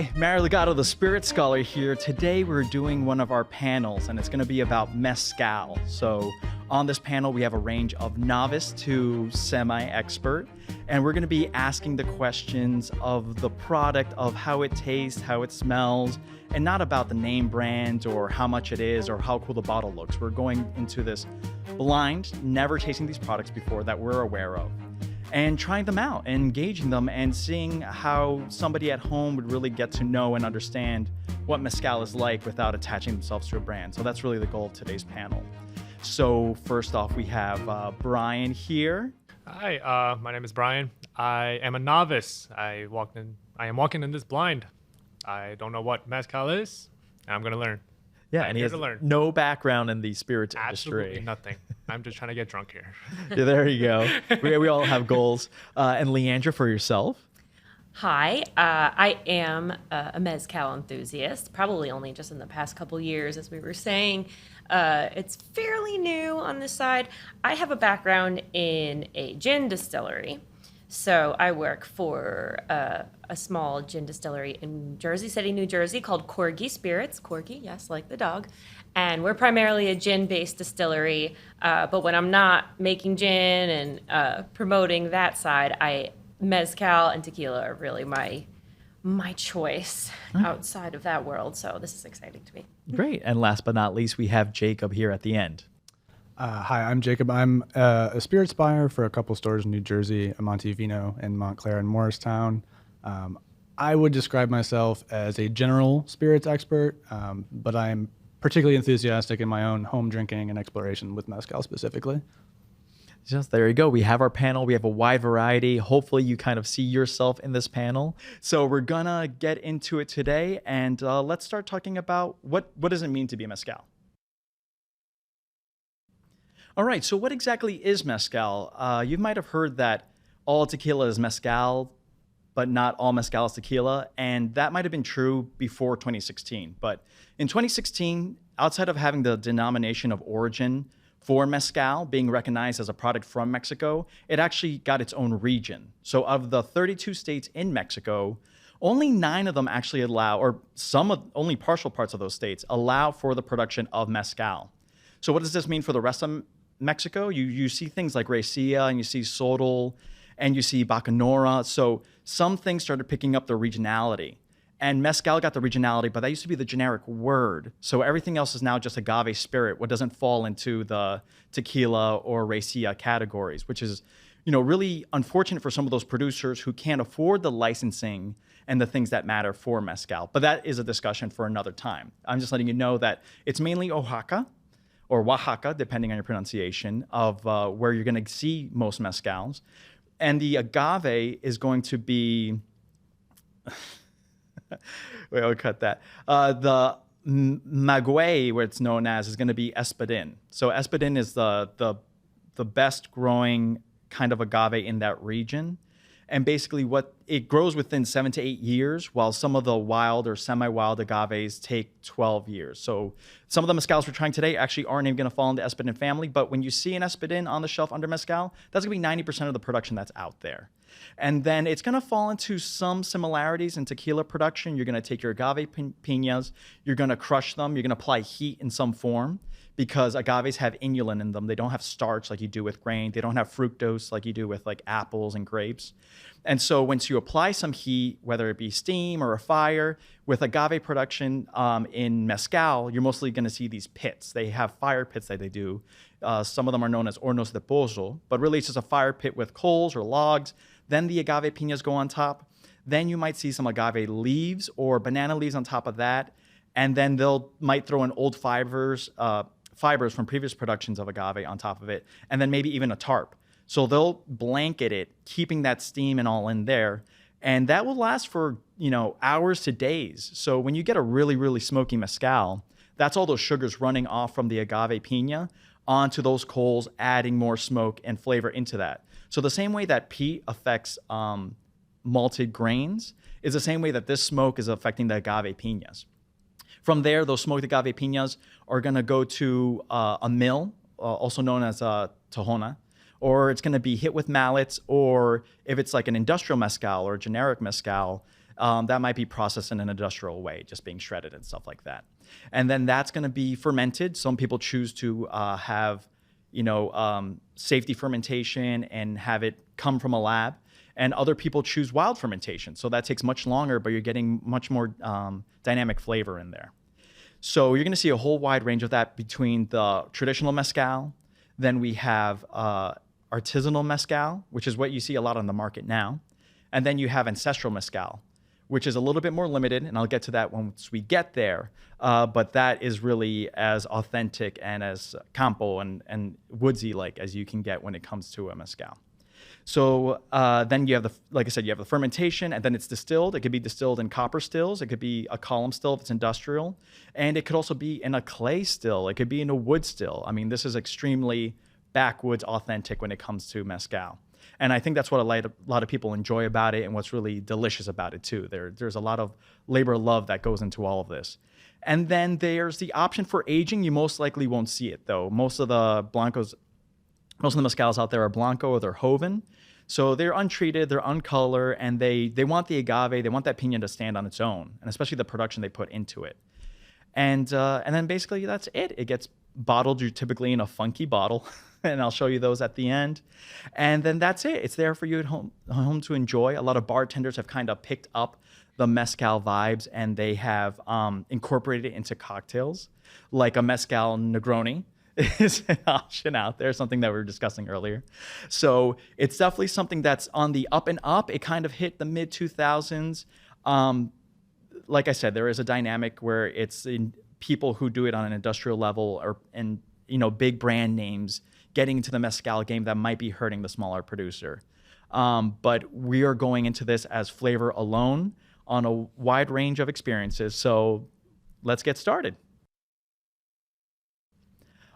Hi, Mary Legato, the Spirit Scholar here. Today we're doing one of our panels, and it's going to be about Mezcal. So on this panel, we have a range of novice to semi-expert, and we're going to be asking the questions of the product, of how it tastes, how it smells, and not about the name brand or how much it is or how cool the bottle looks. We're going into this blind, never tasting these products before that we're aware of, and trying them out and engaging them and seeing how somebody at home would really get to know and understand what Mezcal is like without attaching themselves to a brand. So that's really the goal of today's panel. So first off, we have Brian here. Hi, my name is Brian. I am a novice. I am walking in this blind. I don't know what Mezcal is, and I'm going to learn. Yeah, and he has no background in the spirits Absolutely industry. Nothing. I'm just trying to get drunk here. Yeah, there you go. We all have goals. And Leandra, for yourself? Hi, I am a Mezcal enthusiast, probably only just in the past couple years, as we were saying. It's fairly new on this side. I have a background in a gin distillery. So I work for a small gin distillery in Jersey City, New Jersey called Corgi Spirits. Corgi, yes, like the dog. And we're primarily a gin-based distillery. But when I'm not making gin and promoting that side, mezcal and tequila are really my choice outside of that world. So this is exciting to me. Great. And last but not least, we have Jacob here at the end. Hi, I'm Jacob. I'm a spirits buyer for a couple stores in New Jersey, a Monte Vino in Montclair and Morristown. I would describe myself as a general spirits expert, but I'm particularly enthusiastic in my own home drinking and exploration with Mezcal specifically. Just there you go. We have our panel. We have a wide variety. Hopefully you kind of see yourself in this panel. So we're gonna get into it today, and let's start talking about what does it mean to be a Mezcal? All right, so what exactly is Mezcal? You might have heard that all tequila is Mezcal, but not all Mezcal is tequila, and that might have been true before 2016. But in 2016, outside of having the denomination of origin for Mezcal being recognized as a product from Mexico, it actually got its own region. So of the 32 states in Mexico, only 9 of them actually allow, or only partial parts of those states allow for the production of Mezcal. So what does this mean for the rest of Mexico? You see things like Raicilla, and you see Sotol, and you see Bacanora. So some things started picking up the regionality. And Mezcal got the regionality, but that used to be the generic word. So everything else is now just agave spirit, what doesn't fall into the tequila or Raicilla categories, which is, really unfortunate for some of those producers who can't afford the licensing and the things that matter for Mezcal. But that is a discussion for another time. I'm just letting you know that it's mainly Oaxaca, or Oaxaca, depending on your pronunciation, of where you're going to see most mezcals. And the agave is going to be, wait, I'll cut that. The maguey, where it's known as, is going to be espadin. So espadin is the best growing kind of agave in that region. And basically it grows within 7 to 8 years, while some of the wild or semi-wild agaves take 12 years. So some of the mezcals we're trying today actually aren't even going to fall in the espadin family, but when you see an espadin on the shelf under mezcal, that's going to be 90% of the production that's out there. And then it's going to fall into some similarities in tequila production. You're going to take your agave piñas, you're going to crush them, you're going to apply heat in some form, because agaves have inulin in them. They don't have starch like you do with grain. They don't have fructose like you do with like apples and grapes. And so once you apply some heat, whether it be steam or a fire, with agave production in mezcal, you're mostly going to see these pits. They have fire pits that they do. Some of them are known as hornos de pollo, but really it's just a fire pit with coals or logs. Then the agave piñas go on top. Then you might see some agave leaves or banana leaves on top of that. And then might throw in old fibers from previous productions of agave on top of it, and then maybe even a tarp. So they'll blanket it, keeping that steam and all in there, and that will last for hours to days. So when you get a really, really smoky mezcal, that's all those sugars running off from the agave piña onto those coals, adding more smoke and flavor into that. So the same way that peat affects malted grains is the same way that this smoke is affecting the agave piñas. From there, those smoked agave piñas are going to go to a mill, also known as a tahona, or it's going to be hit with mallets, or if it's like an industrial mezcal or a generic mezcal, That might be processed in an industrial way, just being shredded and stuff like that. And then that's going to be fermented. Some people choose to have, safety fermentation and have it come from a lab. And other people choose wild fermentation. So that takes much longer, but you're getting much more dynamic flavor in there. So you're going to see a whole wide range of that between the traditional mezcal. Then we have artisanal mezcal, which is what you see a lot on the market now. And then you have ancestral mezcal, which is a little bit more limited, and I'll get to that once we get there. But that is really as authentic and as campo and woodsy like as you can get when it comes to a mezcal. So then you have like I said, you have the fermentation, and then it's distilled. It could be distilled in copper stills. It could be a column still if it's industrial, and it could also be in a clay still. It could be in a wood still. I mean, this is extremely backwoods authentic when it comes to mezcal. And I think that's what a lot of people enjoy about it, and what's really delicious about it too. There's a lot of labor love that goes into all of this. And then there's the option for aging. You most likely won't see it though. Most of the mezcals out there are blanco or they're joven. So they're untreated, they're uncolored, and they want the agave, they want that piña to stand on its own, and especially the production they put into it. And then basically that's it. It gets bottled typically in a funky bottle, and I'll show you those at the end. And then that's it. It's there for you at home to enjoy. A lot of bartenders have kind of picked up the mezcal vibes, and they have incorporated it into cocktails, like a mezcal Negroni is an option out there, something that we were discussing earlier. So it's definitely something that's on the up and up. It kind of hit the mid 2000s. Like I said, there is a dynamic where it's in people who do it on an industrial level and big brand names getting into the mezcal game that might be hurting the smaller producer. But we are going into this as flavor alone on a wide range of experiences. So let's get started.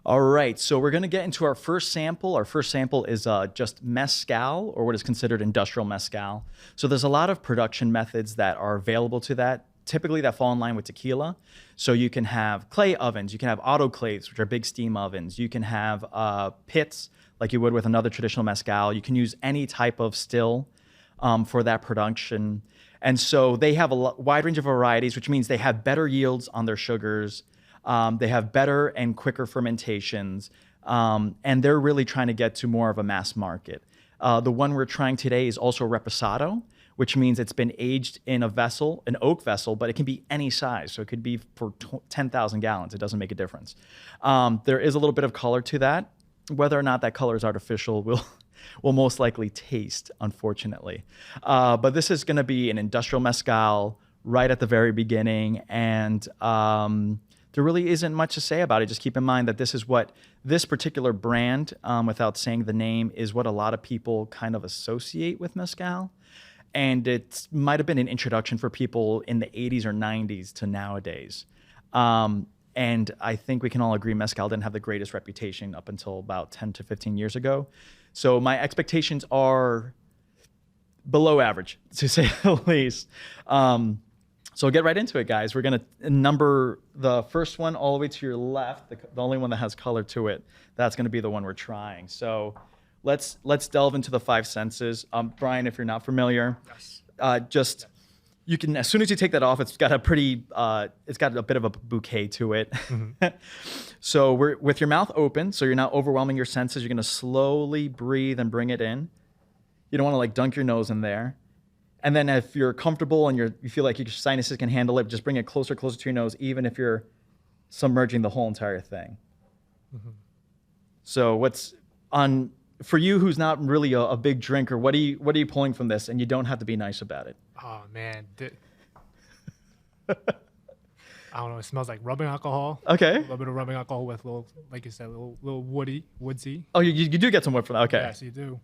All right, so we're going to get into our first sample. Our first sample is just mezcal, or what is considered industrial mezcal. So there's a lot of production methods that are available to that, typically that fall in line with tequila. So you can have clay ovens, you can have autoclaves, which are big steam ovens. You can have pits, like you would with another traditional mezcal. You can use any type of still for that production. And so they have a wide range of varieties, which means they have better yields on their sugars. They have better and quicker fermentations, and they're really trying to get to more of a mass market. The one we're trying today is also reposado, which means it's been aged in a vessel, an oak vessel, but it can be any size. So it could be for 10,000 gallons. It doesn't make a difference. There is a little bit of color to that. Whether or not that color is artificial, we'll most likely taste, unfortunately. But this is going to be an industrial mezcal right at the very beginning, and there really isn't much to say about it. Just keep in mind that this is what this particular brand, without saying the name, is what a lot of people kind of associate with mezcal. And it might have been an introduction for people in the 80s or 90s to nowadays. And I think we can all agree mezcal didn't have the greatest reputation up until about 10 to 15 years ago. So my expectations are below average, to say the least. So get right into it, guys. We're going to number the first one all the way to your left, the only one that has color to it. That's going to be the one we're trying. So let's delve into the five senses. Brian, if you're not familiar, Yes. You can, as soon as you take that off, it's got a bit of a bouquet to it. Mm-hmm. So we're with your mouth open, so you're not overwhelming your senses. You're going to slowly breathe and bring it in. You don't want to like dunk your nose in there. And then if you're comfortable and you feel like your sinuses can handle it, just bring it closer to your nose, even if you're submerging the whole entire thing. Mm-hmm. So for you who's not really a big drinker, what are you pulling from this? And you don't have to be nice about it. Oh man, I don't know. It smells like rubbing alcohol. Okay. A little bit of rubbing alcohol with little, like you said, little woodsy. Oh, you do get some wood from that. Okay. Yes, you do.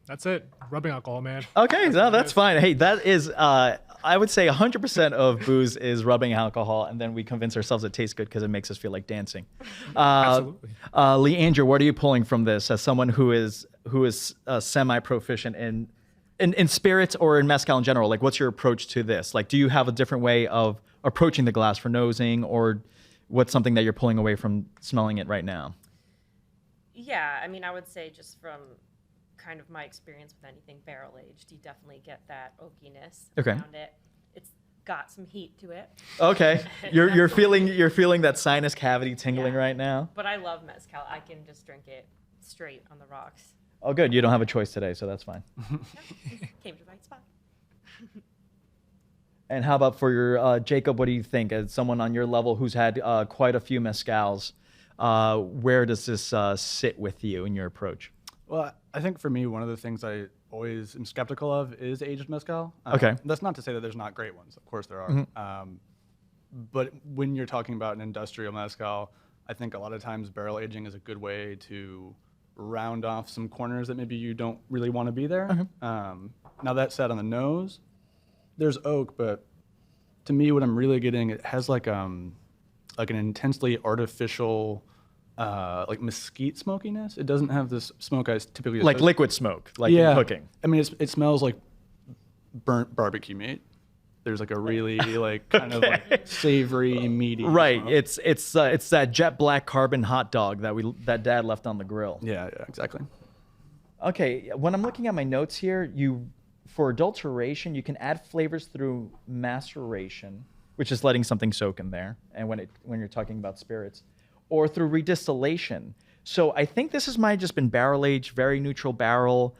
That's it. Rubbing alcohol, man. Okay, no, that's fine. Hey, that is, I would say 100% of booze is rubbing alcohol, and then we convince ourselves it tastes good because it makes us feel like dancing. Absolutely. Leandra, what are you pulling from this as someone who is semi-proficient in spirits or in mezcal in general? Like, what's your approach to this? Like, do you have a different way of approaching the glass for nosing, or what's something that you're pulling away from smelling it right now? Yeah, I mean, I would say just from kind of my experience with anything barrel aged, you definitely get that oakiness around it. got some heat to it. Okay, you're feeling that sinus cavity tingling right now. But I love mezcal. I can just drink it straight on the rocks. Oh, good. You don't have a choice today, so that's fine. Came to the right spot. And how about for your Jacob? What do you think, as someone on your level who's had quite a few mezcals? Where does this sit with you in your approach? Well, I think for me, one of the things I always am skeptical of is aged mezcal. Okay. That's not to say that there's not great ones. Of course there are. Mm-hmm. But when you're talking about an industrial mezcal, I think a lot of times barrel aging is a good way to round off some corners that maybe you don't really want to be there. Okay. Now that said, on the nose, there's oak, but to me, what I'm really getting, it has like an intensely artificial, like mesquite smokiness. It doesn't have this smoke I typically Like liquid smoke, like in cooking. I mean, it smells like burnt barbecue meat. There's like a really like kind of like savory, meaty. Right. smoke. It's that jet black carbon hot dog that Dad left on the grill. Yeah, exactly. Okay. When I'm looking at my notes here, for adulteration, you can add flavors through maceration, which is letting something soak in there, and when you're talking about spirits, or through redistillation. So I think this might have just been barrel aged, very neutral barrel.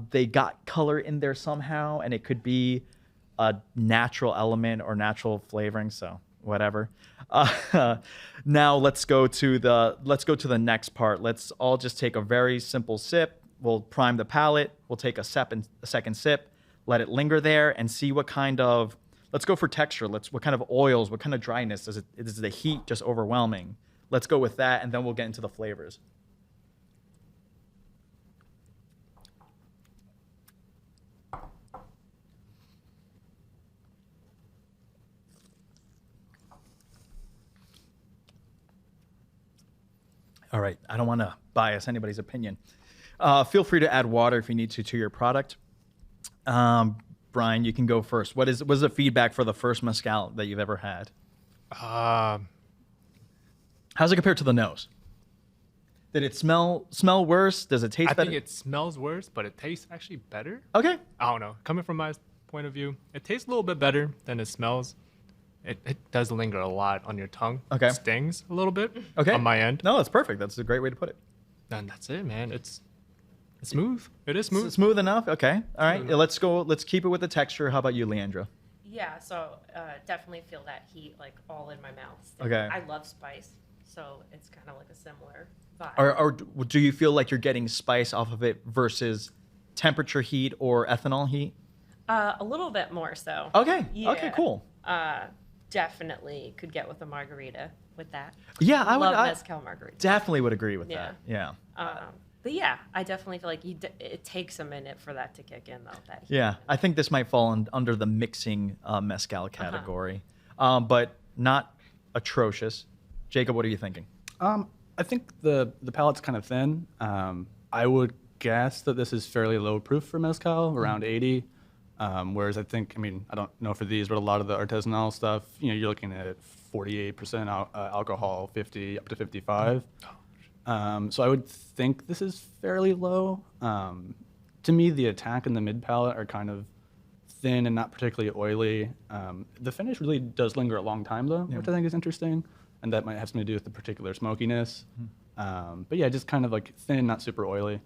They got color in there somehow, and it could be a natural element or natural flavoring. So whatever. Now let's go to the next part. Let's all just take a very simple sip. We'll prime the palate. We'll take a second sip, let it linger there, and see what kind of. Let's go for texture. What kind of oils, what kind of dryness is the heat just overwhelming? Let's go with that, and then we'll get into the flavors. All right, I don't want to bias anybody's opinion. Feel free to add water if you need to your product. Brian, you can go first. What is the feedback for the first mezcal that you've ever had? How's it compared to the nose? Did it smell worse? Does it taste better? I think it smells worse, but it tastes actually better. Okay. I don't know. Coming from my point of view, it tastes a little bit better than it smells. It does linger a lot on your tongue. Okay. It stings a little bit. Okay. On my end. No, that's perfect. That's a great way to put it. And that's it, man. It's smooth. It is smooth. Smooth enough. Okay. All right. enough. Let's go. Let's keep it with the texture. How about you, Leandra? Yeah, so definitely feel that heat like all in my mouth. still. Okay. I love spice, so it's kind of like a similar vibe. Or do you feel like you're getting spice off of it versus temperature heat or ethanol heat? A little bit more so. Okay. Yeah. Okay. Cool. Definitely could get with a margarita with that. Yeah, I would. Love mezcal margarita. Definitely would agree with Yeah. that. Yeah. But yeah, I definitely feel like it takes a minute for that to kick in, though. That heat. Yeah, I think this might fall under the mixing mezcal category, but not atrocious. Jacob, what are you thinking? I think the palate's kind of thin. I would guess that this is fairly low proof for mezcal, around 80. Whereas I don't know for these, but a lot of the artisanal stuff, you're looking at 48% alcohol, 50 up to 55. So I would think this is fairly low. To me, the attack and the mid palate are kind of thin and not particularly oily. The finish really does linger a long time, though, which I think is interesting. And that might have something to do with the particular smokiness. But yeah, just kind of like thin, not super oily.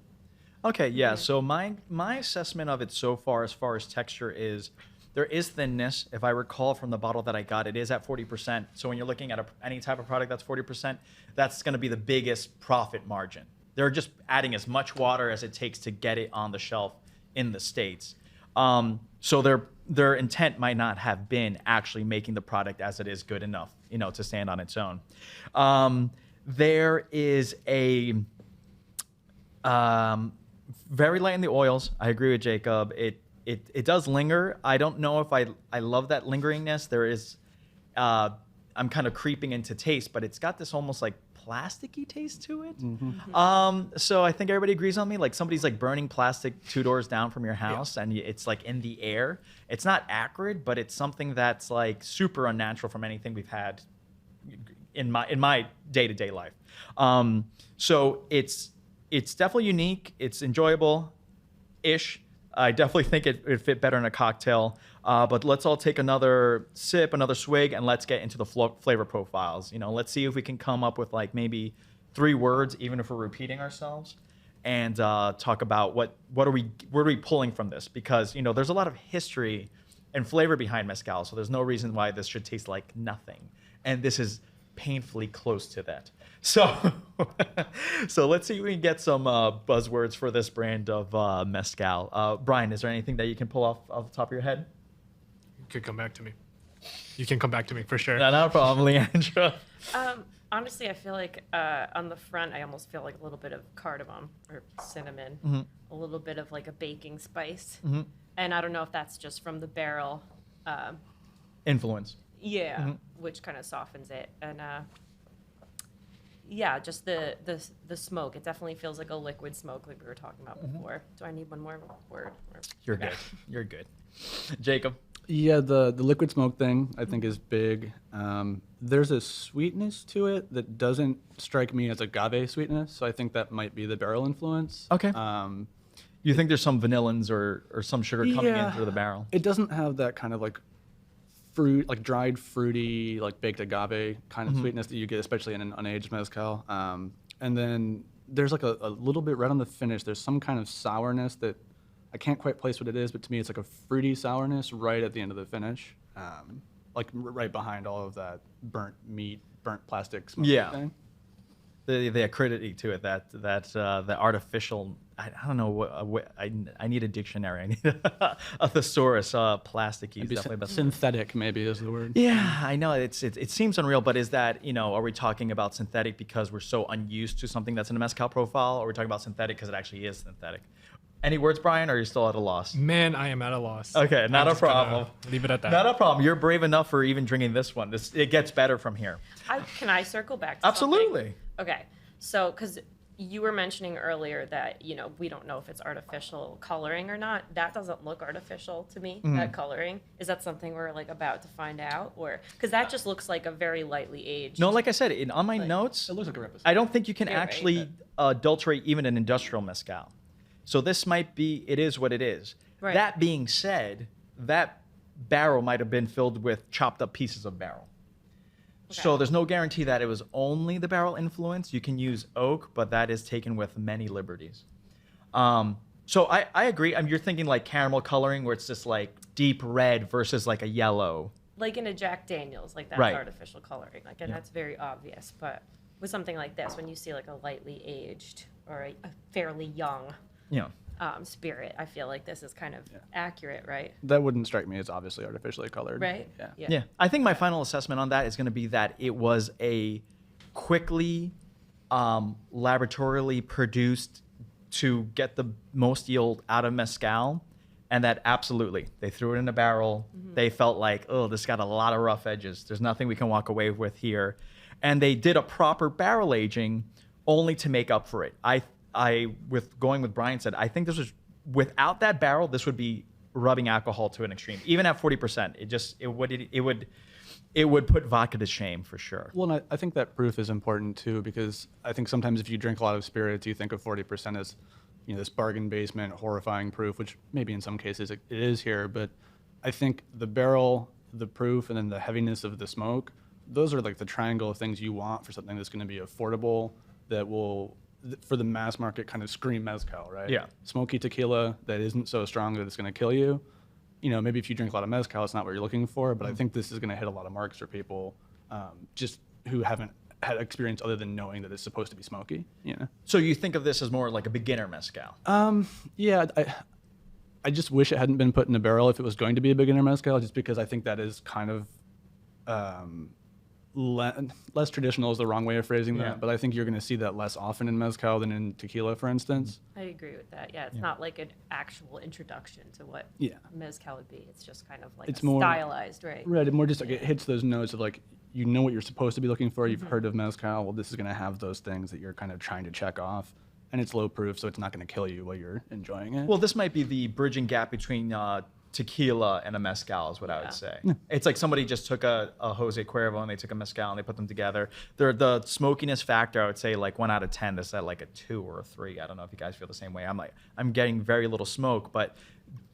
Okay, yeah. So my assessment of it so far, as far as texture, is there is thinness. If I recall from the bottle that I got, it is at 40%. So when you're looking at any type of product that's 40%, that's going to be the biggest profit margin. They're just adding as much water as it takes to get it on the shelf in the States. So their intent might not have been actually making the product as it is good enough, to stand on its own. There is a very light in the oils. I agree with Jacob. It does linger. I don't know if I love that lingeringness. There is, I'm kind of creeping into taste, but it's got this almost like plasticky taste to it. So I think everybody agrees on me. Like somebody's like burning plastic 2 doors down from your house, and it's like in the air. It's not acrid, but it's something that's like super unnatural from anything we've had in my day-to-day life. So it's definitely unique. It's enjoyable-ish. I definitely think it fit better in a cocktail. But let's all take another sip, another swig, and let's get into the flavor profiles. Let's see if we can come up with like maybe 3 words, even if we're repeating ourselves, and talk about what are we pulling from this? Because there's a lot of history and flavor behind mezcal, so there's no reason why this should taste like nothing, and this is painfully close to that. So, so let's see if we can get some buzzwords for this brand of mezcal. Brian, is there anything that you can pull off the top of your head? You could come back to me. You can come back to me for sure. No, not a problem, Leandra. Honestly, I feel like on the front, I almost feel like a little bit of cardamom or cinnamon, a little bit of like a baking spice. And I don't know if that's just from the barrel. Influence. Yeah, which kind of softens it. And yeah, just the smoke. It definitely feels like a liquid smoke like we were talking about before. Do I need one more word? You're good. You're good. Jacob? Yeah, the liquid smoke thing I think is big. There's a sweetness to it that doesn't strike me as agave sweetness, so I think that might be the barrel influence. Okay. You think there's some vanillins or some sugar coming in through the barrel? It doesn't have that kind of like fruit, like dried fruity, like baked agave kind of sweetness that you get, especially in an unaged mezcal. And then there's like a little bit right on the finish. There's some kind of sourness that I can't quite place what it is, but to me it's like a fruity sourness right at the end of the finish, like right behind all of that burnt meat, burnt plastic smoke thing. The acridity to it, the artificial. I don't know what I need a dictionary. I need a thesaurus. Plasticky is definitely best. Synthetic maybe is the word. Yeah, I know it seems unreal, but is that are we talking about synthetic because we're so unused to something that's in a mezcal profile, or are we talking about synthetic because it actually is synthetic? Any words, Brian, or are you still at a loss? Man, I am at a loss. Okay, not a problem. Leave it at that. Not a problem. You're brave enough for even drinking this one. It gets better from here. Can I circle back to Absolutely. something? Okay, so because you were mentioning earlier that we don't know if it's artificial coloring or not. That doesn't look artificial to me. That coloring, is that something we're like about to find out, or because that just looks like a very lightly aged? No, like I said, on my notes, It looks like a reposado. I don't think you can Yeah, right, actually adulterate even an industrial mezcal. So this might be, it is what it is. Right. That being said, that barrel might have been filled with chopped up pieces of barrel. Okay. So there's no guarantee that it was only the barrel influence. You can use oak, but that is taken with many liberties. So I agree. You're thinking like caramel coloring where it's just like deep red versus like a yellow. Like in a Jack Daniels, like that's Right. artificial coloring, like, and that's very obvious. But with something like this, when you see like a lightly aged or a fairly young spirit, I feel like this is kind of accurate, right? That wouldn't strike me as obviously artificially colored. Right? Yeah. Yeah, I think my final assessment on that is going to be that it was a quickly, laboratorily produced to get the most yield out of mezcal, and that absolutely they threw it in a barrel. They felt like, oh, this got a lot of rough edges. There's nothing we can walk away with here, and they did a proper barrel aging only to make up for it. With going with Brian said, I think this was without that barrel, this would be rubbing alcohol to an extreme. Even at 40%, it would put vodka to shame for sure. Well, and I think that proof is important too, because I think sometimes if you drink a lot of spirits, you think of 40% as this bargain basement, horrifying proof, which maybe in some cases it is here. But I think the barrel, the proof, and then the heaviness of the smoke, those are like the triangle of things you want for something that's going to be affordable, that will, for the mass market, kind of scream mezcal, right? Yeah. Smoky tequila that isn't so strong that it's going to kill you. Maybe if you drink a lot of mezcal, it's not what you're looking for, but I think this is going to hit a lot of marks for people just who haven't had experience other than knowing that it's supposed to be smoky. So you think of this as more like a beginner mezcal? Yeah, I just wish it hadn't been put in a barrel if it was going to be a beginner mezcal, just because I think that is kind of less traditional is the wrong way of phrasing that, but I think you're going to see that less often in mezcal than in tequila, for instance. I agree with that. Yeah, it's not like an actual introduction to what mezcal would be. It's just kind of like It's more stylized, right? Right, more just like it hits those notes of like, what you're supposed to be looking for. You've heard of mezcal. Well, this is going to have those things that you're kind of trying to check off. And it's low proof, so it's not going to kill you while you're enjoying it. Well, this might be the bridging gap between tequila and a mezcal is what I would say. It's like somebody just took a Jose Cuervo and they took a mezcal and they put them together. The smokiness factor, I would say like 1 out of 10. This is at like a 2 or a 3. I don't know if you guys feel the same way. I'm getting very little smoke, but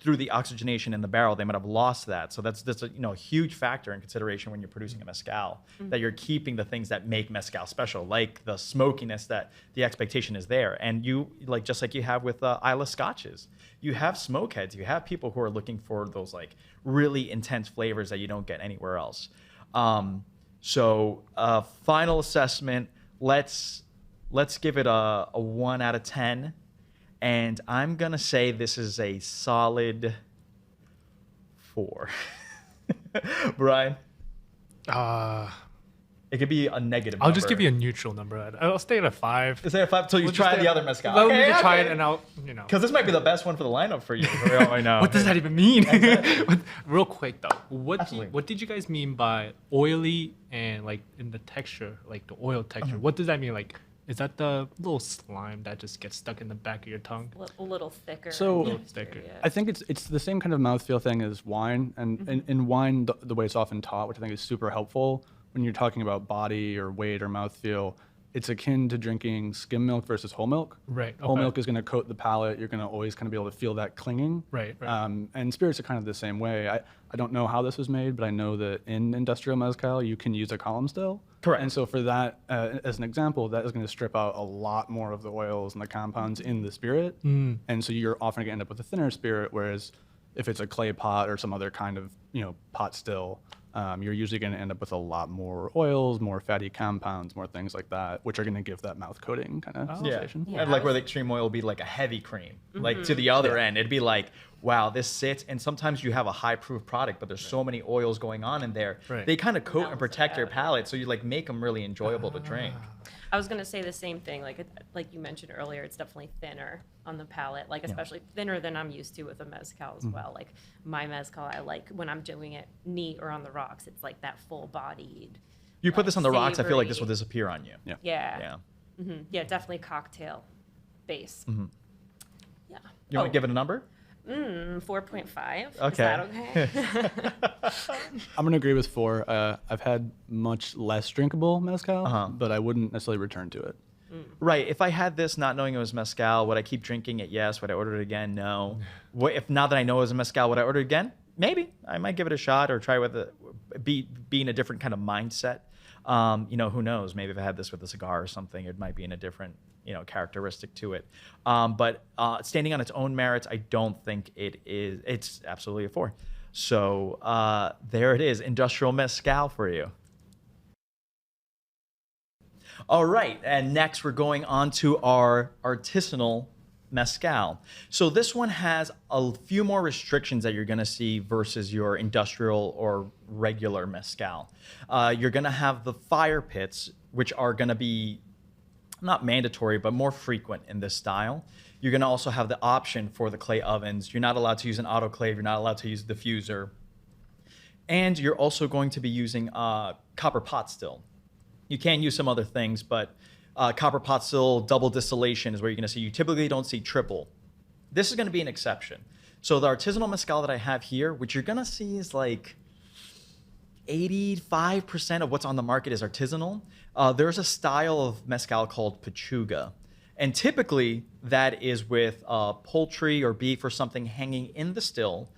through the oxygenation in the barrel, they might have lost that. So that's a huge factor in consideration when you're producing a mezcal, that you're keeping the things that make mezcal special, like the smokiness that the expectation is there. And you just like you have with Isla Scotches, you have smoke heads, you have people who are looking for those like really intense flavors that you don't get anywhere else. So final assessment, let's give it a 1 out of 10. And I'm going to say this is a solid 4. Brian? It could be a negative I'll number. just give you a neutral number. I'll stay at a 5. Is there a 5? So you try the other mezcal. Let Okay, me try okay. it, and I'll, Because this might be the best one for the lineup for you. I know. What does that even mean? Real quick though, Absolutely. what did you guys mean by oily and like in the texture, like the oil texture? What does that mean? Like, is that the little slime that just gets stuck in the back of your tongue? A little thicker. So- A little thicker. Yeah. I think it's the same kind of mouthfeel thing as wine, and in wine, the way it's often taught, which I think is super helpful when you're talking about body or weight or mouthfeel, it's akin to drinking skim milk versus whole milk. Right, Whole okay. milk is going to coat the palate. You're going to always kind of be able to feel that clinging. Right. And spirits are kind of the same way. I don't know how this was made, but I know that in industrial mezcal, you can use a column still. Correct. And so for that, as an example, that is going to strip out a lot more of the oils and the compounds in the spirit. And so you're often going to end up with a thinner spirit, whereas if it's a clay pot or some other kind of pot still, you're usually going to end up with a lot more oils, more fatty compounds, more things like that, which are going to give that mouth coating kind of sensation. And like where the extreme oil will be like a heavy cream. Like to the other end, it'd be like, wow, this sits. And sometimes you have a high proof product, but there's so many oils going on in there. Right. They kind of coat and Balance protect it your out. palate. So you like make them really enjoyable to drink. I was gonna say the same thing. Like you mentioned earlier, it's definitely thinner on the palate. Like especially thinner than I'm used to with a mezcal as well. Like my mezcal, I like when I'm doing it neat or on the rocks. It's like that full bodied. You put this on the rocks, I feel like this will savory. disappear on you. Yeah. Yeah. Yeah. Yeah, definitely cocktail base. Yeah. You want to give it a number? 4.5. Is Okay. that okay? I'm going to agree with 4. I've had much less drinkable mezcal, Uh-huh. but I wouldn't necessarily return to it. Right. If I had this not knowing it was mezcal, would I keep drinking it? Yes. Would I order it again? No. What if now that I know it was a mezcal, would I order it again? Maybe. I might give it a shot or try with be in a different kind of mindset. Who knows? Maybe if I had this with a cigar or something, it might be in a different characteristic to it. But standing on its own merits, I don't think it is. It's absolutely a 4. So there it is, industrial mezcal for you. All right, and next we're going on to our artisanal mezcal. So this one has a few more restrictions that you're going to see versus your industrial or regular mezcal. You're going to have the fire pits, which are going to be not mandatory, but more frequent in this style. You're going to also have the option for the clay ovens. You're not allowed to use an autoclave. You're not allowed to use a diffuser. And you're also going to be using copper pot still. You can use some other things, but copper pot still, double distillation is where you're going to see. You typically don't see triple. This is going to be an exception. So the artisanal mezcal that I have here, which you're going to see is like 85% of what's on the market is artisanal. There's a style of mezcal called pechuga. And typically that is with poultry or beef or something hanging in the still.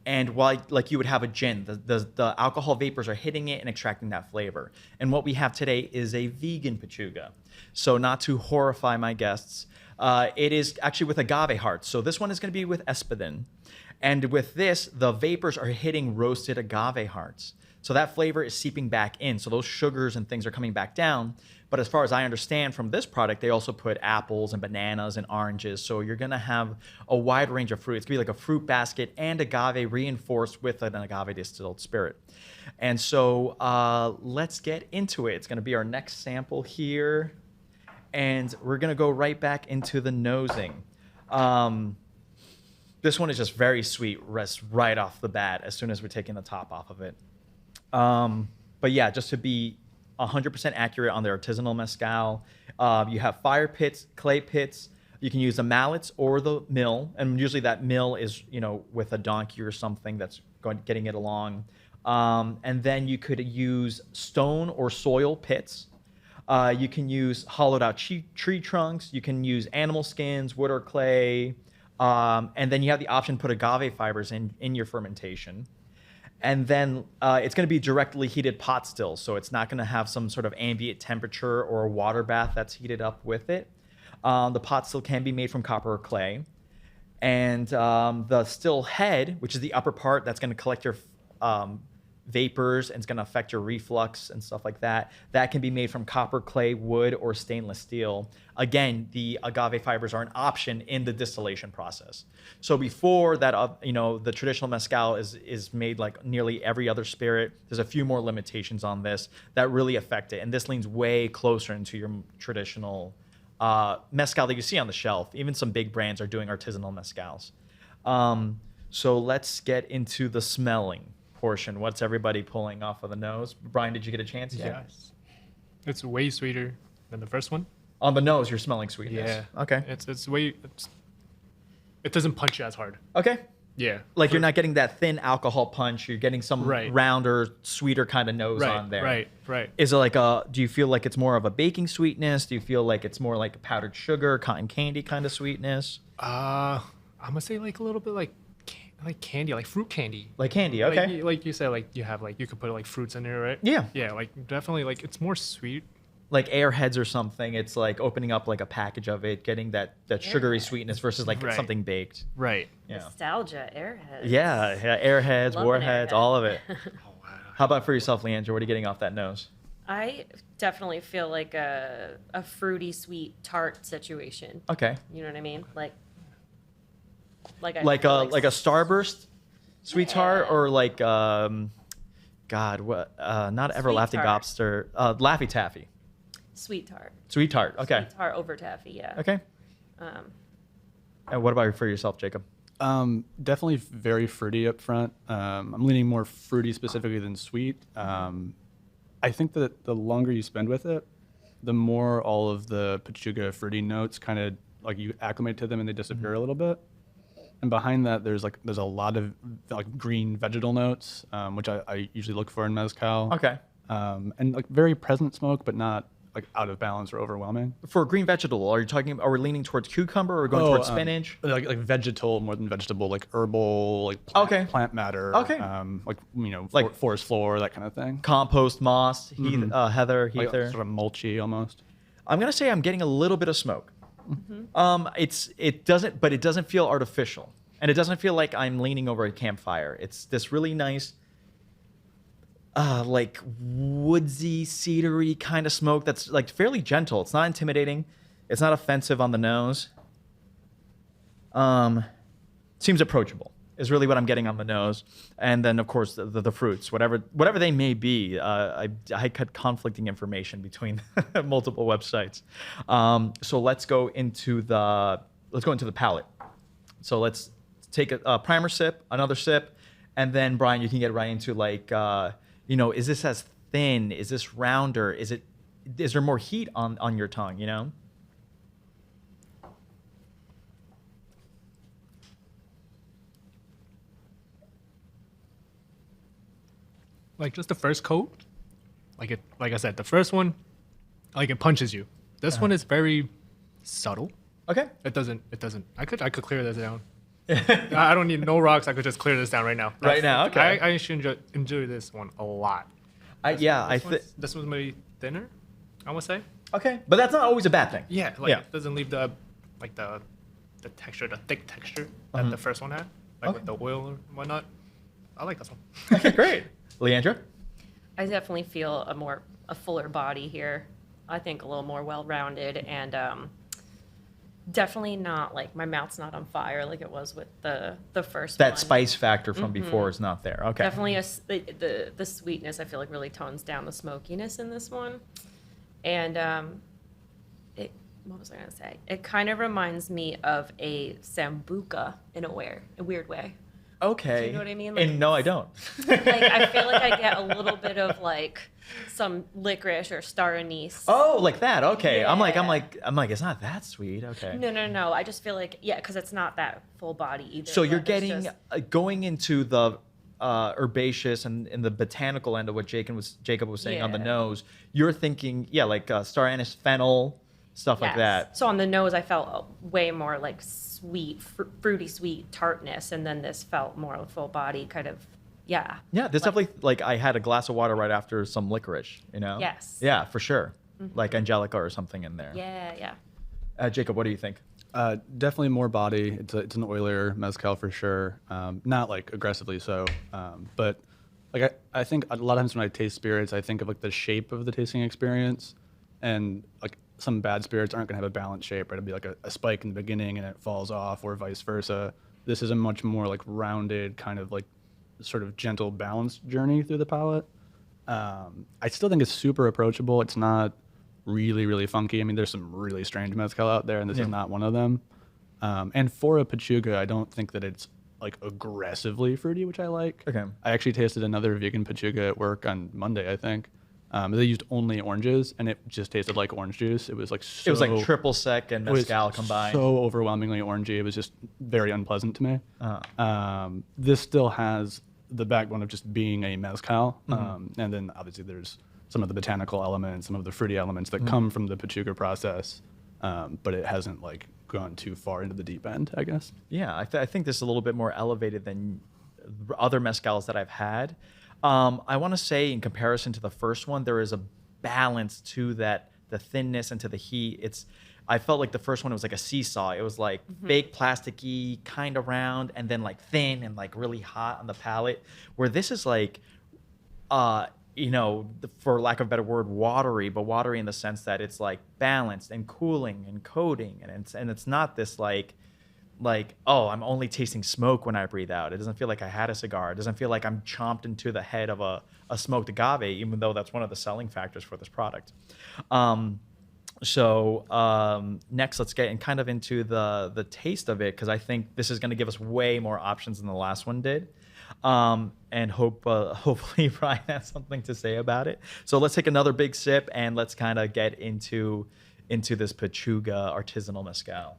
And while like you would have a gin, the alcohol vapors are hitting it and extracting that flavor. And what we have today is a vegan pechuga. So not to horrify my guests, it is actually with agave hearts. So this one is going to be with espadin. And with this, the vapors are hitting roasted agave hearts. So that flavor is seeping back in. So those sugars and things are coming back down. But as far as I understand from this product, they also put apples and bananas and oranges. So you're going to have a wide range of fruit. It's going to be like a fruit basket and agave reinforced with an agave distilled spirit. And so let's get into it. It's going to be our next sample here. And we're going to go right back into the nosing. This one is just very sweet, right off the bat as soon as we're taking the top off of it. But yeah, just to be 100% accurate on the artisanal mezcal, you have fire pits, clay pits. You can use the mallets or the mill, and usually that mill is with a donkey or something that's getting it along. And then you could use stone or soil pits. You can use hollowed out tree trunks. You can use animal skins, wood or clay. And then you have the option to put agave fibers in your fermentation. And then it's going to be directly heated pot still, so it's not going to have some sort of ambient temperature or a water bath that's heated up with it. The pot still can be made from copper or clay. And the still head, which is the upper part that's going to collect your vapors and it's going to affect your reflux and stuff like that, that can be made from copper, clay, wood, or stainless steel. Again, the agave fibers are an option in the distillation process. So before that, the traditional mezcal is made like nearly every other spirit. There's a few more limitations on this that really affect it, and this leans way closer into your traditional mezcal that you see on the shelf. Even some big brands are doing artisanal mezcals. So let's get into the smelling portion. What's everybody pulling off of the nose? Brian, did you get a chance? Yes. It's way sweeter than the first one. On the nose, you're smelling sweetness. Yeah. Okay. It doesn't punch you as hard. Okay. Yeah. Like you're not getting that thin alcohol punch. You're getting some rounder, sweeter kind of nose on there. Right. Is it do you feel like it's more of a baking sweetness? Do you feel like it's more like a powdered sugar, cotton candy kind of sweetness? I'm gonna say like a little bit like candy, like fruit candy. Like candy, okay. Like you said, like you have like you could put like fruits in there, right? Yeah. Yeah, like definitely like it's more sweet. Like Airheads or something. It's like opening up like a package of it, getting that sugary sweetness versus like something baked. Right. Yeah. Nostalgia, Airheads. Yeah, Airheads, Love an Warheads, Airhead. all of it. Oh wow. How about for yourself, Leandra? What are you getting off that nose? I definitely feel like a fruity, sweet, tart situation. Okay. You know what I mean? Like Like feel a Starburst sweetheart, Yeah. or like God, what? Not Everlasting Sweet tart. Lobster. Laffy Taffy. sweet tart. Sweet tart. Okay. Sweet tart over taffy, yeah. Okay. Um, And what about for yourself, Jacob? Definitely very fruity up front. I'm leaning more fruity specifically than sweet. I think that the longer you spend with it, the more all of the Pachuga fruity notes kind of like you acclimate to them and they disappear a little bit. And behind that, there's a lot of like green vegetal notes, which I usually look for in mezcal. Okay. And like very present smoke, but not like out of balance or overwhelming. For green vegetable, are we leaning towards cucumber or going towards spinach? Like vegetal more than vegetable, like herbal, like plant matter. Okay. Like forest floor, that kind of thing. Compost, moss, heather, Like heather. sort of mulchy almost. I'm gonna say I'm getting a little bit of smoke. It doesn't feel artificial, and it doesn't feel like I'm leaning over a campfire. It's this really nice, like woodsy, cedary kind of smoke that's like fairly gentle. It's not intimidating. It's not offensive on the nose. Seems approachable is really what I'm getting on the nose, and then of course the fruits, whatever they may be. I had conflicting information between multiple websites. So let's go into the palate. So let's take a primer sip, another sip, and then Brian, you can get right into like is this as thin? Is this rounder? Is there more heat on your tongue? You know. Like just the first coat, like I said, the first one, like it punches you. This one is very subtle. Okay. It doesn't. I could clear this down. I don't need no rocks. I could just clear this down right now. Right now, okay. I should enjoy this one a lot. This one's maybe thinner, I would say. Okay, but that's not always a bad thing. Yeah, it doesn't leave the texture, the thick texture that the first one had, like with the oil and whatnot. I like this one. Okay, great. Leandra? I definitely feel a fuller body here. I think a little more well-rounded, and definitely not like my mouth's not on fire like it was with the first one. That spice factor from before is not there. Okay. Definitely the sweetness I feel like really tones down the smokiness in this one, and what was I gonna say? It kind of reminds me of a sambuca in a weird way. Okay. Do you know what I mean? And no, I don't. Like I feel like I get a little bit of like some licorice or star anise. Oh, like that. Okay. Yeah. I'm like, it's not that sweet. Okay. No. I just feel like because it's not that full body either. So you're but it's getting just- going into the herbaceous and in the botanical end of what Jacob was saying on the Yeah. nose. You're thinking, like star anise, fennel. stuff like Yes. that. So on the nose, I felt way more like sweet, fruity, sweet tartness, and then this felt more full body, kind of, yeah. Yeah, this definitely, like, I had a glass of water right after some licorice, you know? Yes. Yeah, for sure. Like Angelica or something in there. Yeah, yeah. Jacob, what do you think? Definitely more body. It's an oilier mezcal for sure. Not like aggressively so, but like I think a lot of times when I taste spirits, I think of like the shape of the tasting experience, and like some bad spirits aren't gonna have a balanced shape, right? It'll be like a spike in the beginning and it falls off, or vice versa. This is a much more like rounded kind of like sort of gentle balanced journey through the palate. I still think it's super approachable. It's not really, really funky. I mean, there's some really strange mezcal out there, and this is not one of them. And for a Pachuga, I don't think that it's like aggressively fruity, which I like. Okay. I actually tasted another vegan Pachuga at work on Monday, I think. They used only oranges, and it just tasted like orange juice. It was like so, It was like triple sec and it was mezcal combined. so overwhelmingly orangey. It was just very unpleasant to me. This still has the backbone of just being a mezcal, and then obviously there's some of the botanical elements, some of the fruity elements that come from the Pachuga process, but it hasn't like gone too far into the deep end, I guess. Yeah, I think this is a little bit more elevated than other mezcals that I've had. I want to say, in comparison to the first one, there is a balance to that, the thinness and to the heat. I felt like the first one was like a seesaw. It was like fake plasticky, kind of round, and then like thin and like really hot on the palate. Where this is like, you know, for lack of a better word, watery, but watery in the sense that it's like balanced and cooling and coating, and it's not this like, oh, I'm only tasting smoke when I breathe out. It doesn't feel like I had a cigar. It doesn't feel like I'm chomped into the head of a smoked agave, even though that's one of the selling factors for this product. Next, let's get kind of into the taste of it, because I think this is going to give us way more options than the last one did. And hopefully Brian has something to say about it. So let's take another big sip and let's kind of get into this Pachuga artisanal mezcal.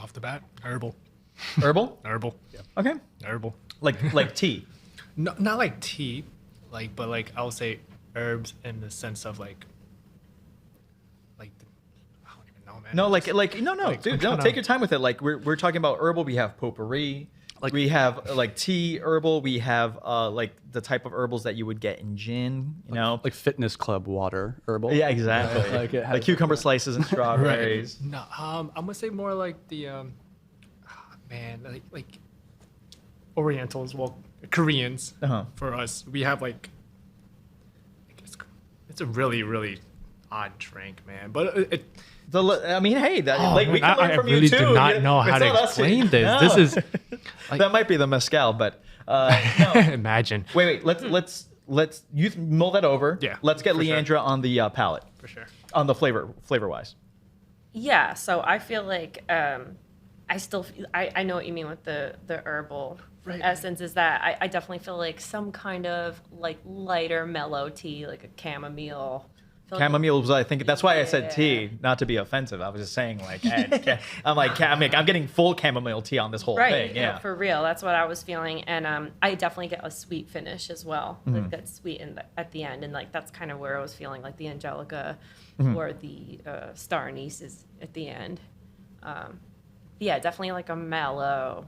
Off the bat, herbal. Herbal? Herbal. Okay. Herbal. Like tea. No, not like tea, but I would say herbs in the sense of like I don't even know, man. No, dude, I'm no, tryna- take your time with it. Like we're talking about herbal. We have potpourri. Like we have like tea herbal. We have like the type of herbals that you would get in gin. You know, Like fitness club water herbal. yeah, exactly. Like it has- like cucumber slices and strawberries. No, I'm gonna say more like the like Orientals, well, Koreans. Uh-huh. For us, we have like it's a really really odd drink, man. But I mean, hey, that Oh, like we man, can learn I from really you too. do not You know how it's to not us. explain this. No. This is that might be the mezcal, but no. imagine Wait. Let's you mull that over. Yeah, Let's get for sure. Leandra on the palate, for sure. on the flavor wise. Yeah, so I feel like I know what you mean with the herbal Right. essence. Is that I definitely feel like some kind of like lighter mellow tea, like a chamomile. I feel like- Chamomile was, I think that's why I said Yeah. tea, not to be offensive. I was just saying like, I'm getting full chamomile tea on this whole Right, thing. no, Yeah. for real. That's what I was feeling, and I definitely get a sweet finish as well, like that sweet at the end, and like that's kind of where I was feeling like the Angelica or the Star Anise is at the end. Yeah, definitely like a mellow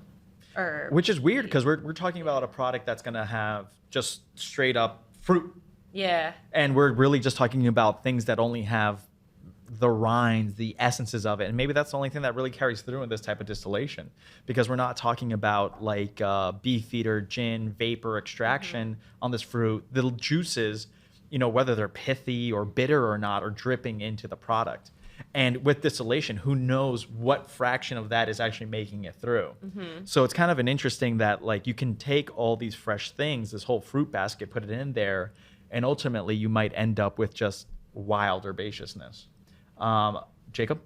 herb. Which is weird because we're talking about a product that's gonna have just straight up fruit, Yeah, and we're really just talking about things that only have the rinds, the essences of it, and maybe that's the only thing that really carries through in this type of distillation, because we're not talking about like beefeater, gin, vapor extraction on this fruit. The juices, you know, whether they're pithy or bitter or not, are dripping into the product. And with distillation, who knows what fraction of that is actually making it through. So it's kind of an interesting that like you can take all these fresh things, this whole fruit basket, put it in there, and ultimately you might end up with just wild herbaceousness. Jacob?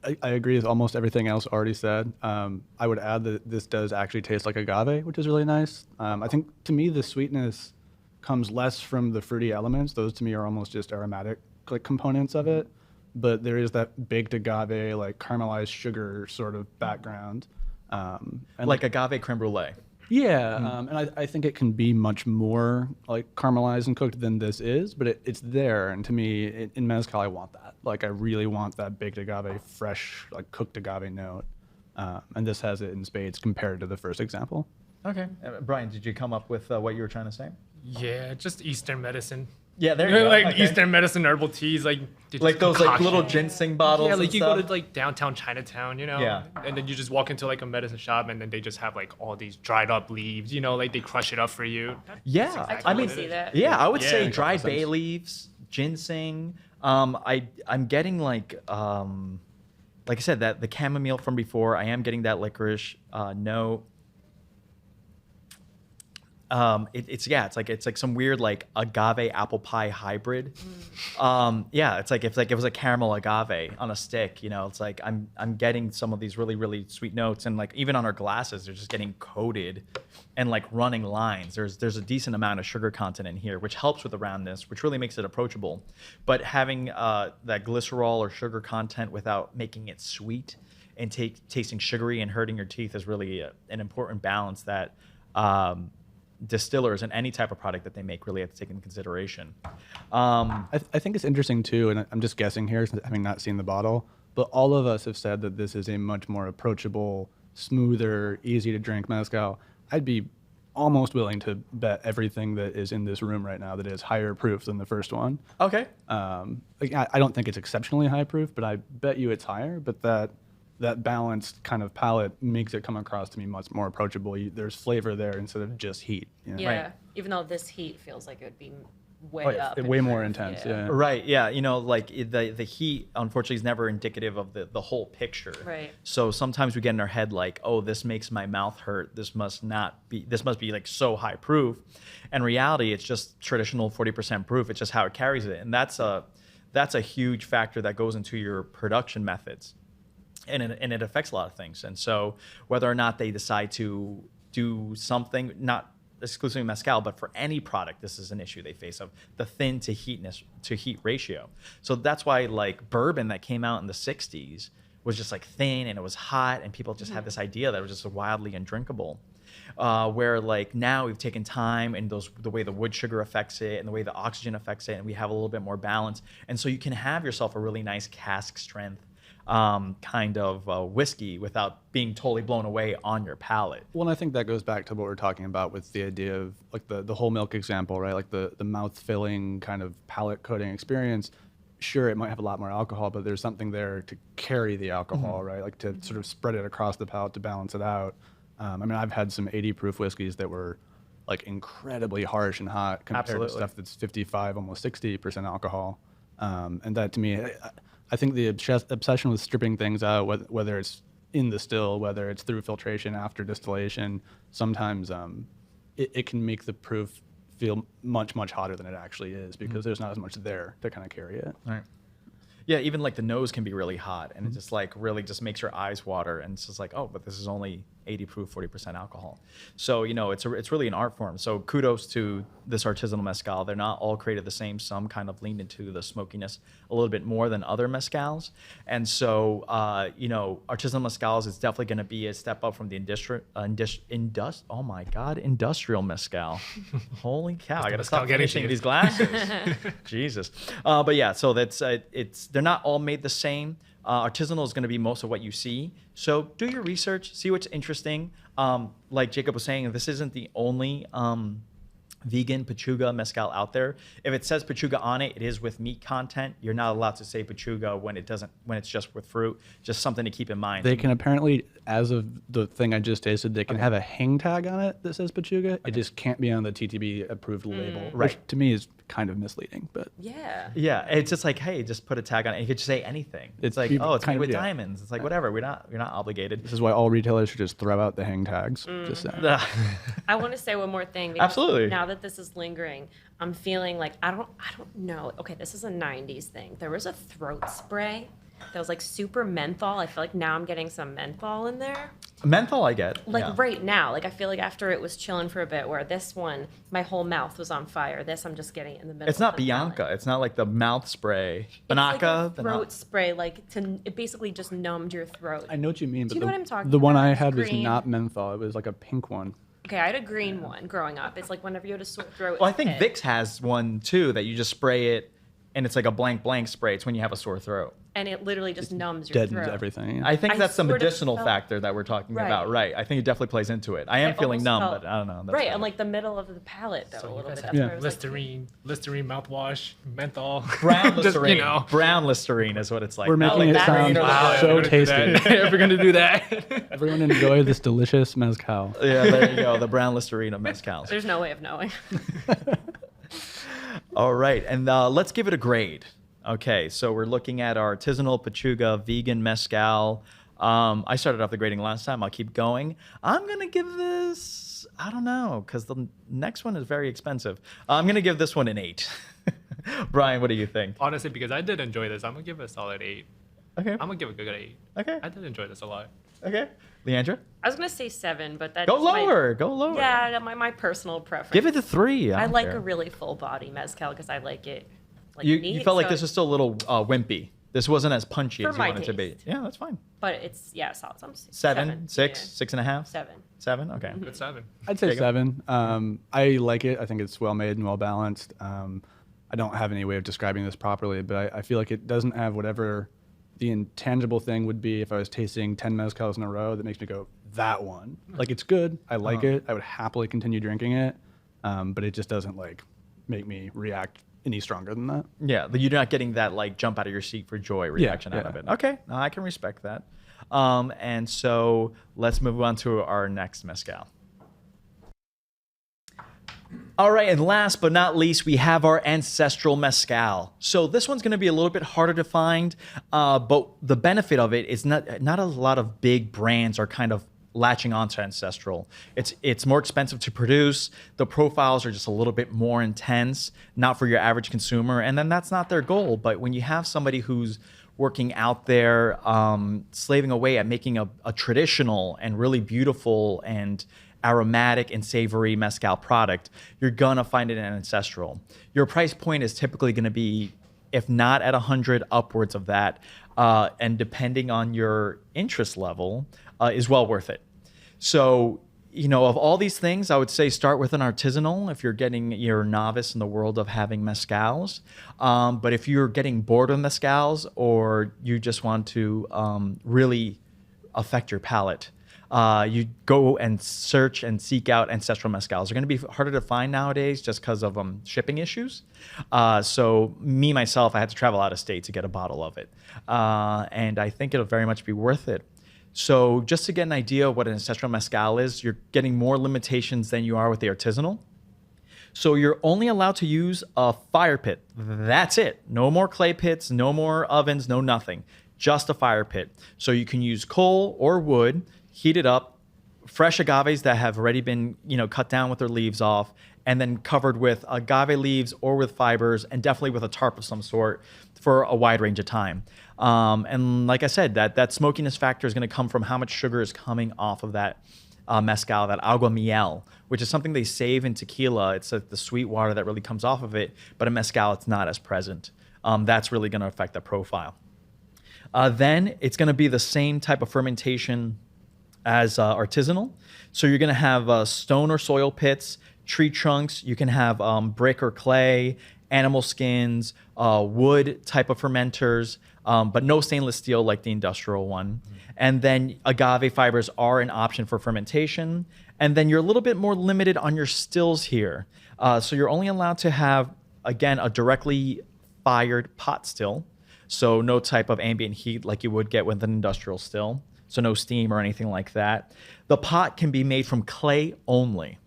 I agree with almost everything else already said. I would add that this does actually taste like agave, which is really nice. I think to me the sweetness comes less from the fruity elements. Those to me are almost just aromatic like components of it. But there is that baked agave, like caramelized sugar sort of background. And Like agave creme brulee. Yeah, and I think it can be much more like caramelized and cooked than this is, but it's there. And to me, in mezcal, I want that. Like, I really want that baked agave, fresh, like cooked agave note. And this has it in spades compared to the first example. Okay. Brian, did you come up with what you were trying to say? Yeah, just Eastern medicine. Yeah, there you go. Like Okay. Eastern medicine herbal teas, like they Like just those like concoct little it. ginseng bottles. Yeah, like and you stuff. go to like downtown Chinatown, Yeah. and then you just walk into like a medicine shop, and then they just have like all these dried up leaves, like they crush it up for you. Yeah, exactly I totally mean, see that. yeah, I would Yeah, say makes dried sense. bay leaves, ginseng. I'm getting like I said, that the chamomile from before. I am getting that licorice note. It's like some weird like agave apple pie hybrid. Yeah, it's like if like it was a caramel agave on a stick. It's like I'm getting some of these really really sweet notes, and like even on our glasses, they're just getting coated and like running lines. There's a decent amount of sugar content in here, which helps with the roundness, which really makes it approachable. But having that glycerol or sugar content without making it sweet and tasting sugary and hurting your teeth is really an important balance that. Distillers and any type of product that they make really have to take into consideration. I think it's interesting too, and I'm just guessing here, since having not seen the bottle, but all of us have said that this is a much more approachable, smoother, easy to drink mezcal. I'd be almost willing to bet everything that is in this room right now that is higher proof than the first one. Okay. Like, I don't think it's exceptionally high proof, but I bet you it's higher. But that balanced kind of palate makes it come across to me much more approachable. There's flavor there instead of just heat. Yeah, Right. even though this heat feels like it would be way Oh, yeah, up. in way more proof, intense. Yeah. Right. Yeah. Like the heat, unfortunately, is never indicative of the whole picture. Right. So sometimes we get in our head like, oh, this makes my mouth hurt. This must be like so high proof. In reality, it's just traditional 40% proof. It's just how it carries it, and that's a huge factor that goes into your production methods. And it affects a lot of things. And so whether or not they decide to do something, not exclusively mezcal, but for any product, this is an issue they face of the thin to heat ratio. So that's why like bourbon that came out in the 60s was just like thin and it was hot, and people just had this idea that it was just wildly undrinkable. Where like now we've taken time and the way the wood sugar affects it and the way the oxygen affects it, and we have a little bit more balance. And so you can have yourself a really nice cask strength kind of whiskey without being totally blown away on your palate. Well, and I think that goes back to what we're talking about with the idea of like the whole milk example, right? Like the mouth filling kind of palate coating experience. Sure, it might have a lot more alcohol, but there's something there to carry the alcohol, right? Like to sort of spread it across the palate to balance it out. I mean, I've had some 80 proof whiskeys that were like incredibly harsh and hot compared Absolutely. to stuff that's 55, almost 60% alcohol. And that to me, I think the obsession with stripping things out, whether it's in the still, whether it's through filtration after distillation, sometimes it can make the proof feel much, much hotter than it actually is because there's not as much there to kind of carry it. Right. Yeah, even like the nose can be really hot, and it just like really just makes your eyes water, and it's just like, oh, but this is only 80 proof, 40% alcohol. So it's really an art form. So kudos to this artisanal mezcal. They're not all created the same. Some kind of leaned into the smokiness a little bit more than other mezcals, and so artisanal mezcals is definitely going to be a step up from the industrial mezcal. Holy cow! I got to stop mezcal getting to finishing you. these glasses. Jesus. But yeah, so they're not all made the same. Artisanal is going to be most of what you see. So do your research, see what's interesting. Like Jacob was saying, this isn't the only vegan Pechuga mezcal out there. If it says Pechuga on it, it is with meat content. You're not allowed to say Pechuga when it's just with fruit. Just something to keep in mind. They can apparently, as of the thing I just tasted, they can have a hang tag on it that says Pechuga. It just can't be on the TTB approved label, which Right. to me is kind of misleading. But Yeah. Yeah, it's just like, hey, just put a tag on it. You could just say anything. It's like, You oh, it's made kind of- with yeah. diamonds. It's like whatever. You're not obligated. this is why all retailers should just throw out the hang tags. Just saying. I want to say one more thing. Because Absolutely. Now that this is lingering, I'm feeling like I don't know. Okay, this is a '90s thing. There was a throat spray that was like super menthol. I feel like now I'm getting some menthol in there. Menthol, I get. Like yeah. right now, like I feel like after it was chilling for a bit, where this one, my whole mouth was on fire. This I'm just getting in the middle. It's not of the palate. Bianca. It's not like the mouth spray. It's like Banaka. a throat spray, like it basically just numbed your throat. I know what you mean, Do but you know what I'm talking the one about? I It's had was green. not menthol. It was like a pink one. Okay, I had a green one growing up. It's like whenever you had a sore throat. Well, I think hit. Vicks has one too that you just spray it, and it's like a blank spray. It's when you have a sore throat. And it literally just numbs your Deadens throat. everything. I think I that's the sort of medicinal felt- factor that we're talking Right. about, right? I think it definitely plays into it. I am feeling almost numb, felt- but I don't know. That's right, about and it. like the middle of the palate though, So a you little guys bit. have That's where I was like, Listerine mouthwash, menthol. brown Just, Listerine. you know. Brown Listerine is what it's like. We're Not making like it that. sound Wow, so if we're gonna do tasty. that- if we're gonna do that. Everyone enjoy this delicious mezcal. Yeah, there you go. The brown Listerine of mezcals. there's no way of knowing. All right, and let's give it a grade. Okay, so we're looking at our artisanal Pachuga vegan mezcal. I started off the grading last time. I'll keep going. I'm gonna give this, I don't know, because the next one is very expensive. I'm gonna give this one an 8. Brian, what do you think? Honestly, because I did enjoy this, I'm gonna give it a solid 8. Okay. I'm gonna give it a good 8. Okay. I did enjoy this a lot. Okay. Leandra? I was gonna say 7, but that's Go lower. Go lower. Yeah, my personal preference. Give it a 3. I don't like care. a really full body mezcal because I like it. Like You neat, felt like so- this was still a little wimpy. This wasn't as punchy For as you my wanted to be. taste. Yeah, that's fine. but it's solid. So I'm 7, 6, yeah. 6.5? 7. 7? Okay. Good 7. I'd say Jacob? 7. I like it. I think it's well made and well balanced. I don't have any way of describing this properly, but I feel like it doesn't have whatever the intangible thing would be if I was tasting 10 mezcals in a row that makes me go, that one. Like, it's good. I like it. I would happily continue drinking it, but it just doesn't, like, make me react any stronger than that. Yeah, you're not getting that like jump out of your seat for joy reaction out yeah. of it. Okay, no, I can respect that. And so let's move on to our next mezcal. All right, and last but not least, we have our ancestral mezcal. So this one's going to be a little bit harder to find, but the benefit of it is not a lot of big brands are kind of latching onto ancestral. It's more expensive to produce. The profiles are just a little bit more intense, not for your average consumer, and then that's not their goal. But when you have somebody who's working out there, slaving away at making a traditional and really beautiful and aromatic and savory mezcal product, you're gonna find it in ancestral. Your price point is typically gonna be, if not at 100, upwards of that, and depending on your interest level, is well worth it. So, you know, of all these things, I would say start with an artisanal if you're a novice in the world of having mezcals. But if you're getting bored of mezcals or you just want to really affect your palate, you go and search and seek out ancestral mezcals. They're going to be harder to find nowadays just because of shipping issues. So me, myself, I had to travel out of state to get a bottle of it. And I think it'll very much be worth it. So just to get an idea of what an ancestral mezcal is, you're getting more limitations than you are with the artisanal. So you're only allowed to use a fire pit. That's it. No more clay pits, no more ovens, no nothing. Just a fire pit. So you can use coal or wood, heat it up, fresh agaves that have already been, cut down with their leaves off, and then covered with agave leaves or with fibers, and definitely with a tarp of some sort for a wide range of time. And like I said, that smokiness factor is going to come from how much sugar is coming off of that mezcal, that agua miel, which is something they save in tequila. It's the sweet water that really comes off of it, but in mezcal, it's not as present. That's really going to affect the profile. Then it's going to be the same type of fermentation as artisanal. So you're going to have stone or soil pits, tree trunks. You can have brick or clay, animal skins, wood type of fermenters, but no stainless steel like the industrial one. And then agave fibers are an option for fermentation. And then you're a little bit more limited on your stills here. So you're only allowed to have, again, a directly fired pot still. So no type of ambient heat like you would get with an industrial still. So no steam or anything like that. The pot can be made from clay only.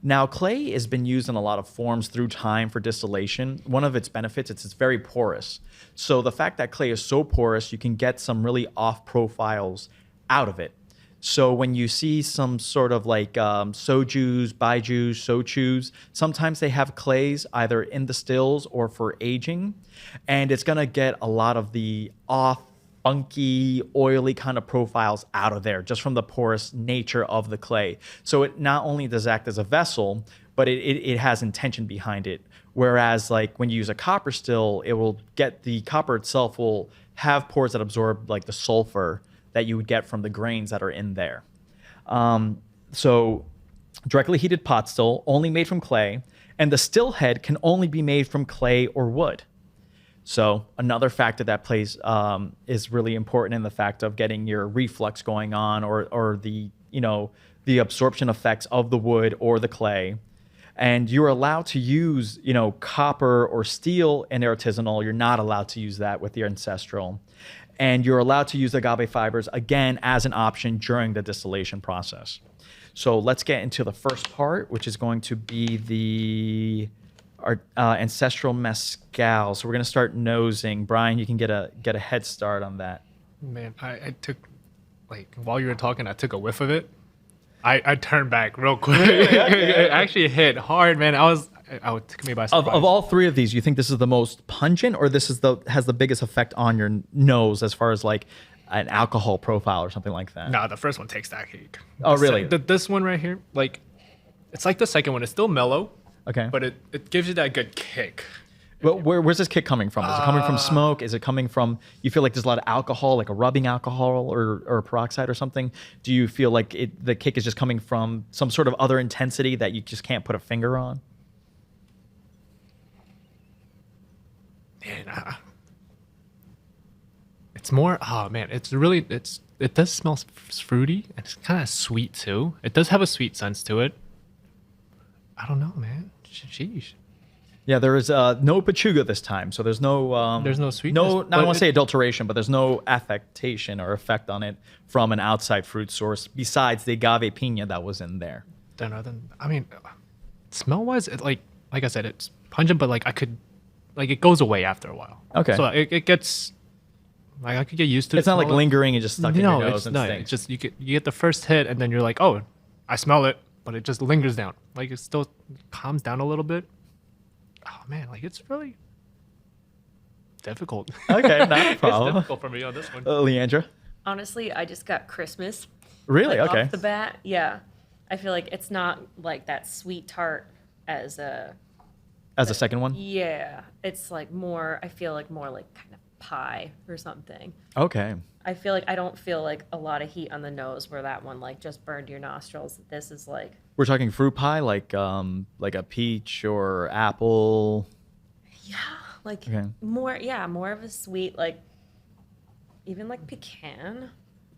Now, clay has been used in a lot of forms through time for distillation. One of its benefits, it's very porous. So the fact that clay is so porous, you can get some really off profiles out of it. So when you see some sort of like sojus, baijus, sochus, sometimes they have clays either in the stills or for aging, and it's gonna get a lot of the off, funky, oily kind of profiles out of there just from the porous nature of the clay. So it not only does act as a vessel, but it has intention behind it. Whereas like when you use a copper still, it will get the copper itself will have pores that absorb like the sulfur that you would get from the grains that are in there. So directly heated pot still, only made from clay, and the still head can only be made from clay or wood. So another factor that plays is really important in the fact of getting your reflux going on, or the the absorption effects of the wood or the clay. And you're allowed to use copper or steel in artisanal. You're not allowed to use that with your ancestral. And you're allowed to use agave fibers again as an option during the distillation process. So let's get into the first part, which is going to be the ancestral mezcal. So we're going to start nosing. Brian, you can get a head start on that. Man, I took, like, while you were talking, I took a whiff of it. I turned back real quick. It actually hit hard, man. It took me by surprise. Of all three of these, you think this is the most pungent, or this is has the biggest effect on your nose as far as like an alcohol profile or something like that? Nah, the first one takes that cake. Oh, really? This one right here, like, it's like the second one. It's still mellow. Okay. But it gives you that good kick. But where's this kick coming from? Is it coming from smoke? Is it coming from, you feel like there's a lot of alcohol, like a rubbing alcohol or peroxide or something? Do you feel like the kick is just coming from some sort of other intensity that you just can't put a finger on? Man, it's more, oh man, it does smell fruity, and it's kind of sweet too. It does have a sweet sense to it. I don't know, man. Sheesh. Yeah, there is no pechuga this time, so there's no sweetness. No, I don't want to say adulteration, but there's no affectation or effect on it from an outside fruit source besides the agave piña that was in there. I mean, smell wise, like I said, it's pungent, but like it goes away after a while. Okay. So it gets, like, I could get used to it. It's not like lingering and just stuck in your nose and it's stinks. just you get the first hit, and then you're like, oh, I smell it, but it just lingers down. Like, it still calms down a little bit. Oh man, like, it's really difficult. Okay, not a It's problem. difficult for me on this one. Leandra? Honestly, I just got Christmas. Really? Like, Okay. off the bat, yeah. I feel like it's not like that sweet tart as a. As a second one? Yeah, it's like more. I feel like more like kind of pie or something. Okay. I feel like I don't feel like a lot of heat on the nose where that one like just burned your nostrils. This is like. We're talking fruit pie, like a peach or apple. Yeah, like Okay. more of a sweet, like even like pecan.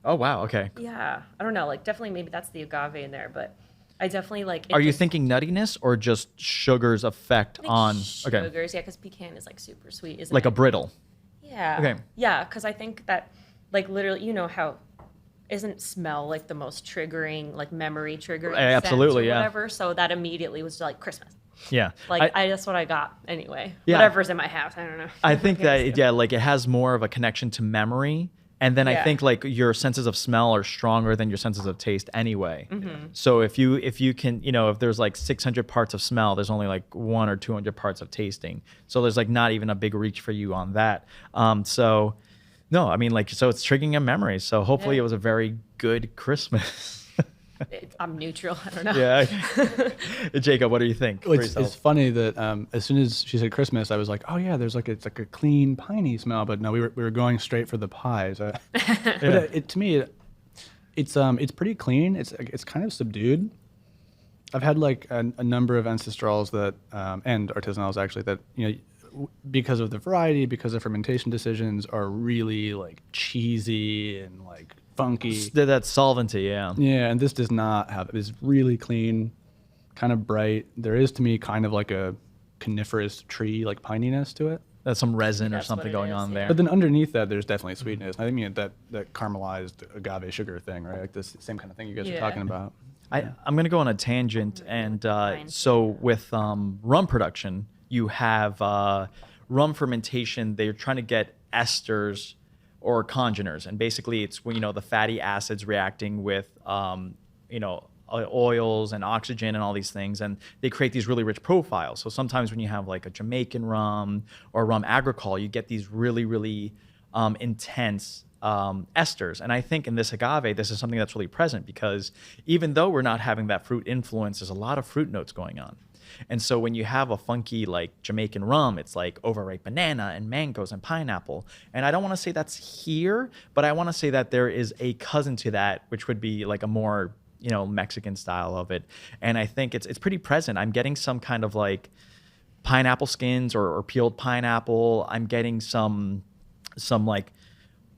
Oh wow, okay. Yeah, I don't know, like definitely maybe that's the agave in there, but I definitely like. Are you thinking nuttiness or just sugar's effect on? Okay. Sugars? Yeah, because pecan is like super sweet, isn't Like it? a brittle. Yeah. Okay. Yeah, because I think that, like, literally, you know how isn't smell like the most triggering, like memory triggering? Absolutely, sense or yeah. whatever. So that immediately was like Christmas. Yeah. Like that's what I got anyway. Yeah. Whatever's in my house, I don't know. I think that like it has more of a connection to memory, and then I Yeah. think like your senses of smell are stronger than your senses of taste anyway. Mm-hmm. So if you can, if there's like 600 parts of smell, there's only like 1 or 200 parts of tasting. So there's like not even a big reach for you on that. So no, I mean, like, so it's triggering a memory. So hopefully it was a very good Christmas. I'm neutral. I don't know. Yeah. Jacob, what do you think? Well, for it's yourself? funny that as soon as she said Christmas, I was like, oh yeah, it's like a clean piney smell. But no, we were going straight for the pies. But to me, it's pretty clean. It's kind of subdued. I've had like a number of ancestrals that and artisanals actually that because of the variety, because of fermentation decisions, are really like cheesy and like funky. That solventy, yeah. Yeah, and this does not have it. It's really clean, kind of bright. There is to me kind of like a coniferous tree, like pininess to it. That's some resin or That's something what it going is, on yeah. there. But then underneath that, there's definitely sweetness. I mean that caramelized agave sugar thing, right? Like this same kind of thing you guys are Yeah. talking about. I'm going to go on a tangent. And so with rum production, you have rum fermentation. They're trying to get esters or congeners. And basically it's when, the fatty acids reacting with, oils and oxygen and all these things. And they create these really rich profiles. So sometimes when you have like a Jamaican rum or rum agricole, you get these really, really intense esters. And I think in this agave, this is something that's really present because even though we're not having that fruit influence, there's a lot of fruit notes going on. And so when you have a funky like Jamaican rum, it's like overripe banana and mangoes and pineapple. And I don't want to say that's here, but I want to say that there is a cousin to that, which would be like a more, Mexican style of it. And I think it's pretty present. I'm getting some kind of like pineapple skins or peeled pineapple. I'm getting some like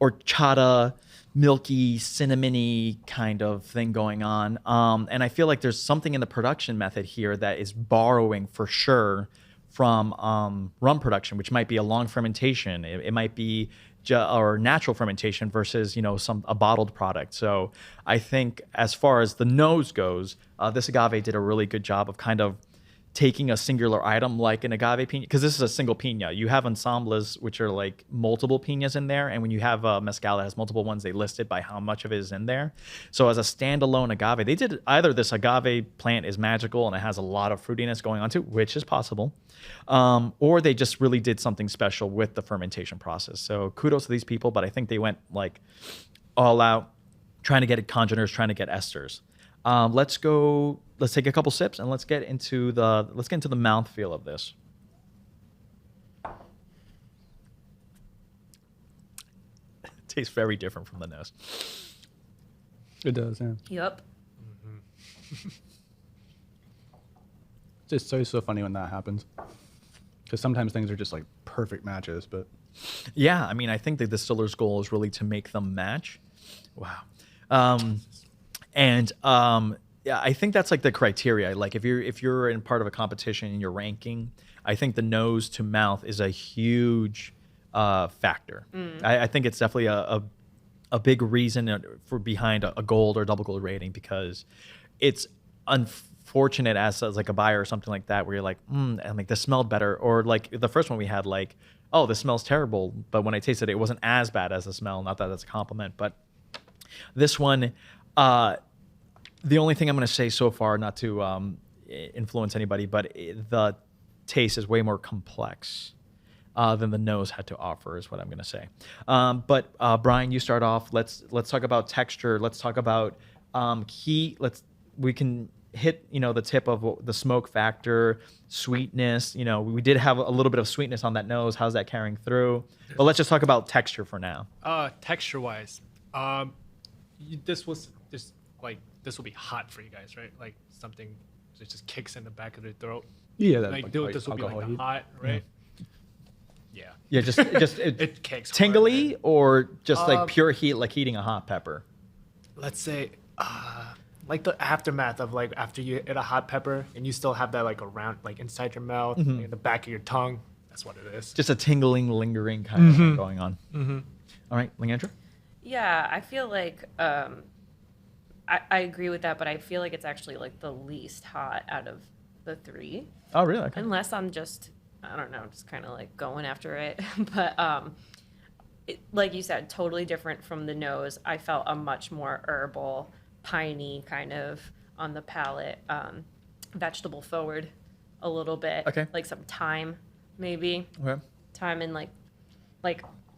horchata, milky, cinnamony kind of thing going on. And I feel like there's something in the production method here that is borrowing for sure from rum production, which might be a long fermentation. It might be or natural fermentation versus a bottled product. So I think as far as the nose goes, this agave did a really good job of kind of taking a singular item like an agave pina, because this is a single pina. You have ensembles, which are like multiple pinas in there. And when you have a mezcal that has multiple ones, they list it by how much of it is in there. So as a standalone agave, they did either this agave plant is magical and it has a lot of fruitiness going on too, which is possible, or they just really did something special with the fermentation process. So kudos to these people, but I think they went like all out trying to get congeners, trying to get esters. Let's take a couple sips and let's get into the mouthfeel of this. It tastes very different from the nose. It does, yeah. Yep. It's just so funny when that happens. Because sometimes things are just like perfect matches, but Yeah, I mean, I think the distiller's goal is really to make them match. Wow. Yeah, I think that's like the criteria. Like if you're in part of a competition and you're ranking, I think the nose to mouth is a huge factor. I think it's definitely a big reason for behind a gold or double gold rating, because it's unfortunate as like a buyer or something like that where you're like, and like this smelled better, or like the first one we had, like, oh, this smells terrible, but when I tasted it, it wasn't as bad as the smell. Not that that's a compliment, but this one. The only thing I'm going to say so far, not to influence anybody, but the taste is way more complex than the nose had to offer, is what I'm going to say. But Brian, you start off. Let's talk about texture. Let's talk about heat. We can hit the tip of the smoke factor, sweetness. We did have a little bit of sweetness on that nose. How's that carrying through? But let's just talk about texture for now. Texture wise, this will be hot for you guys, right? Like something that just kicks in the back of the throat. yeah, that Like this will be like the hot, right? Yeah. Yeah, just It kicks hard, tingly, man. or just like pure heat, like heating a hot pepper. Let's say like the aftermath of like after you hit a hot pepper and you still have that like around like inside your mouth, like, in the back of your tongue. That's what it is. Just a tingling, lingering kind of thing going on. All right, Leandra? Yeah, I feel like I agree with that, but I feel like it's actually like the least hot out of the three. Oh, really? Okay. Unless I'm just, I don't know, just kind of like going after it. But like you said, totally different from the nose. I felt a much more herbal, piney kind of on the palate, vegetable forward a little bit. Okay. Like some thyme, maybe. Okay. Thyme and like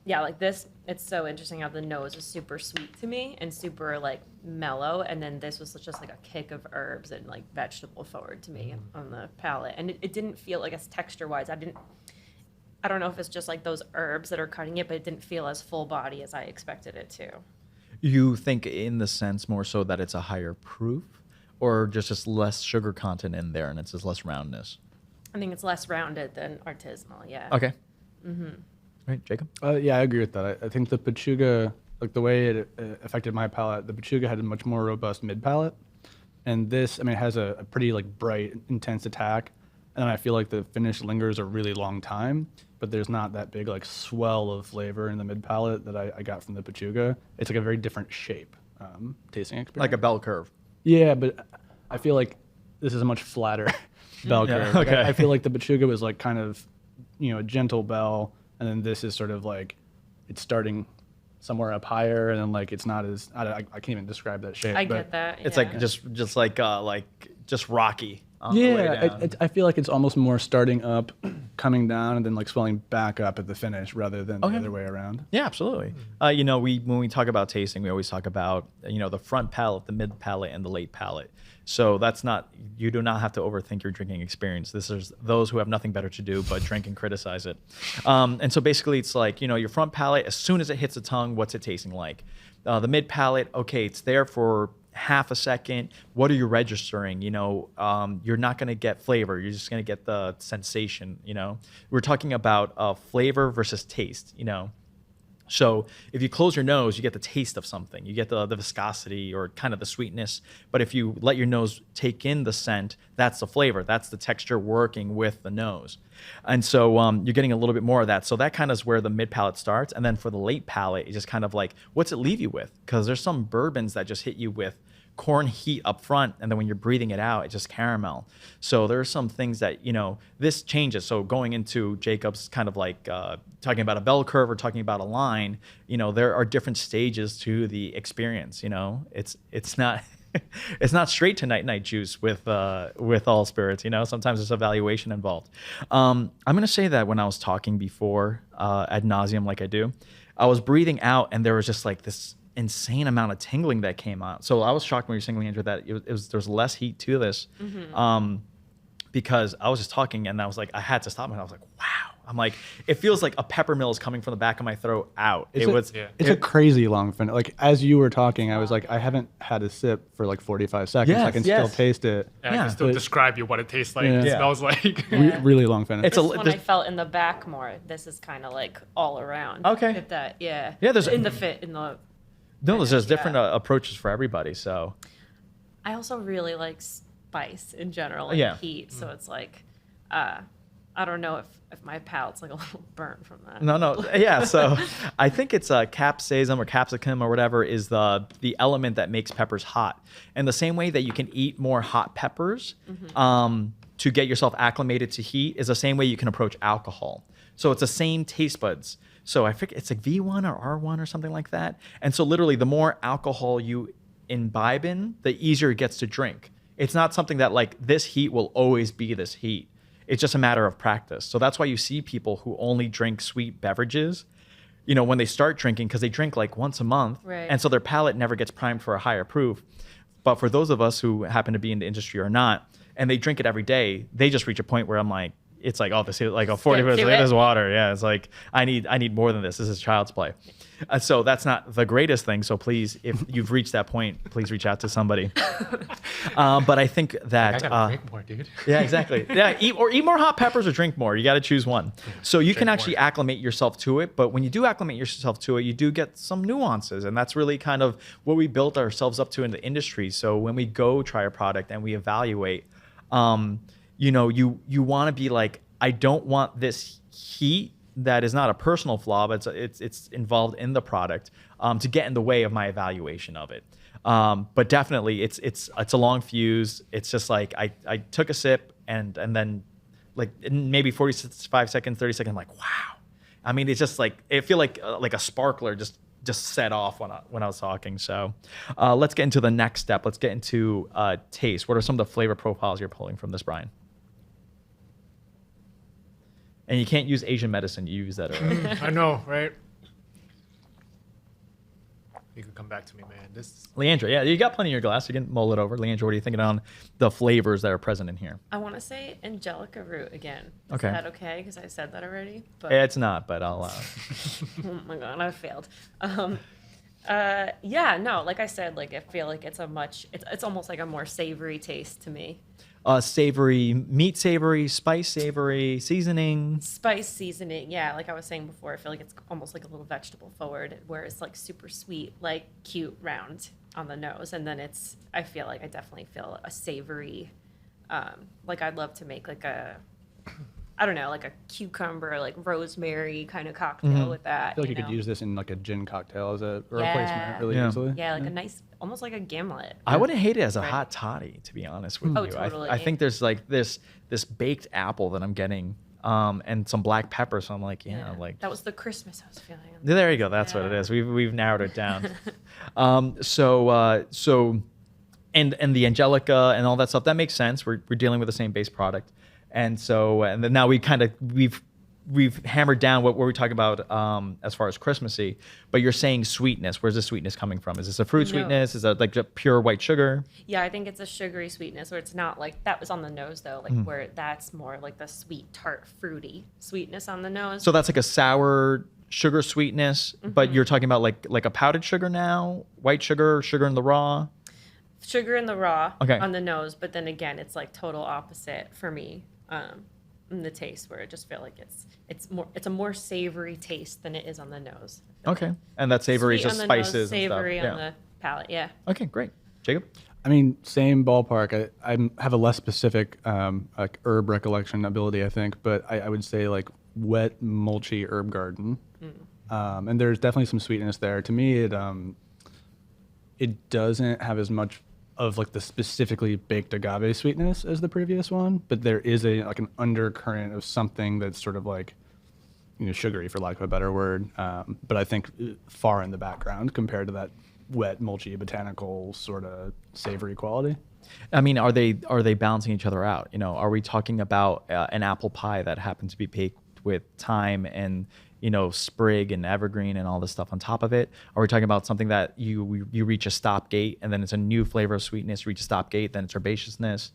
yeah, like this, it's so interesting how the nose is super sweet to me and super like mellow, and then this was just like a kick of herbs and like vegetable forward to me on the palate, and it didn't feel like, as texture wise, I don't know if it's just like those herbs that are cutting it, but it didn't feel as full body as I expected it to. You think in the sense more so that it's a higher proof, or just less sugar content in there and it's just less roundness? I think it's less rounded than artisanal, yeah. Okay. Right, Jacob? yeah, I agree with that. I think the Pechuga, like the way it affected my palate, the Pechuga had a much more robust mid palate, and this, I mean, it has a pretty like bright, intense attack, and then I feel like the finish lingers a really long time, but there's not that big like swell of flavor in the mid palate that I got from the Pechuga. It's like a very different shape tasting experience. Like a bell curve. Yeah, but I feel like this is a much flatter bell Yeah, curve. Like, okay. I feel like the Pechuga was like kind of, a gentle bell, and then this is sort of like it's starting somewhere up higher, and then like it's not as I can't even describe that shape. I but get that. It's yeah. like just like rocky on the way yeah, down. I feel like it's almost more starting up, coming down, and then like swelling back up at the finish rather than Okay. the other way around. Yeah, absolutely. When we talk about tasting, we always talk about the front palate, the mid palate, and the late palate. So you do not have to overthink your drinking experience. This is those who have nothing better to do but drink and criticize it. And so basically, it's like your front palate. As soon as it hits the tongue, what's it tasting like? The mid palate, okay, it's there for half a second. What are you registering? You know, you're not going to get flavor. You're just going to get the sensation. You know, we're talking about flavor versus taste. You know. So if you close your nose, you get the taste of something. You get the viscosity or kind of the sweetness. But if you let your nose take in the scent, that's the flavor. That's the texture working with the nose. And so you're getting a little bit more of that. So that kind of is where the mid palate starts. And then for the late palate, it's just kind of like, what's it leave you with? Because there's some bourbons that just hit you with corn heat up front, and then when you're breathing it out, it's just caramel. So there are some things that, you know, this changes. So going into Jacob's kind of like talking about a bell curve or talking about a line, you know, there are different stages to the experience. You know, it's not it's not straight to night juice with all spirits. You know, sometimes there's evaluation involved. I'm gonna say that when I was talking before ad nauseum, like I do, I was breathing out, and there was just like this insane amount of tingling that came out. So I was shocked when you were saying, Leandra, that it was there's less heat to this, because I was just talking, and I was like, I had to stop, and I was like, wow. I'm like, it feels like a pepper mill is coming from the back of my throat out. It's a crazy long finish. Like as you were talking, I was like, I haven't had a sip for like 45 seconds. I can still taste it. I can still describe you what it tastes like. Yeah. It smells like. Really long finish. This one I felt in the back more. This is kind of like all around. Okay. If that, yeah. Yeah, there's in the. No, there's different approaches for everybody. So I also really like spice in general and heat. So it's like, I don't know if my palate's like a little burnt from that. No. Yeah. So I think it's capsaicin or capsicum or whatever is the element that makes peppers hot. And the same way that you can eat more hot peppers to get yourself acclimated to heat is the same way you can approach alcohol. So it's the same taste buds. So I think it's like V1 or R1 or something like that. And so literally the more alcohol you imbibe in, the easier it gets to drink. It's not something that like this heat will always be this heat. It's just a matter of practice. So that's why you see people who only drink sweet beverages, you know, when they start drinking, because they drink like once a month. Right. And so their palate never gets primed for a higher proof. But for those of us who happen to be in the industry or not, and they drink it every day, they just reach a point where I'm like, it's like, oh, this is like a 40 minutes. This is water. Yeah, it's like I need more than this. This is child's play. So that's not the greatest thing. So please, if you've reached that point, please reach out to somebody. But I think that I gotta drink more, dude. Yeah, exactly. Yeah, eat more hot peppers or drink more. You got to choose one. So you can actually acclimate yourself to it. But when you do acclimate yourself to it, you do get some nuances, and that's really kind of what we built ourselves up to in the industry. So when we go try a product and we evaluate, you know, you want to be like, I don't want this heat that is not a personal flaw, but it's involved in the product to get in the way of my evaluation of it. But definitely, it's a long fuse. It's just like I took a sip and then like in maybe 45 seconds, 30 seconds, I'm like, wow. I mean, it's just like it feel like a sparkler just set off when I was talking. So let's get into the next step. Let's get into taste. What are some of the flavor profiles you're pulling from this, Brian? And you can't use Asian medicine. You use that already. I know, right? You can come back to me, man. Leandra, yeah, you got plenty in your glass. You can mull it over. Leandra, what are you thinking on the flavors that are present in here? I want to say Angelica root again. Okay. Is that okay? Because I said that already. But It's not, but I'll. oh my god, I failed. Yeah, no, like I said, like I feel like it's almost like a more savory taste to me. Savory, meat savory, spice savory, seasoning. Spice seasoning, yeah, like I was saying before, I feel like it's almost like a little vegetable forward, where it's like super sweet, like cute, round on the nose, and then I feel like I definitely feel a savory, like I'd love to make like I don't know, like a cucumber, like rosemary kind of cocktail with that. I feel like you could use this in like a gin cocktail as a replacement really easily. Yeah, like a nice, almost like a gimlet. I wouldn't hate it as a hot toddy, to be honest with you. Totally. I think there's like this baked apple that I'm getting, and some black pepper. So I'm like, like that was the Christmas I was feeling. there you go. That's what it is. We've narrowed it down. And the Angelica and all that stuff, that makes sense. We're dealing with the same base product. And then now we've hammered down what we're talking about as far as Christmassy, but you're saying sweetness. Where's the sweetness coming from? Is this a fruit sweetness? Is it like just pure white sugar? Yeah, I think it's a sugary sweetness where it's not like that was on the nose though, like where that's more like the sweet, tart, fruity sweetness on the nose. So that's like a sour sugar sweetness, but you're talking about like a powdered sugar now, white sugar, sugar in the raw? sugar in the raw Okay. on the nose, but then again, it's like total opposite for me in the taste, where I just feel like it's a more savory taste than it is on the nose. Okay. And that savory is Sweet just on the nose, spices and stuff. savory Yeah. on the palate. Yeah. Okay, great. Jacob? I mean, same ballpark. I have a less specific like herb recollection ability, I think, but I would say like wet, mulchy herb garden. And there's definitely some sweetness there. To me, it doesn't have as much of like the specifically baked agave sweetness as the previous one, but there is like an undercurrent of something that's sort of like, sugary, for lack of a better word. But I think far in the background compared to that wet, mulchy, botanical sort of savory quality. I mean, are they balancing each other out? Are we talking about an apple pie that happens to be baked with thyme and sprig and evergreen and all this stuff on top of it? Are we talking about something that you reach a stop gate and then it's a new flavor of sweetness, you reach a stop gate, then it's herbaceousness?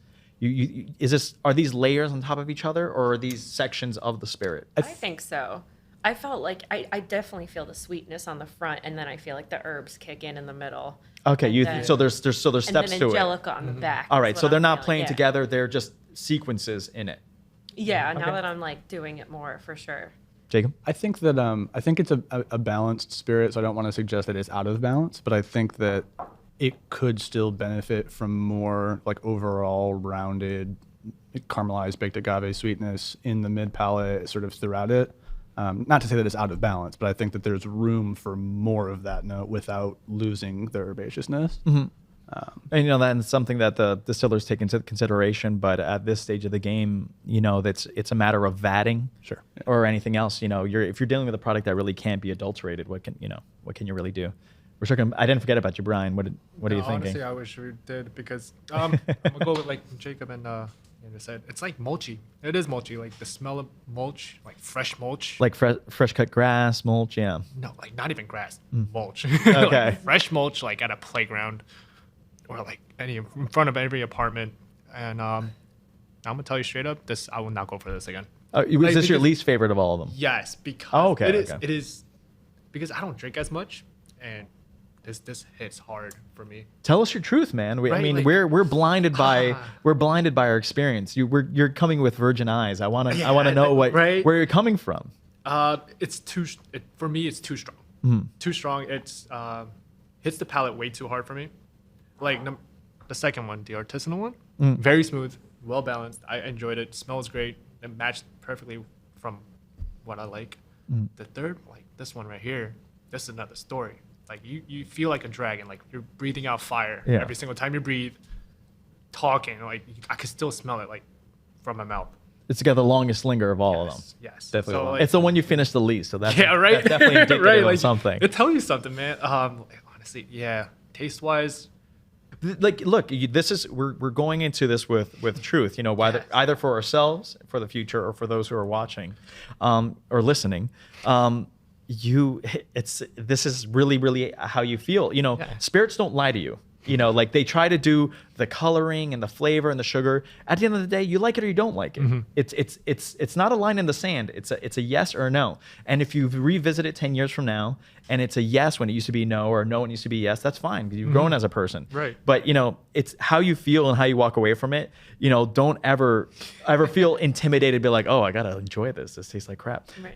Are these layers on top of each other, or are these sections of the spirit? I think so. I felt like I definitely feel the sweetness on the front, and then I feel like the herbs kick in the middle. Okay, And then- so there's steps and then to it. Angelica on the back. All is right, what so they're I'm not feeling, playing yeah. together; they're just sequences in it. Yeah, now Okay. that I'm like doing it more for sure. Jacob? I think that I think it's a balanced spirit, so I don't want to suggest that it's out of balance, but I think that it could still benefit from more like overall rounded caramelized baked agave sweetness in the mid palate sort of throughout it. Not to say that it's out of balance, but I think that there's room for more of that note without losing the herbaceousness. And that's something that the distillers take into consideration. But at this stage of the game, it's a matter of vatting, Sure. or anything else. If you're dealing with a product that really can't be adulterated, what can you really do? We're talking. I didn't forget about you, Brian. What are you thinking? Honestly, I wish we did, because I'm gonna go with like Jacob and Andrew said. It's like mulchy. It is mulchy. Like the smell of mulch, like fresh mulch. Like fresh cut grass, mulch, yeah. No, like not even grass, mulch. Okay. Like fresh mulch, like at a playground, or like in front of every apartment. And I'm gonna tell you straight up, I will not go for this again. Is Like, this your because- least favorite of all of them? Yes, because Oh, okay, it okay. is because I don't drink as much, and this hits hard for me. Tell us your truth, man. I Right, mean, like- we're blinded by our experience. You're coming with virgin eyes. I want to know right? where you're coming from. For me, it's too strong. Too strong. It's hits the palate way too hard for me. Like the second one, the artisanal one, very smooth, well balanced. I enjoyed it. Smells great. It matched perfectly from what I like. The third, like this one right here, this is another story. Like you feel like a dragon. Like you're breathing out fire Yeah. every single time you breathe. Talking, like I could still smell it, like from my mouth. It's got the longest linger of all of them. Yes, Definitely So, one. like, It's the one you finished the least, so that's yeah, right. That's definitely indicative right, of like, something. It tells you something, man. Honestly, yeah. Taste wise, Like, look, we're going into this with truth. Whether Yes. either for ourselves, for the future, or for those who are watching, or listening. This is really how you feel. Yeah. Spirits don't lie to you. Like they try to do the coloring and the flavor and the sugar. At the end of the day, you like it or you don't like it. It's not a line in the sand. It's a yes or a no. And if you revisit it 10 years from now and it's a yes when it used to be no, or no when it used to be yes, that's fine because you've grown as a person. Right. But it's how you feel and how you walk away from it. Don't ever feel intimidated. Be like, oh, I gotta enjoy this. This tastes like crap. Right.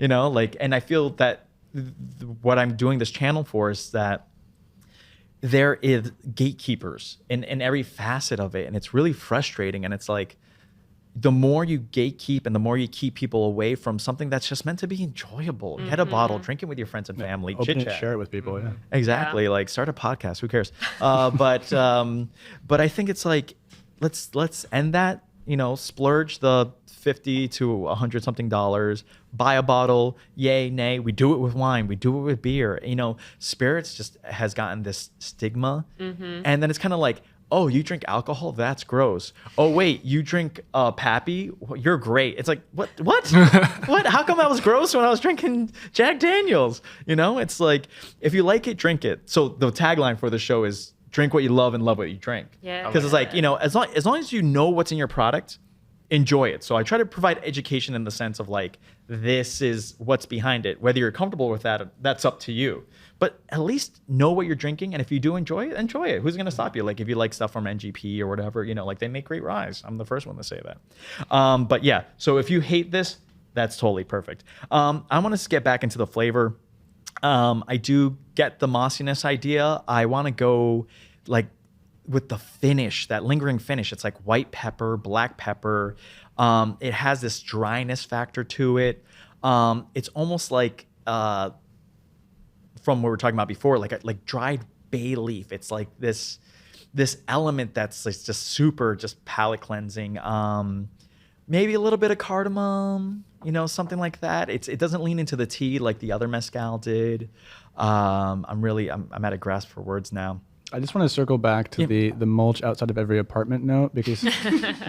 And I feel that what I'm doing this channel for is that there is gatekeepers in every facet of it, and it's really frustrating. And it's like, the more you gatekeep and the more you keep people away from something that's just meant to be enjoyable. Get a bottle, drink it with your friends and family, Open chit it, chat. share it with people. Yeah. Exactly. Yeah. Like start a podcast. Who cares? But I think it's like, let's end that. Splurge the $50 to $100 something, buy a bottle, yay, nay. We do it with wine, we do it with beer. Spirits just has gotten this stigma, and then it's kind of like, oh, you drink alcohol? That's gross. Oh wait, you drink Pappy? Well, you're great. It's like, what? What? How come that was gross when I was drinking Jack Daniels? It's like, if you like it, drink it. So the tagline for the show is drink what you love and love what you drink. Yeah. Because it's like, as long as you know what's in your product, enjoy it. So I try to provide education in the sense of like, this is what's behind it. Whether you're comfortable with that, that's up to you. But at least know what you're drinking. And if you do enjoy it, enjoy it. Who's going to stop you? Like if you like stuff from NGP or whatever, you know, like they make great ryes. I'm the first one to say that. But yeah, so if you hate this, that's totally perfect. I want to get back into the flavor. I do get the mossiness idea. I want to go like with the finish, that lingering finish. It's like white pepper, black pepper. It has this dryness factor to it. It's almost like from what we were talking about before, like dried bay leaf. It's like this element that's like just super just palate cleansing. Maybe a little bit of cardamom, you know, something like that. It doesn't lean into the tea like the other mezcal did. I'm at a grasp for words now. I just want to circle back to the mulch outside of every apartment note, because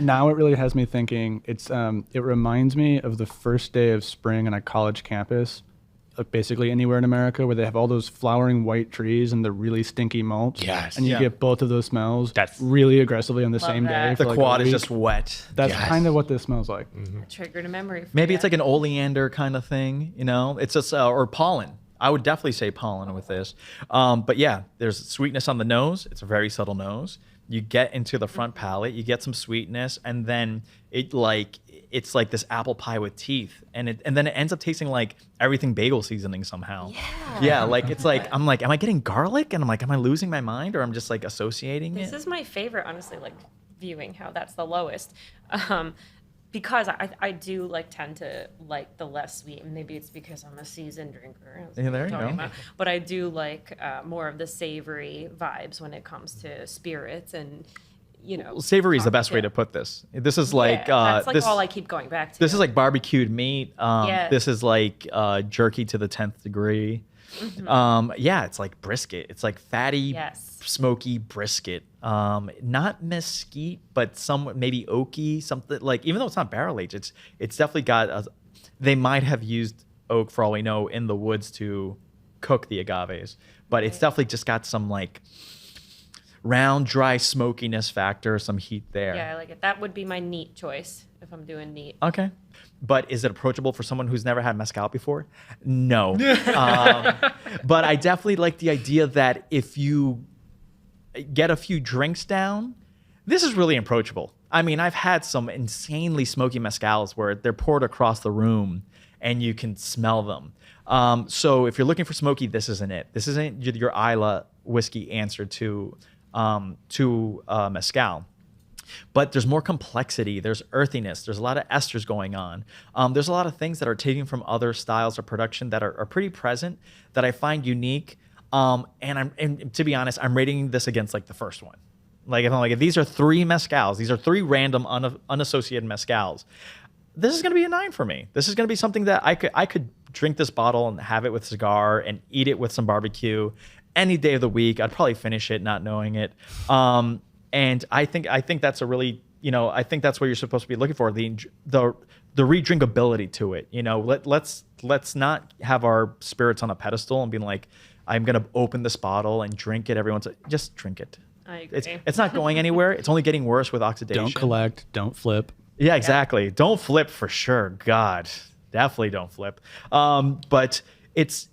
now it really has me thinking. It reminds me of the first day of spring on a college campus, like basically anywhere in America, where they have all those flowering white trees and the really stinky mulch. Yes. And you get both of those smells That's- really aggressively on the Love same that. day. The for like quad a is week. just wet. That's Yes. kind of what this smells like. Triggered a memory. For Maybe you. it's like an oleander kind of thing, you know? It's just, or pollen. I would definitely say pollen with this. But yeah, there's sweetness on the nose. It's a very subtle nose. You get into the front palate, you get some sweetness, and then it's like this apple pie with teeth. And then it ends up tasting like everything bagel seasoning somehow. Yeah, like it's like, I'm like, am I getting garlic? And I'm like, am I losing my mind? Or I'm just like associating This it? is my favorite, honestly, like viewing how that's the lowest. Because I do like tend to like the less sweet, and maybe it's because I'm a seasoned drinker. as Yeah, we there were you talking go. about. But I do like more of the savory vibes when it comes to spirits, and you know, Savory is the best way to put this. This is like, that's like this, all I keep going back to. this is like barbecued meat. Yes. This is like jerky to the 10th degree. Yeah, it's like brisket. It's like fatty, Yes. smoky brisket. Not mesquite, but somewhat maybe oaky, something like, even though it's not barrel aged, it's definitely got they might have used oak, for all we know, in the woods to cook the agaves, but it's definitely just got some like round, dry smokiness factor, some heat there. Yeah, I like it. That would be my neat choice if I'm doing neat. Okay. But is it approachable for someone who's never had mezcal before? No. But I definitely like the idea that if you get a few drinks down, this is really approachable. I mean, I've had some insanely smoky mezcals where they're poured across the room and you can smell them. So if you're looking for smoky, this isn't it. This isn't your Isla whiskey answer to mezcal. But there's more complexity. There's earthiness. There's a lot of esters going on. There's a lot of things that are taken from other styles of production that are pretty present that I find unique. And to be honest, I'm rating this against like the first one. Like if these are three mezcals, these are three random unassociated mezcals, this is going to be a 9 for me. This is going to be something that I could drink this bottle and have it with cigar and eat it with some barbecue any day of the week. I'd probably finish it not knowing it. And I think that's a really, you know, I think that's what you're supposed to be looking for, the redrinkability to it. You know, let's not have our spirits on a pedestal and being like, I'm gonna open this bottle and drink it. Everyone's like, just drink it. I agree. It's not going anywhere. It's only getting worse with oxidation. Don't collect, don't flip. Yeah, exactly. Don't flip for sure. God, definitely don't flip. But it's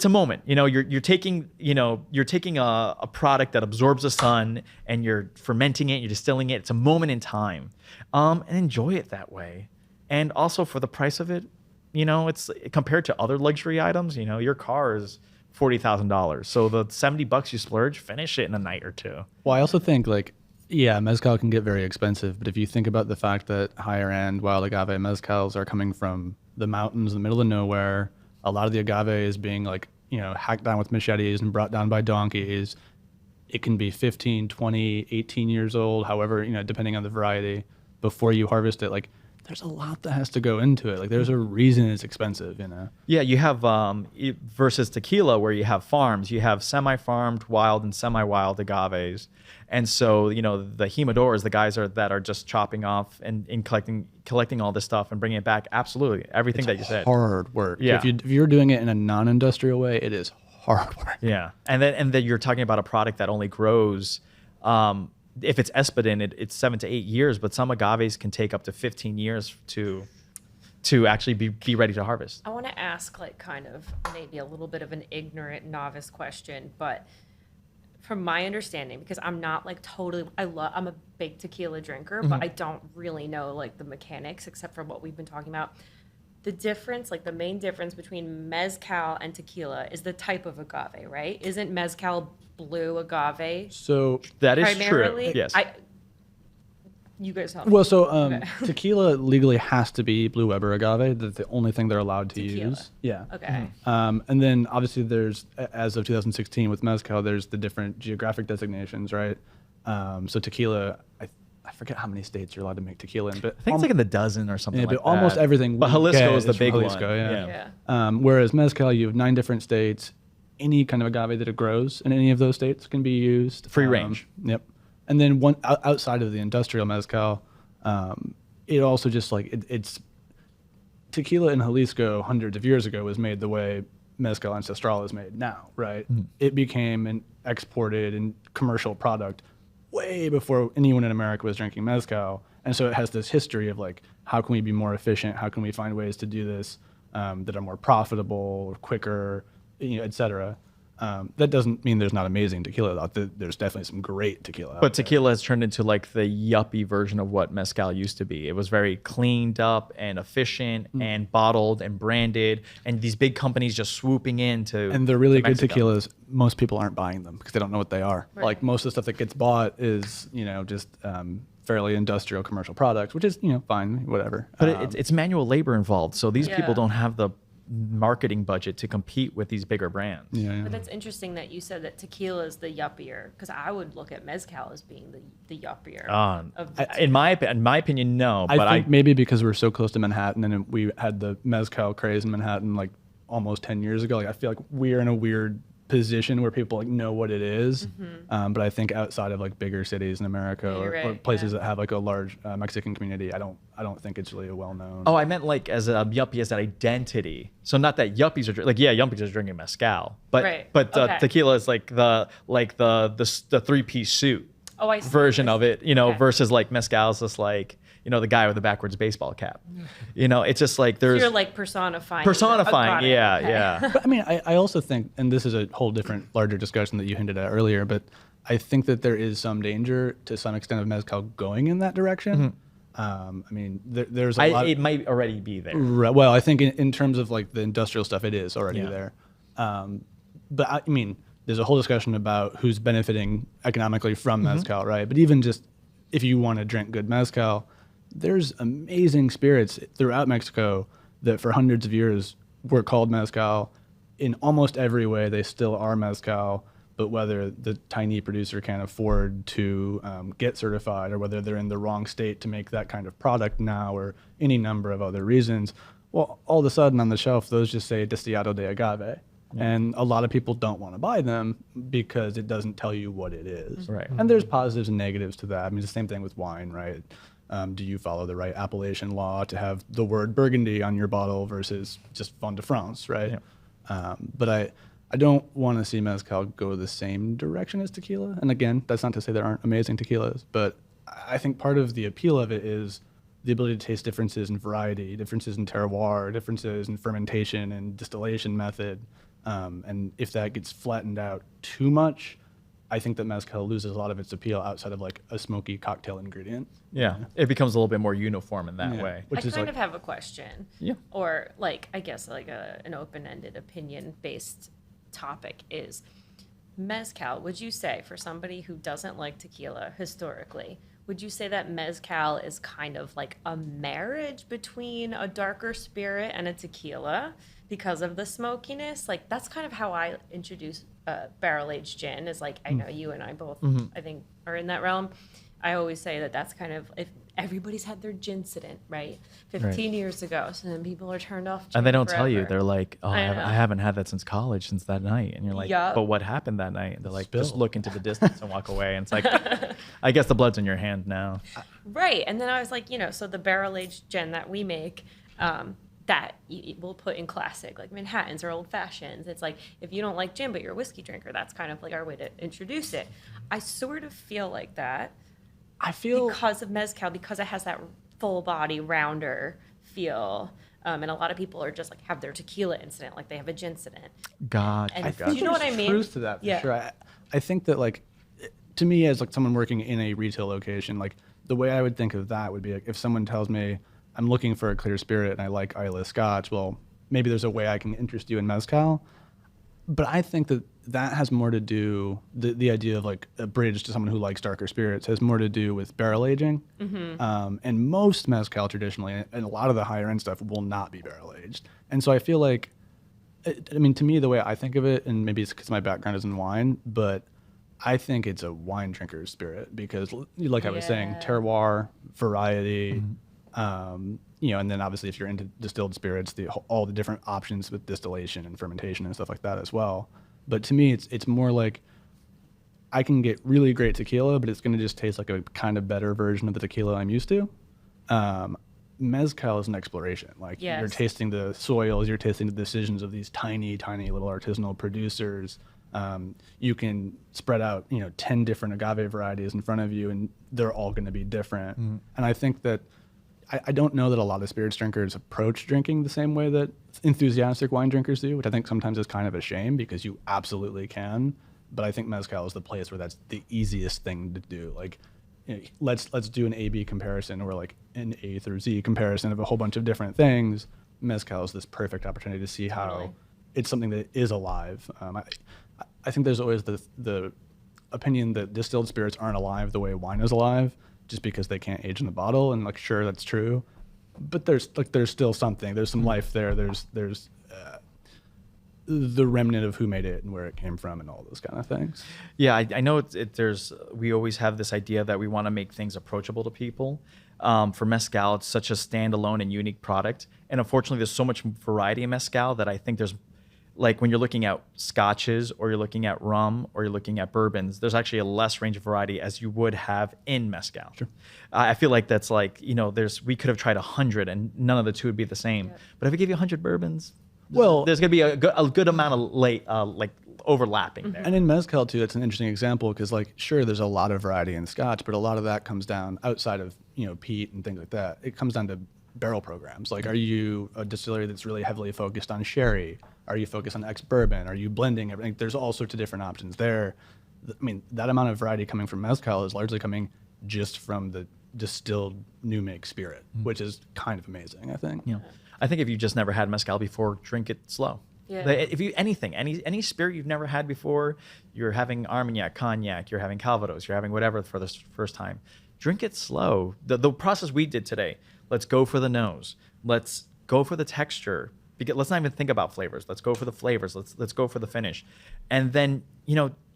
a moment. You know, you're taking a product that absorbs the sun and you're fermenting it, you're distilling it. It's a moment in time, and enjoy it that way. And also for the price of it, you know, it's compared to other luxury items. You know, your car is $40,000, so the $70 you splurge, finish it in a night or two. Well, I also think yeah, mezcal can get very expensive, but if you think about the fact that higher end wild agave mezcals are coming from the mountains in the middle of nowhere, a lot of the agave is being hacked down with machetes and brought down by donkeys. It can be 15, 20, 18 years old, however, depending on the variety, before you harvest it. Like, there's a lot that has to go into it. Like, there's a reason it's expensive, Yeah, you have versus tequila, where you have farms. You have semi-farmed, wild, and semi-wild agaves, and so the humidors, the guys that are just chopping off and collecting all this stuff and bringing it back. Absolutely, everything that you said. Hard work. Yeah. If you're doing it in a non-industrial way, it is hard work. Yeah, and then you're talking about a product that only grows if it's espadin, it's 7 to 8 years, but some agaves can take up to 15 years to actually be ready to harvest. I want to ask like kind of maybe a little bit of an ignorant novice question, but from my understanding, because I'm not like totally, I'm a big tequila drinker, but I don't really know like the mechanics except for what we've been talking about. The difference, like the main difference between mezcal and tequila is the type of agave, right? Isn't mezcal blue agave So That is primarily? true. Yes. You guys tell me. Well, so Okay. tequila legally has to be Blue Weber agave. That's the only thing they're allowed to Tequila. use. Yeah. Okay. And then obviously there's, as of 2016 with mezcal, there's the different geographic designations, right? So tequila, I forget how many states you're allowed to make tequila in, but I think it's like in the dozen or something yeah, like but almost that. everything. But we Jalisco get is the from big Jalisco, one. Yeah. Yeah. Whereas mezcal, you have 9 different states. Any kind of agave that it grows in any of those states can be used. Free range. Yep. And then outside of the industrial mezcal, it also just like it's tequila in Jalisco hundreds of years ago was made the way mezcal ancestral is made now, right? It became an exported and commercial product way before anyone in America was drinking mezcal, and so it has this history of like, how can we be more efficient? How can we find ways to do this that are more profitable, quicker, et cetera. That doesn't mean there's not amazing tequila out there. There's definitely some great tequila out But there. tequila has turned into like the yuppie version of what mezcal used to be. It was very cleaned up and efficient and bottled and branded, and these big companies just swooping in to. And they're really to good Mexico. tequilas. Most people aren't buying them because they don't know what they are. Right. Like most of the stuff that gets bought is, just fairly industrial commercial products, which is, fine, whatever. But it's manual labor involved, so these people Yeah. don't have the marketing budget to compete with these bigger brands. yeah. But that's interesting that you said that tequila is the yuppier, because I would look at mezcal as being the yuppier. Of the In my opinion, no. But I think maybe because we're so close to Manhattan and we had the mezcal craze in Manhattan like almost 10 years ago. Like I feel like we're in a weird position where people like know what it is. But I think outside of like bigger cities in America Yeah, you're or right, places yeah. that have like a large Mexican community, I don't think it's really a well known. Oh, I meant like as a yuppie as an identity. So not that yuppies are yuppies are drinking mezcal, but Right, but okay. tequila is like the 3-piece suit Oh, I see. version of it, Okay. versus like mezcal is just like the guy with the backwards baseball cap. It's just like there's You're like personifying. personifying. Got it. Yeah, Okay. yeah. But I mean, I also think, and this is a whole different, larger discussion that you hinted at earlier, but I think that there is some danger to some extent of mezcal going in that direction. I mean, there's a lot. It might already be there. Right, well, I think in terms of like the industrial stuff, it is already Yeah. there. But I mean, there's a whole discussion about who's benefiting economically from mezcal, right? But even just if you want to drink good mezcal, there's amazing spirits throughout Mexico that for hundreds of years were called mezcal. In almost every way, they still are mezcal. But whether the tiny producer can afford to get certified or whether they're in the wrong state to make that kind of product now or any number of other reasons, well, all of a sudden on the shelf, those just say Destillado de Agave. And a lot of people don't want to buy them because it doesn't tell you what it is. Right. And there's positives and negatives to that. I mean, it's the same thing with wine, right? Do you follow the right appellation law to have the word Burgundy on your bottle versus just Vin de France, right? But I don't want to see mezcal go the same direction as tequila. And again, that's not to say there aren't amazing tequilas, but I think part of the appeal of it is the ability to taste differences in variety, differences in terroir, differences in fermentation and distillation method. And if that gets flattened out too much, I think that mezcal loses a lot of its appeal outside of like a smoky cocktail ingredient. Yeah, it becomes a little bit more uniform in that Yeah. way. Which I is kind like, of have a question. Yeah. Or like, I guess like an open-ended opinion-based topic is mezcal. Would you say for somebody who doesn't like tequila historically, would you say that mezcal is kind of like a marriage between a darker spirit and a tequila because of the smokiness? Like that's kind of how I introduce barrel-aged gin is like, I know you and I both, I think, are in that realm. I always say that that's kind of, if everybody's had their gincident, right? 15 years ago. So then people are turned off. And they gin don't tell you. forever. They're like, oh, I know. I haven't had that since college, since that night. And you're like, Yup. but what happened that night? And they're like, just Spill. look into the distance and walk away. And it's like, I guess the blood's in your hand now. Right. And then I was like, so the barrel-aged gin that we make, that we'll put in classic, like Manhattans or old fashions. It's like, if you don't like gin, but you're a whiskey drinker, that's kind of like our way to introduce it. I sort of feel like that I feel because of mezcal, because it has that full body rounder feel. And a lot of people are just like have their tequila incident, like they have a ginseng in it. God, And I do think you know what there's I mean? truth to that for Yeah. sure. I think that like to me as like someone working in a retail location, like the way I would think of that would be like if someone tells me I'm looking for a clear spirit and I like Islay Scotch, well, maybe there's a way I can interest you in mezcal. But I think that that has more to do the idea of like a bridge to someone who likes darker spirits has more to do with barrel aging. And most mezcal traditionally, and a lot of the higher end stuff will not be barrel aged. And so I feel like, I mean, to me, the way I think of it, and maybe it's because my background is in wine, but I think it's a wine drinker's spirit because, like I was saying, Yeah. terroir, variety, and then obviously if you're into distilled spirits, all the different options with distillation and fermentation and stuff like that as well. But to me, it's more like I can get really great tequila, but it's going to just taste like a kind of better version of the tequila I'm used to. Mezcal is an exploration. Like Yes. you're tasting the soils, you're tasting the decisions of these tiny, tiny little artisanal producers. You can spread out, 10 different agave varieties in front of you, and they're all going to be different. And I think that I don't know that a lot of spirits drinkers approach drinking the same way that enthusiastic wine drinkers do, which I think sometimes is kind of a shame because you absolutely can. But I think mezcal is the place where that's the easiest thing to do. Like, let's do an A/B comparison or like an A through Z comparison of a whole bunch of different things. Mezcal is this perfect opportunity to see how Totally. it's something that is alive. I think there's always the opinion that distilled spirits aren't alive the way wine is alive, just because they can't age in the bottle. And like, sure, that's true, but there's still something. There's some life there. There's the remnant of who made it and where it came from and all those kind of things. Yeah, I know we always have this idea that we want to make things approachable to people. For mezcal, it's such a standalone and unique product. And unfortunately, there's so much variety in mezcal that I think there's, like when you're looking at scotches or you're looking at rum or you're looking at bourbons, there's actually a less range of variety as you would have in mezcal. Sure. I feel like that's like, we could have tried 100 and none of the two would be the same. Yep. But if I give you 100 bourbons, Well, there's going to be a good amount of like overlapping there. and in mezcal too, it's an interesting example because like, sure, there's a lot of variety in scotch, but a lot of that comes down outside of, peat and things like that. It comes down to barrel programs. Like, are you a distillery that's really heavily focused on sherry? Are you focused on ex-bourbon? Are you blending everything? There's all sorts of different options there. I mean, that amount of variety coming from mezcal is largely coming just from the distilled new make spirit, which is kind of amazing, I think. I think if you just never had mezcal before, drink it slow. Yeah. If you any spirit you've never had before, you're having Armagnac, cognac, you're having Calvados, you're having whatever for the first time, drink it slow. The process we did today. Let's go for the nose. Let's go for the texture. Because let's not even think about flavors. Let's go for the flavors. Let's go for the finish, and then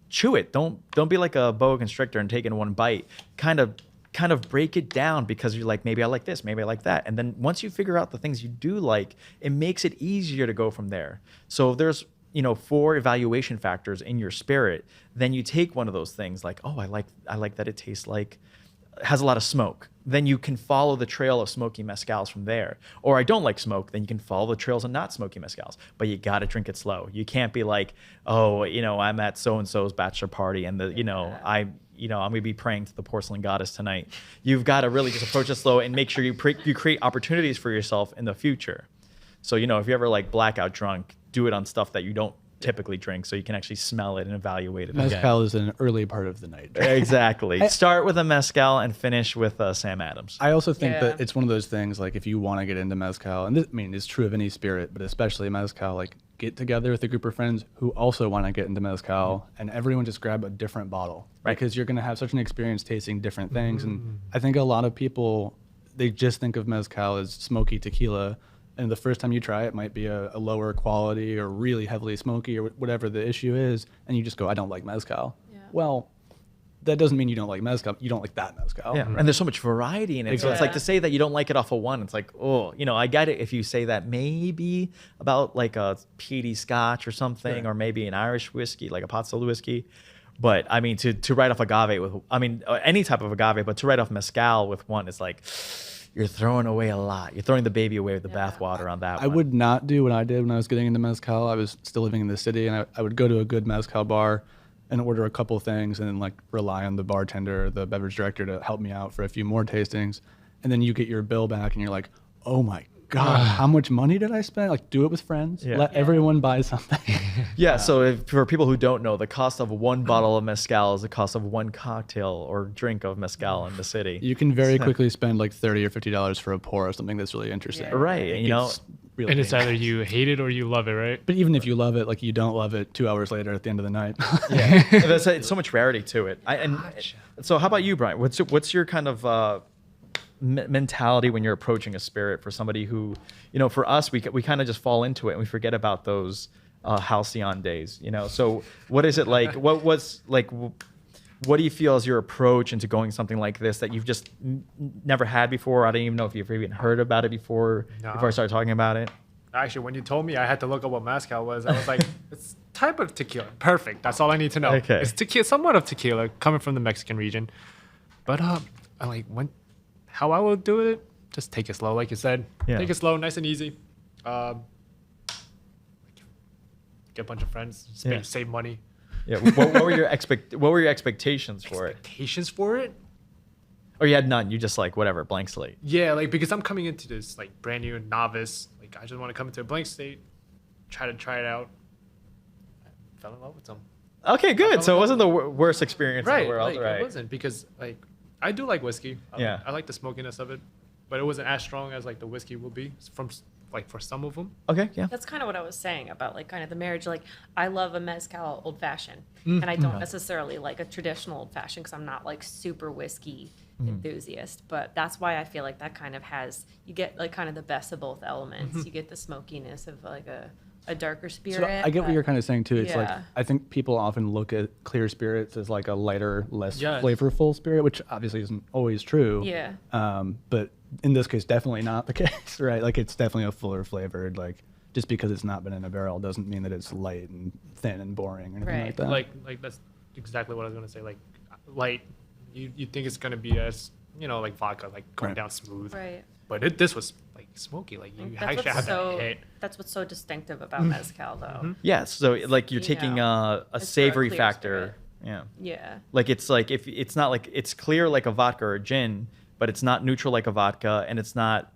chew it. Don't be like a boa constrictor and take it in one bite. Kind of break it down because you're like, maybe I like this, maybe I like that. And then once you figure out the things you do like, it makes it easier to go from there. So if there's, 4 evaluation factors in your spirit, then you take one of those things like, oh, I like that it tastes like, has a lot of smoke. Then you can follow the trail of smoky mezcals from there. Or I don't like smoke, then you can follow the trails of not smoky mezcals. But you got to drink it slow. You can't be like, oh, I'm at so-and-so's bachelor party and I'm going to be praying to the porcelain goddess tonight. You've got to really just approach it slow and make sure you create opportunities for yourself in the future. So, if you're ever like blackout drunk, do it on stuff that you don't typically drink so you can actually smell it and evaluate it. Mezcal is an early part of the night. Exactly. Start with a mezcal and finish with Sam Adams. I also think Yeah. that it's one of those things, like if you want to get into mezcal, and this, it's true of any spirit, but especially mezcal, like get together with a group of friends who also want to get into mezcal, and everyone just grab a different bottle. Right. Because you're going to have such an experience tasting different things. And I think a lot of people, they just think of mezcal as smoky tequila. And the first time you try it might be a lower quality or really heavily smoky or whatever the issue is. And you just go, I don't like mezcal. Yeah. Well, that doesn't mean you don't like mezcal. You don't like that mezcal. Yeah, and there's so much variety in it. So it's like to say that you don't like it off of one. It's like, oh, I get it if you say that maybe about like a peaty Scotch or something, or maybe an Irish whiskey, like a pot still whiskey. But I mean, to write off agave with, any type of agave, but to write off mezcal with one, it's like you're throwing away a lot. You're throwing the baby away with the bathwater on that I one. would not do what I did when I was getting into mezcal. I was still living in the city, and I would go to a good mezcal bar, and order a couple things and then like rely on the bartender or the beverage director to help me out for a few more tastings. And then you get your bill back and you're like, oh my God, how much money did I spend? Like, do it with friends. Yeah. Let everyone buy something. Yeah, so for people who don't know, the cost of one bottle of mezcal is the cost of one cocktail or drink of mezcal in the city. You can very quickly spend like $30 or $50 for a pour of something that's really interesting. Yeah. Right, you know. It's really And it's big. either you hate it or you love it, right? But even if you love it, like you don't love it 2 hours later at the end of the night. Yeah, there's so much rarity to it. So how about you, Brian? What's your kind of mentality when you're approaching a spirit for somebody who, you know, for us, we kind of just fall into it and we forget about those halcyon days, you know? So what is it like? What do you feel is your approach into going something like this that you've just never had before? I don't even know if you've even heard about it before I started talking about it. Actually, when you told me, I had to look up what mezcal was. I was like, it's type of tequila. Perfect. That's all I need to know. Okay. It's tequila, somewhat of tequila, coming from the Mexican region. But how I will do it, just take it slow, like you said. Yeah. Take it slow, nice and easy. Get a bunch of friends, save money. Yeah. What were your expectations for it? Expectations for it? Or you had none? You just like whatever, blank slate. Yeah, like because I'm coming into this like brand new novice. Like I just want to come into a blank state, try it out. I fell in love with them. Okay, good. So it wasn't the worst experience in the world, like, right? It wasn't because like I do like whiskey. Yeah. I like the smokiness of it, but it wasn't as strong as like the whiskey will be from like for some of them. Okay, yeah. That's kind of what I was saying about like kind of the marriage. Like I love a mezcal old fashioned, and I don't necessarily like a traditional old fashioned because I'm not like super whiskey enthusiast. But that's why I feel like that kind of you get like kind of the best of both elements. You get the smokiness of like a darker spirit. So I get what you're kind of saying too. It's like Yeah. I think people often look at clear spirits as like a lighter, less Yes. flavorful spirit, which obviously isn't always true. Yeah. But in this case, definitely not the case, right? Like it's definitely a fuller flavored. Like just because it's not been in a barrel doesn't mean that it's light and thin and boring or anything Right. like that. Like that's exactly what I was gonna say. Like light, you think it's gonna be as like vodka, like going Right. down smooth. Right. But this was like smoky. Like you actually have that hit. That's what's so distinctive about mezcal, though. Yeah, so like you're You taking know, a it's for a savory clear factor. spirit. Yeah. Yeah. Like it's like if it's not like it's clear like a vodka or a gin, but it's not neutral like a vodka, and it's not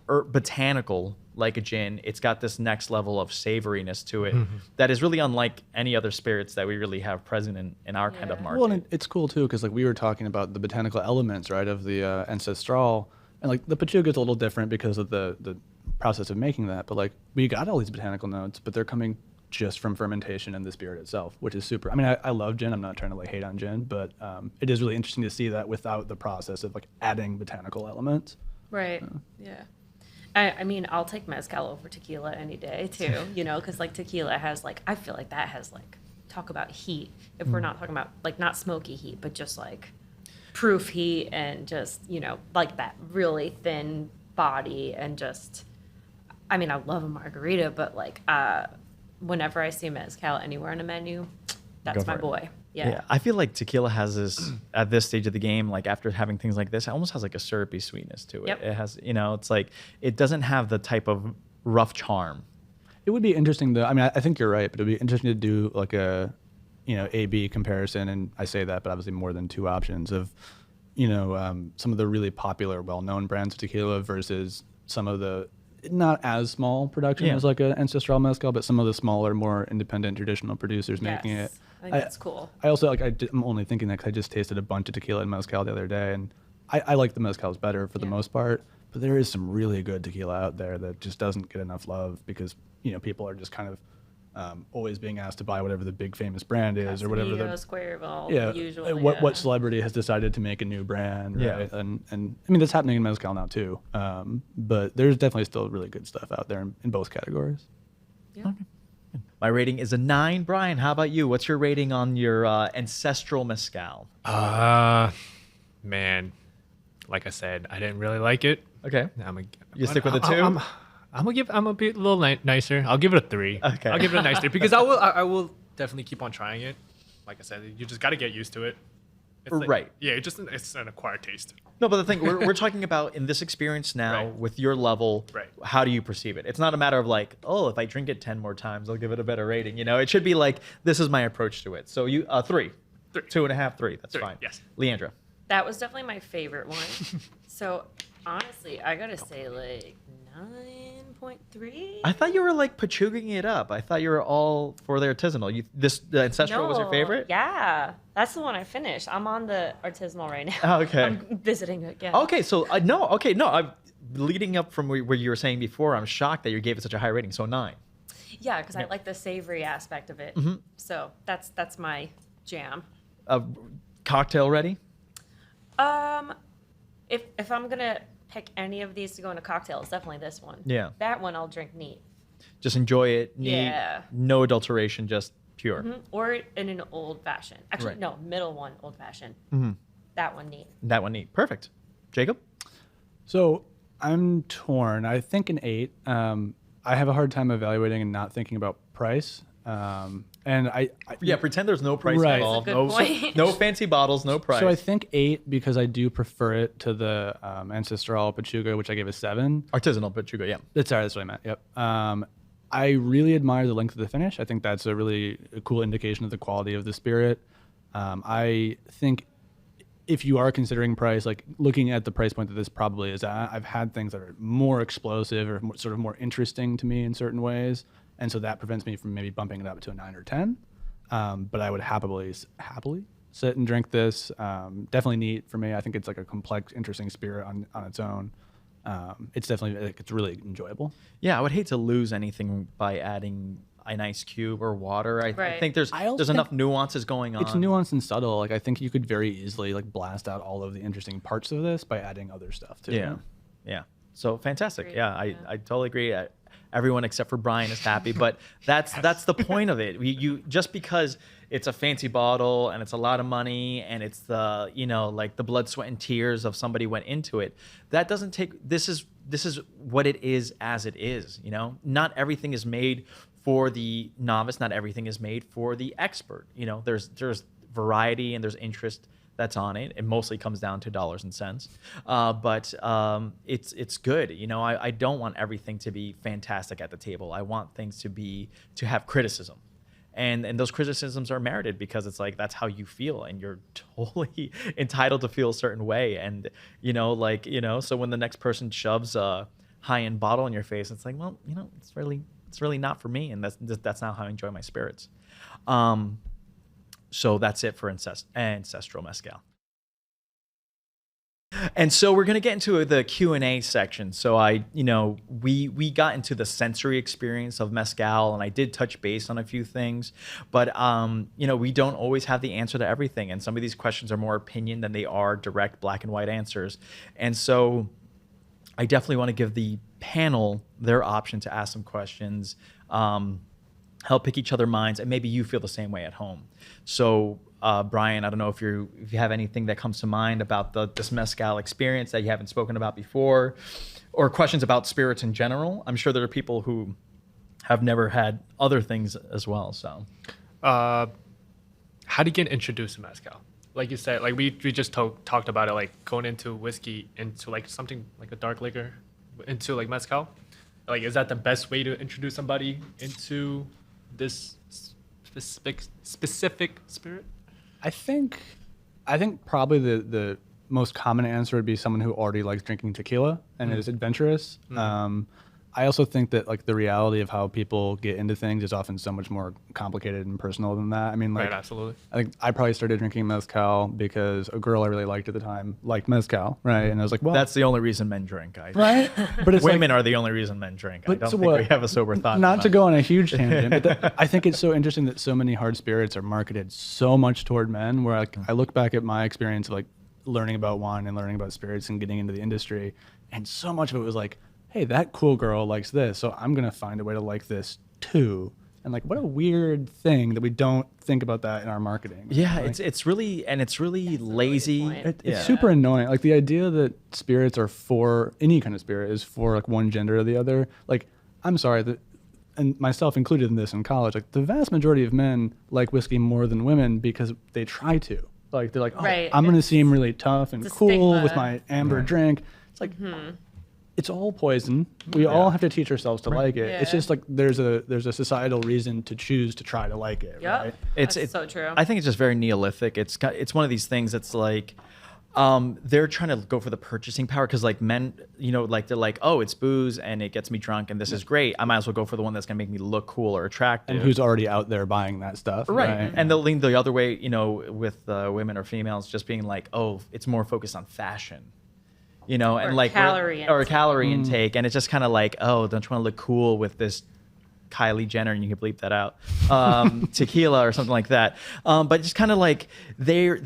botanical like a gin. It's got this next level of savoriness to it that is really unlike any other spirits that we really have present in our kind of Yeah. market. Well, and it's cool too because like we were talking about the botanical elements, right, of the ancestral, and like the Pachuga is a little different because of the process of making that. But like we got all these botanical notes, but they're coming just from fermentation and the spirit itself, which is super. I mean, I love gin. I'm not trying to like hate on gin, but it is really interesting to see that without the process of like adding botanical elements. Right. Yeah. I mean, I'll take mezcal over tequila any day too, because like tequila has like, I feel like that has like, talk about heat. If we're not talking about like not smoky heat, but just like proof heat and just, like that really thin body and just, I mean, I love a margarita, but like, whenever I see mezcal anywhere on a menu, that's Go my for it. boy. Yeah. Yeah. I feel like tequila has this at this stage of the game, like after having things like this, it almost has like a syrupy sweetness to it. Yep. It has, it's like it doesn't have the type of rough charm. It would be interesting though. I mean, I think you're right, but it'd be interesting to do like a, A/B comparison. And I say that, but obviously more than two options of, some of the really popular, well-known brands of tequila versus some of the not as small production Yeah. as like an ancestral mezcal, but some of the smaller, more independent traditional producers making it. Yes. I think that's cool. I also I'm only thinking that because I just tasted a bunch of tequila and mezcal the other day, and I like the mezcals better for the Yeah. most part. But there is some really good tequila out there that just doesn't get enough love because people are just kind of always being asked to buy whatever the big famous brand is or whatever Casamigos, the Cuervo, yeah usually. what celebrity has decided to make a new brand, Yeah. right? And I mean that's happening in mezcal now too. But there's definitely still really good stuff out there in both categories. Yeah. My rating is a 9. Brian, how about you? What's your rating on your ancestral mezcal? Man, like I said, I didn't really like it. Okay. I'm You stick with a 2? I'm gonna be a little nicer. I'll give it a 3. Okay. I'll give it a nice 3 because I will definitely keep on trying it. Like I said, you just got to get used to it. It's like, Right. Yeah, it's an acquired taste. No, but the thing we're talking about in this experience now Right. with your level, Right. how do you perceive it? It's not a matter of like, oh, if I drink it 10 more times, I'll give it a better rating. You know, it should be like, this is my approach to it. So you 3, 2.5, 3. That's 3, fine. yes. Leandra. That was definitely my favorite one. So honestly, I gotta say like 9.3. I thought you were like pachuging it up. I thought you were all for the artisanal. The ancestral was your No, favorite? Yeah, that's the one I finished. I'm on the artisanal right now. Oh, okay. I'm visiting it again. Okay, so no. I'm leading up from where you were saying before. I'm shocked that you gave it such a high rating. So 9. Yeah, because I like the savory aspect of it. Mm-hmm. So that's my jam. Cocktail ready? If I'm gonna pick any of these to go in a cocktail, it's definitely this one. Yeah. That one I'll drink neat. Just enjoy it. Neat, Yeah. no adulteration, just pure. Mhm. Or in an old fashioned. Actually, Right. no, middle one, old fashioned. That one neat. That one neat. Perfect. Jacob? So I'm torn. I think an 8. I have a hard time evaluating and not thinking about price. And I Yeah, pretend there's no price Right. involved. That's a No, good point. no fancy bottles, no price. So I think 8 because I do prefer it to the Ancestral Pachuga, which I gave a 7. Artisanal Pachuga, yeah. That's what I meant. Yep. I really admire the length of the finish. I think that's a really cool indication of the quality of the spirit. I think if you are considering price, like looking at the price point that this probably is at, I've had things that are more explosive or sort of more interesting to me in certain ways. And so that prevents me from maybe bumping it up to a 9 or 10. But I would happily sit and drink this. Definitely neat for me. I think it's like a complex, interesting spirit on its own. It's definitely, it's really enjoyable. Yeah, I would hate to lose anything by adding an ice cube or water. I Right. think there's I also enough think nuances going on. It's nuanced and subtle. Like I think you could very easily like blast out all of the interesting parts of this by adding other stuff too. Yeah, yeah. So fantastic. Agreed, Yeah, yeah. I totally agree. Everyone except for Brian is happy, but that's the point of it. You just because it's a fancy bottle and it's a lot of money and it's the like the blood, sweat, and tears of somebody went into it. That doesn't take. This is what it is as it is. Not everything is made for the novice. Not everything is made for the expert. There's variety and there's interest that's on it. It mostly comes down to dollars and cents, but it's good. I don't want everything to be fantastic at the table. I want things to have criticism, and those criticisms are merited because it's like that's how you feel, and you're totally entitled to feel a certain way. And so when the next person shoves a high-end bottle in your face, it's like, well, it's really not for me, and that's not how I enjoy my spirits. So that's it for Ancestral Mezcal. And so we're going to get into the Q&A section. So we got into the sensory experience of Mezcal, and I did touch base on a few things, but we don't always have the answer to everything. And some of these questions are more opinion than they are direct black and white answers. And so I definitely want to give the panel their option to ask some questions, help pick each other's minds, and maybe you feel the same way at home. So, Brian, I don't know if you have anything that comes to mind about this Mezcal experience that you haven't spoken about before, or questions about spirits in general. I'm sure there are people who have never had other things as well. So, How do you get introduced to mezcal? Like you said, like we just talked about it, like going into whiskey, into like something like a dark liquor, into like mezcal. Like, is that the best way to introduce somebody into this specific spirit? I think probably the most common answer would be someone who already likes drinking tequila and is adventurous. I also think that like the reality of how people get into things is often so much more complicated and personal than that. I mean, like, Right, absolutely. I think I probably started drinking mezcal because a girl I really liked at the time liked mezcal, right? And I was like, well, that's the only reason men drink. right. But it's Women like, are the only reason men drink. I But don't so think what? we have a sober thought. not to on go on a huge tangent, but I think it's so interesting that so many hard spirits are marketed so much toward men. Where like I look back at my experience of like learning about wine and learning about spirits and getting into the industry, and so much of it was like, hey, that cool girl likes this, so I'm gonna find a way to like this too. And like, what a weird thing that we don't think about that in our marketing. Yeah, Like, it's really lazy. point. It's Yeah. super annoying. Like the idea that spirits are for any kind of spirit is for like one gender or the other. Like, I'm sorry that, and myself included in this in college, like the vast majority of men like whiskey more than women because they try to. Like they're like, oh, Right. I'm gonna seem really tough and It's a cool stigma. with my amber drink. It's like it's all poison. We all have to teach ourselves to like it. It's Yeah. just like there's a societal reason to choose to try to like it. Yep. Right? That's so true. I think it's just very Neolithic. It's one of these things that's like, they're trying to go for the purchasing power because like men, like they're like, oh, it's booze and it gets me drunk and this is great. I might as well go for the one that's gonna make me look cool or attractive. And who's already out there buying that stuff? right? And they'll lean the other way, with women or females just being like, oh, it's more focused on fashion. And like calorie or calorie intake, and it's just kind of like, oh, don't you want to look cool with this Kylie Jenner, and you can bleep that out, tequila or something like that. But just kind of like they're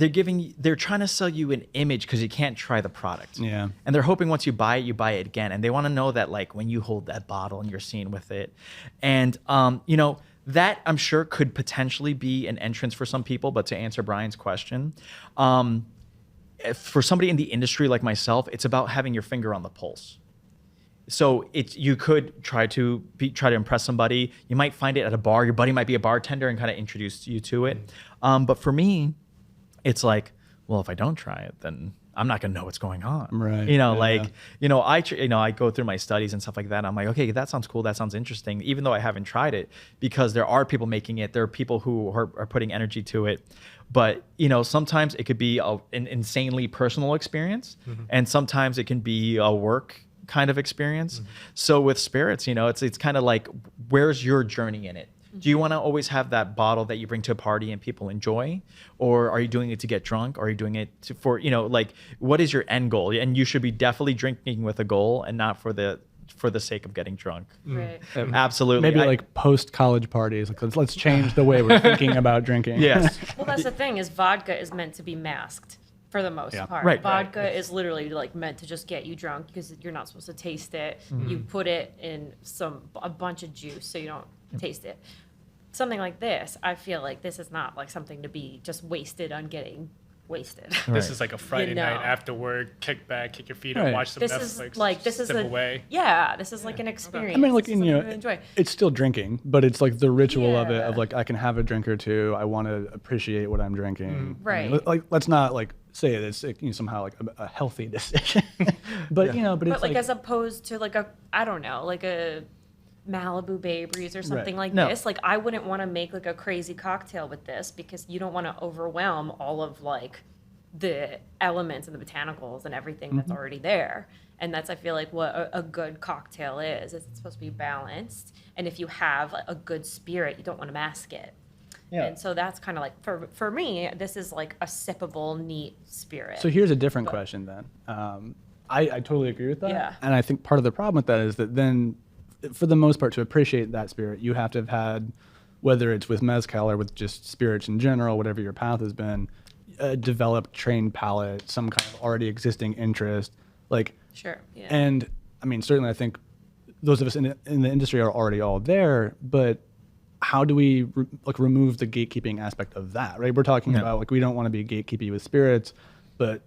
trying to sell you an image because you can't try the product. Yeah. And they're hoping once you buy it again, and they want to know that like when you hold that bottle and you're seen with it, and that I'm sure could potentially be an entrance for some people. But to answer Brian's question, for somebody in the industry like myself, it's about having your finger on the pulse. So you could try to impress somebody. You might find it at a bar. Your buddy might be a bartender and kind of introduce you to it. But for me, it's like, well, if I don't try it, then I'm not gonna know what's going on. Right. I go through my studies and stuff like that. I'm like, okay, that sounds cool. That sounds interesting. Even though I haven't tried it, because there are people making it. There are people who are putting energy to it. But sometimes it could be an insanely personal experience, and sometimes it can be a work kind of experience. So with spirits, it's kind of like, where's your journey in it? Do you want to always have that bottle that you bring to a party and people enjoy, or are you doing it to get drunk? Or are you doing it for what is your end goal? And you should be definitely drinking with a goal and not for the sake of getting drunk. Right. Absolutely. Maybe like post college parties. Like let's change the way we're thinking about drinking. Yes. Well, that's the thing is vodka is meant to be masked for the most part. Right. Vodka is literally like meant to just get you drunk because you're not supposed to taste it. You put it in a bunch of juice so you don't taste it. Something like this, I feel like this is not like something to be just wasted on getting wasted. This is like a Friday know. night after work, kick back, kick your feet up, Right. watch some This Netflix, is like this is step a away. yeah. This is like an experience. I mean, like This is something to it's enjoy. still drinking, but it's like the ritual of it. Yeah. Of like, I can have a drink or two. I want to appreciate what I'm drinking. I mean, Right. like, let's not like say it's somehow like a healthy decision, but but it's But like as opposed to like I don't know, like a Malibu Bay Breeze or something like No. this. Like I wouldn't want to make like a crazy cocktail with this because you don't want to overwhelm all of like the elements and the botanicals and everything that's already there. And that's I feel like what a good cocktail is. It's supposed to be balanced. And if you have a good spirit, you don't want to mask it. Yeah. And so that's kind of like for me, this is like a sippable, neat spirit. So here's a different question then. I totally agree with that. Yeah. And I think part of the problem with that is that then, for the most part, to appreciate that spirit, you have to have had, whether it's with Mezcal or with just spirits in general, whatever your path has been, a developed, trained palate, some kind of already existing interest. Like, Sure. Yeah. and I mean, certainly I think those of us in the industry are already all there, but how do we remove the gatekeeping aspect of that, right? We're talking about like, we don't want to be gatekeeping with spirits, but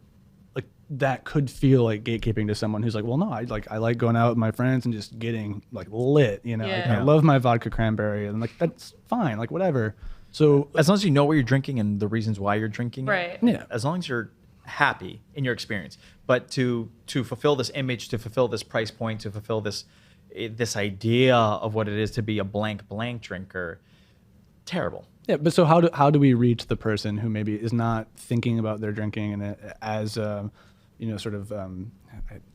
like that could feel like gatekeeping to someone who's like, well, no, I like going out with my friends and just getting like lit, Like, Yeah. I love my vodka cranberry, and like that's fine, like whatever. So As long as you know what you're drinking and the reasons why you're drinking it, Right. Yeah. as long as you're happy in your experience. But to fulfill this image, to fulfill this price point, to fulfill this idea of what it is to be a blank drinker, terrible. yeah, but so how do we reach the person who maybe is not thinking about their drinking and as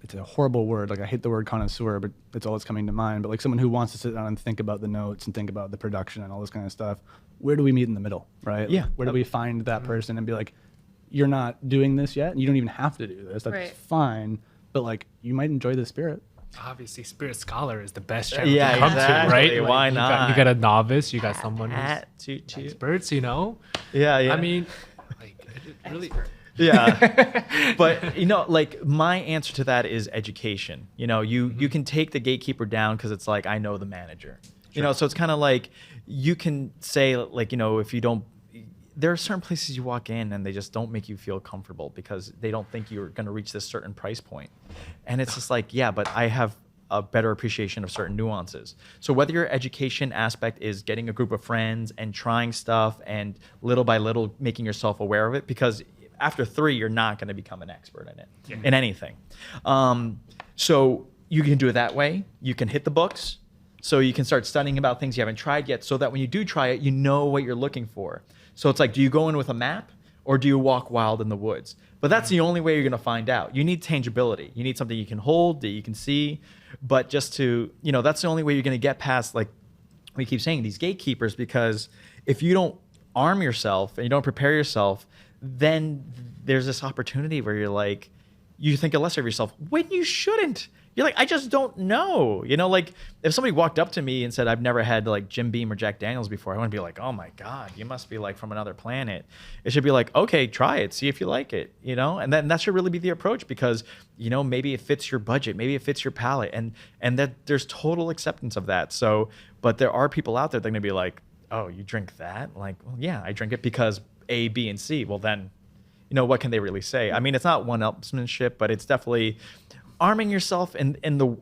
it's a horrible word. Like I hate the word connoisseur, but it's all that's coming to mind. But like someone who wants to sit down and think about the notes and think about the production and all this kind of stuff. Where do we meet in the middle, right? Yeah. Like, where do we find that person and be like, you're not doing this yet, and you don't even have to do this. That's Right. fine. But like, you might enjoy the spirit. Obviously, Spirit Scholar is the best channel Yeah, to come exactly. to, right? Like, Why you not? got a novice, you got someone who's Toot, toot. experts, Yeah, yeah. I mean, like, it really. Yeah. But, like my answer to that is education. You can take the gatekeeper down because it's like, I know the manager. So it's kind of like you can say like, if you don't, there are certain places you walk in and they just don't make you feel comfortable because they don't think you're going to reach this certain price point. And it's just like, yeah, but I have a better appreciation of certain nuances. So whether your education aspect is getting a group of friends and trying stuff and little by little making yourself aware of it, because after 3, you're not going to become an expert in it, in anything. So you can do it that way. You can hit the books. So you can start studying about things you haven't tried yet, so that when you do try it, you know what you're looking for. So it's like, do you go in with a map or do you walk wild in the woods? But that's the only way you're going to find out. You need tangibility. You need something you can hold, that you can see. But just to, that's the only way you're going to get past, like we keep saying, these gatekeepers, because if you don't arm yourself and you don't prepare yourself, then there's this opportunity where you're like, you think lesser of yourself when you shouldn't. You're like, I just don't know. Like if somebody walked up to me and said, I've never had like Jim Beam or Jack Daniels before, I wouldn't be like, oh my God, you must be like from another planet. It should be like, okay, try it, see if you like it, and then that should really be the approach, because, maybe it fits your budget, maybe it fits your palate, and that there's total acceptance of that. So, but there are people out there that are gonna be like, oh, you drink that? Like, well, yeah, I drink it because A, B, and C. Well, then, what can they really say? I mean, it's not one-upsmanship, but it's definitely arming yourself in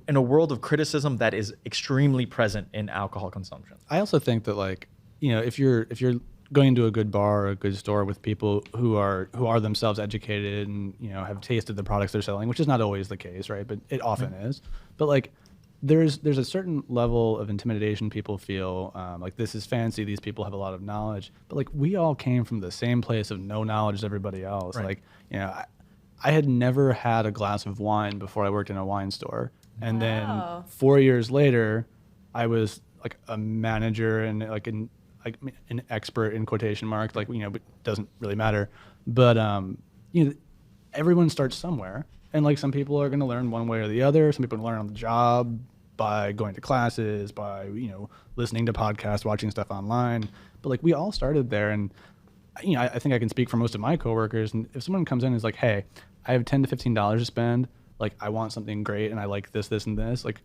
a world of criticism that is extremely present in alcohol consumption. I also think that, like, if you're going into a good bar or a good store with people who are themselves educated and have tasted the products they're selling, which is not always the case, right? But it often is. But like, there's a certain level of intimidation people feel, like this is fancy, these people have a lot of knowledge, but like we all came from the same place of no knowledge as everybody else. Right. Like, I had never had a glass of wine before I worked in a wine store. And Wow. then 4 years later, I was like a manager and like an expert in quotation marks, like, but it doesn't really matter. But, everyone starts somewhere. And like some people are going to learn one way or the other. Some people learn on the job by going to classes, by, listening to podcasts, watching stuff online. But like we all started there. And, I think I can speak for most of my coworkers. And if someone comes in and is like, hey, I have $10 to $15 to spend, like I want something great and I like this, this, and this, like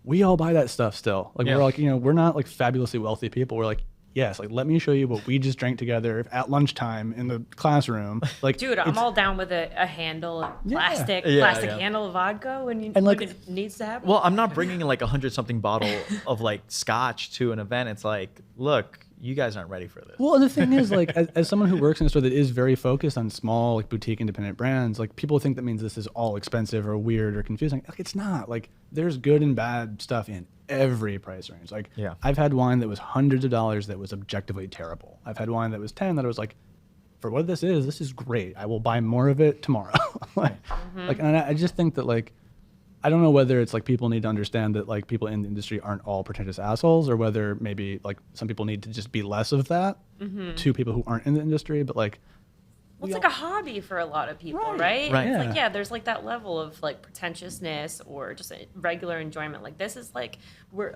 we all buy that stuff still. Like we're like, we're not like fabulously wealthy people. We're like, yes, like let me show you what we just drank together at lunchtime in the classroom. Like, Dude, I'm all down with a handle, plastic Yeah. handle of vodka when like- it needs to happen. Well, I'm not bringing like 100-something bottle of like scotch to an event. It's like, look, you guys aren't ready for this. Well, and the thing is, like, as someone who works in a store that is very focused on small, like, boutique independent brands, like, people think that means this is all expensive or weird or confusing. Like, it's not. Like, there's good and bad stuff in every price range. Like, Yeah. I've had wine that was hundreds of dollars that was objectively terrible. I've had wine that was 10 that I was like, for what this is great. I will buy more of it tomorrow. like, and I just think that, like, I don't know whether it's like people need to understand that like people in the industry aren't all pretentious assholes, or whether maybe like some people need to just be less of that to people who aren't in the industry. But like, Well, it's like a hobby for a lot of people, right? Right. It's Yeah. like, yeah, there's like that level of like pretentiousness or just a regular enjoyment. Like this is like we're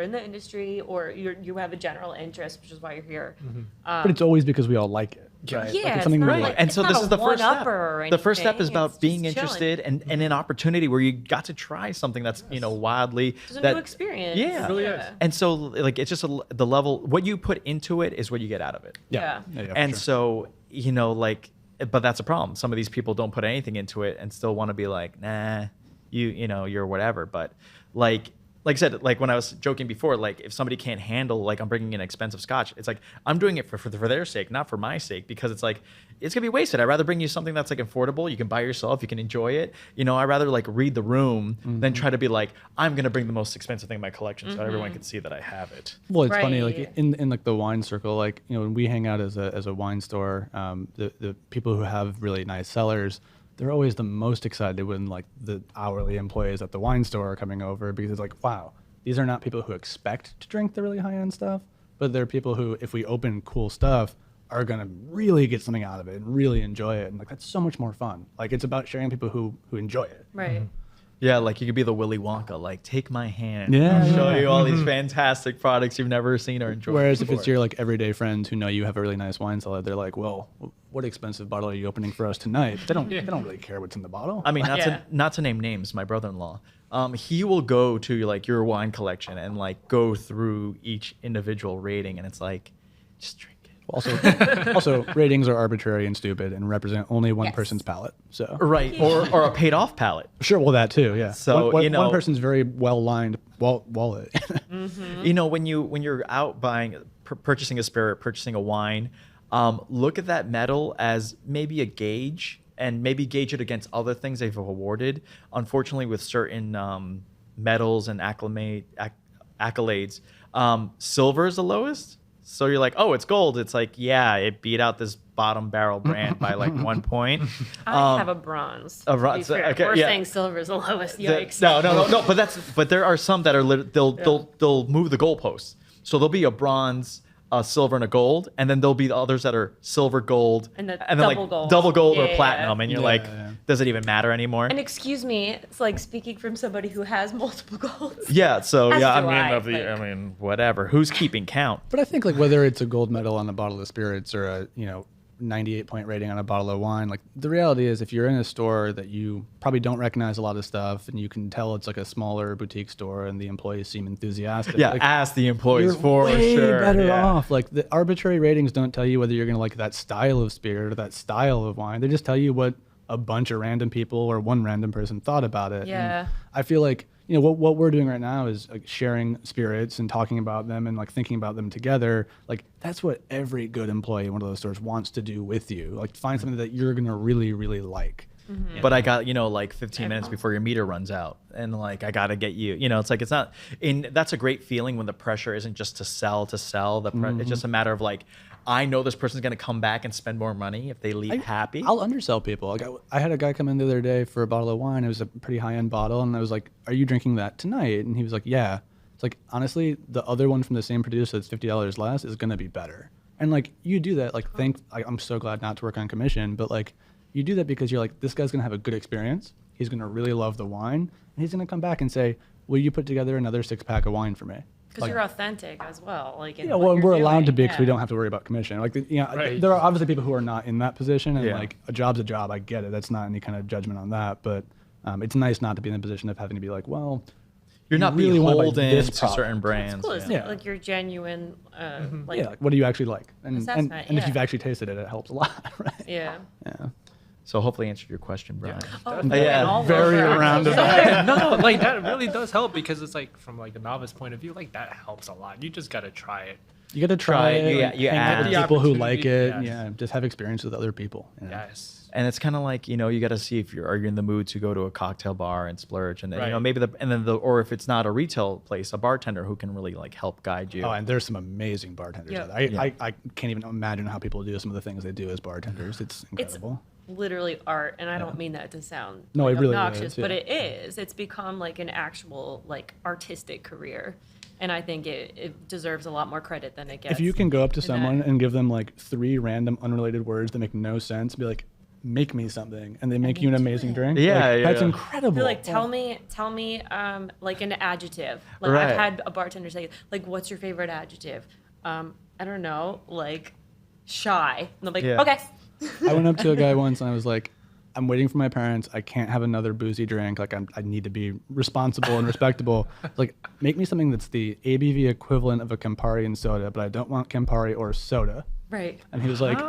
in the industry, or you have a general interest, which is why you're here. but it's always because we all like it. Right? Yeah, Like, it's something not we like- like. And it's so not this a is the first step. one-upper or The first step is anything. about It's being just chilling. interested and an opportunity where you got to try something that's wildly It's a that new experience. Yeah. It really is. And so like it's just the level, what you put into it is what you get out of it. Yeah. for And sure. so like, but that's a problem. Some of these people don't put anything into it and still want to be like, nah, you're whatever. But like I said, like when I was joking before, like if somebody can't handle, like I'm bringing in expensive scotch, it's like I'm doing it for their sake, not for my sake, because it's like it's gonna be wasted. I'd rather bring you something that's like affordable, you can buy yourself, you can enjoy it. I'd rather like read the room than try to be like, I'm gonna bring the most expensive thing in my collection so everyone can see that I have it. Well, it's funny, Right. like in like the wine circle, like when we hang out as a wine store, the people who have really nice cellars, they're always the most excited when like the hourly employees at the wine store are coming over, because it's like, wow, these are not people who expect to drink the really high end stuff, but they're people who, if we open cool stuff, are gonna really get something out of it and really enjoy it, and like that's so much more fun. Like it's about sharing people who enjoy it. Right. Yeah, like you could be the Willy Wonka, like take my hand, Yeah, I'll show yeah. you all these fantastic products you've never seen or enjoyed. Whereas if before. it's your like everyday friends who know you have a really nice wine cellar, they're like, well, what expensive bottle are you opening for us tonight? They don't really care what's in the bottle. I mean, Yeah. not to name names, my brother-in-law, he will go to like your wine collection and like go through each individual rating, and it's like, just drink it. Also, ratings are arbitrary and stupid and represent only one Yes. person's palate. So Right, or a paid-off palette. sure, well that too, yeah. So, one person's very well lined wallet. When you're out buying, purchasing a spirit, purchasing a wine, look at that medal as maybe a gauge, and maybe gauge it against other things they've awarded. Unfortunately, with certain medals and accolades, silver is the lowest. So you're like, oh, it's gold. It's like, yeah, it beat out this bottom barrel brand by like 1 point. I have a bronze. A bronze, To be fair. okay, We're yeah. saying silver is the lowest. Yikes. No. But there are some that are they'll move the goalposts. So there'll be a bronze, a silver, and a gold, and then there'll be the others that are silver, gold, And the then double like gold. double gold or Yeah. platinum, and you're like, Yeah. does it even matter anymore? And excuse me, it's like speaking from somebody who has multiple golds. Yeah. So As yeah, do I, I mean, whatever. Who's keeping count? But I think like whether it's a gold medal on a bottle of spirits or a 98-point rating on a bottle of wine, like the reality is if you're in a store that you probably don't recognize a lot of stuff and you can tell it's like a smaller boutique store and the employees seem enthusiastic, Yeah, like, ask the employees you're for way sure. better yeah. off. Like the arbitrary ratings don't tell you whether you're gonna like that style of spirit or that style of wine. They just tell you what a bunch of random people or one random person thought about it. And Yeah. I feel like what we're doing right now is like sharing spirits and talking about them and like thinking about them together. Like that's what every good employee in one of those stores wants to do with you. Like find something that you're gonna really, really like. But I got, like 15 minutes before your meter runs out. And like, I got to get you, it's like, it's not that's a great feeling when the pressure isn't just to sell. It's just a matter of like, I know this person's going to come back and spend more money if they leave happy. I'll undersell people. Like I had a guy come in the other day for a bottle of wine. It was a pretty high-end bottle. And I was like, are you drinking that tonight? And he was like, yeah. It's like, honestly, the other one from the same producer that's $50 less is going to be better. And like, you do that, like, I'm so glad not to work on commission, but like, you do that because you're like, this guy's going to have a good experience. He's going to really love the wine. And he's going to come back and say, will you put together another 6-pack of wine for me? Because you're authentic as well. Like, in Yeah, what well, you're we're allowed to doing, be because we yeah. don't have to worry about commission. Like, Right. there are obviously people who are not in that position, and Yeah. like a job's a job. I get it. That's not any kind of judgment on that, but it's nice not to be in the position of having to be like, well, You're not really wanna buy beholden this to product. certain brands. It's cool. It's Yeah. like your genuine, like, yeah, like, what do you actually like? And Assessment, and if yeah. you've actually tasted it, it helps a lot, right? yeah. Yeah. So hopefully answered your question, Brian. Oh, Yeah, all very over. I'm so roundabout. sorry. No, like that really does help because it's like from like a novice point of view, like that helps a lot. You just gotta try it. You got to try Try it. it, like, you hang out with add. people who The like it. opportunity, Yeah, just have experience with other people. you know? Yes. And it's kind of like, you got to see if you're in the mood to go to a cocktail bar and splurge, and then, Right. maybe or if it's not a retail place, a bartender who can really like help guide you. Oh, and there's some amazing bartenders. Yeah. out there. I can't even imagine how people do some of the things they do as bartenders. It's It's incredible. literally art, and I don't mean that to sound No, like, it really obnoxious, is, but yeah. it is. It's become like an actual like artistic career, and I think it deserves a lot more credit than it gets. If you can go up to in that. someone and give them like 3 random unrelated words that make no sense, be like, make me something, and they make you an they do amazing it. drink. Yeah, like, that's yeah. incredible. They're like, tell me, like an adjective. Like Right. I've had a bartender say, like, what's your favorite adjective? I don't know, like shy. And I'm like, Yeah. okay. I went up to a guy once and I was like, I'm waiting for my parents. I can't have another boozy drink. Like I need to be responsible and respectable. Like make me something that's the ABV equivalent of a Campari and soda, but I don't want Campari or soda. Right. And he was like,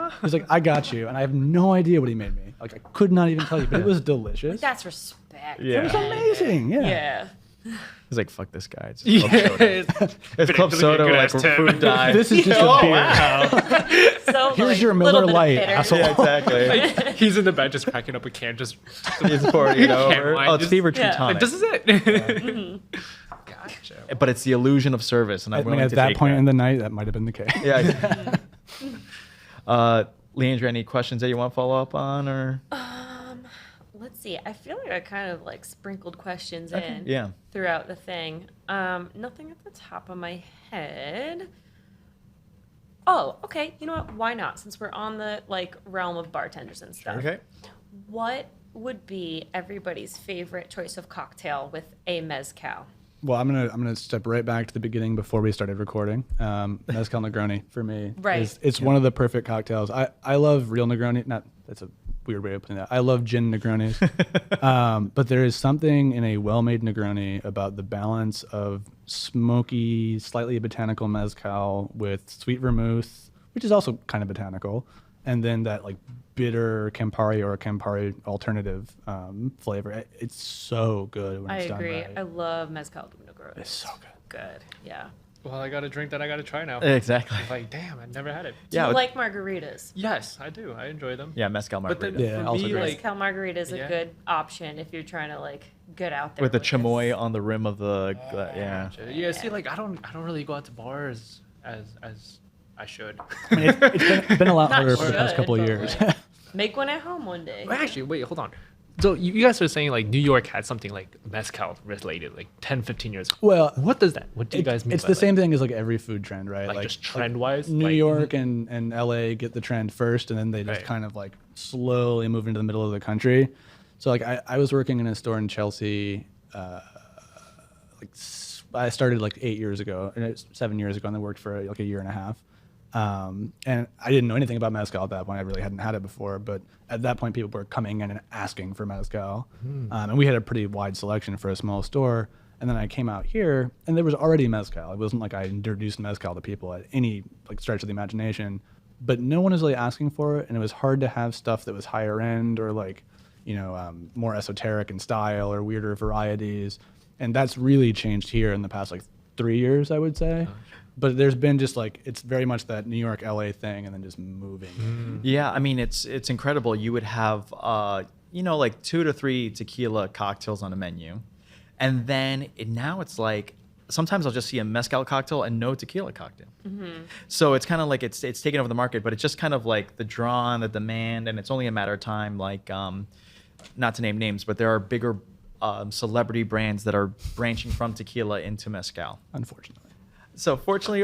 I got you. And I have no idea what he made me. Like I could not even tell you, but it was delicious. That's respect. Yeah. It was amazing. Yeah. Yeah. He's like, fuck this guy. It's Yeah. club soda. It's club soda, like where food died. This is just Oh, a beer. wow. So Here's like, your little Miller bit of Lite, bitter. asshole. Yeah, exactly. He's in the bed just cracking up a can, just He's pouring it Can't over. mind, Oh, it's just- fever tree Yeah. tonic. like, this is it. Gotcha. But it's the illusion of service, and I'm I mean, willing at to that take point that. in the night, that might have been the case. Yeah. Leandra, any questions that you want to follow up on, or? Let's see. I feel like I kind of like sprinkled questions Okay, in yeah. throughout the thing. Nothing at the top of my head. Oh, okay. You know what? Why not? Since we're on the like realm of bartenders and stuff. Okay. What would be everybody's favorite choice of cocktail with a mezcal? Well, I'm gonna step right back to the beginning before we started recording. Mezcal Negroni for me, Right. It's one of the perfect cocktails. I love real Negroni. That's a weird way of putting that. I love gin Negronis, but there is something in a well-made Negroni about the balance of smoky, slightly botanical mezcal with sweet vermouth, which is also kind of botanical, and then that like bitter Campari or Campari alternative flavor. It's so good when I it's agree. done right. I love mezcal de Negroni. It's so good. Good. Yeah. Well, I got a drink that I got to try now. Exactly. It's like, damn, I never had it. Do Yeah, you with- like margaritas? Yes, I do. I enjoy them. Yeah, mezcal But then margarita. Yeah, for also me, great. like, Mezcal margarita is a yeah. good option if you're trying to like get out there with the this. chamoy on the rim of the yeah. yeah, see, like I don't really go out to bars as I should. I mean, it's been a lot Not harder for the past should, couple of but, years. like, make one at home one day. Well, actually, wait, hold on. So you guys are saying like New York had something like mezcal related like 10, 15 years ago. Well, What does that? What do you guys mean? it's by, the like, same thing as like every food trend, right? like just trend-wise? New Like- York and LA get the trend first, and then they just Right. kind of like slowly move into the middle of the country. So like I was working in a store in Chelsea, I started like 8 years ago, 7 years ago, and I worked for like a year and a half. And I didn't know anything about mezcal at that point. I really hadn't had it before, but at that point, people were coming in and asking for mezcal, and we had a pretty wide selection for a small store. And then I came out here, and there was already mezcal. It wasn't like I introduced mezcal to people at any like stretch of the imagination, but no one was really asking for it, and it was hard to have stuff that was higher end or like, more esoteric in style or weirder varieties. And that's really changed here in the past like 3 years, I would say. But there's been just like, it's very much that New York, LA thing, and then just moving. Yeah, I mean it's incredible. You would have like 2 to 3 tequila cocktails on a menu, and then now it's like sometimes I'll just see a mezcal cocktail and no tequila cocktail. So it's kind of like it's taken over the market, but it's just kind of like the draw and the demand, and it's only a matter of time. Like not to name names, but there are bigger celebrity brands that are branching from tequila into mezcal. Unfortunately. So fortunately,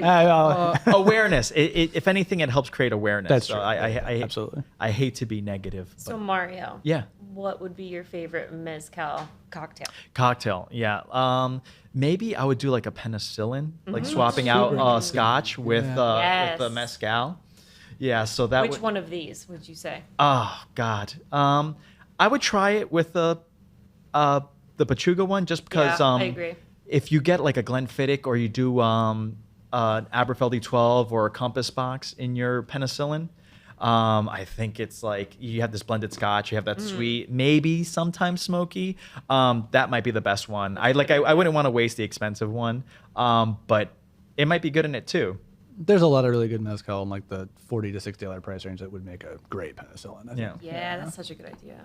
Uh, awareness. If anything, it helps create awareness. That's So true. I Absolutely. I hate to be negative. But So Mario, yeah, what would be your favorite mezcal cocktail? cocktail. Yeah. Maybe I would do like a penicillin, like swapping out scotch with Yes. the mezcal. Yeah. So that Which would. one of these would you say? Oh God. I would try it with the Pachuga one, just because. Yeah, I agree. If you get like a Glenfiddich or you do an Aberfeldy 12 or a Compass box in your penicillin, I think it's like you have this blended scotch, you have that sweet, maybe sometimes smoky. That might be the best one. I wouldn't want to waste the expensive one, but it might be good in it too. There's a lot of really good mezcal in like the $40 to $60 price range that would make a great penicillin. I think. Yeah. Yeah, that's such a good idea.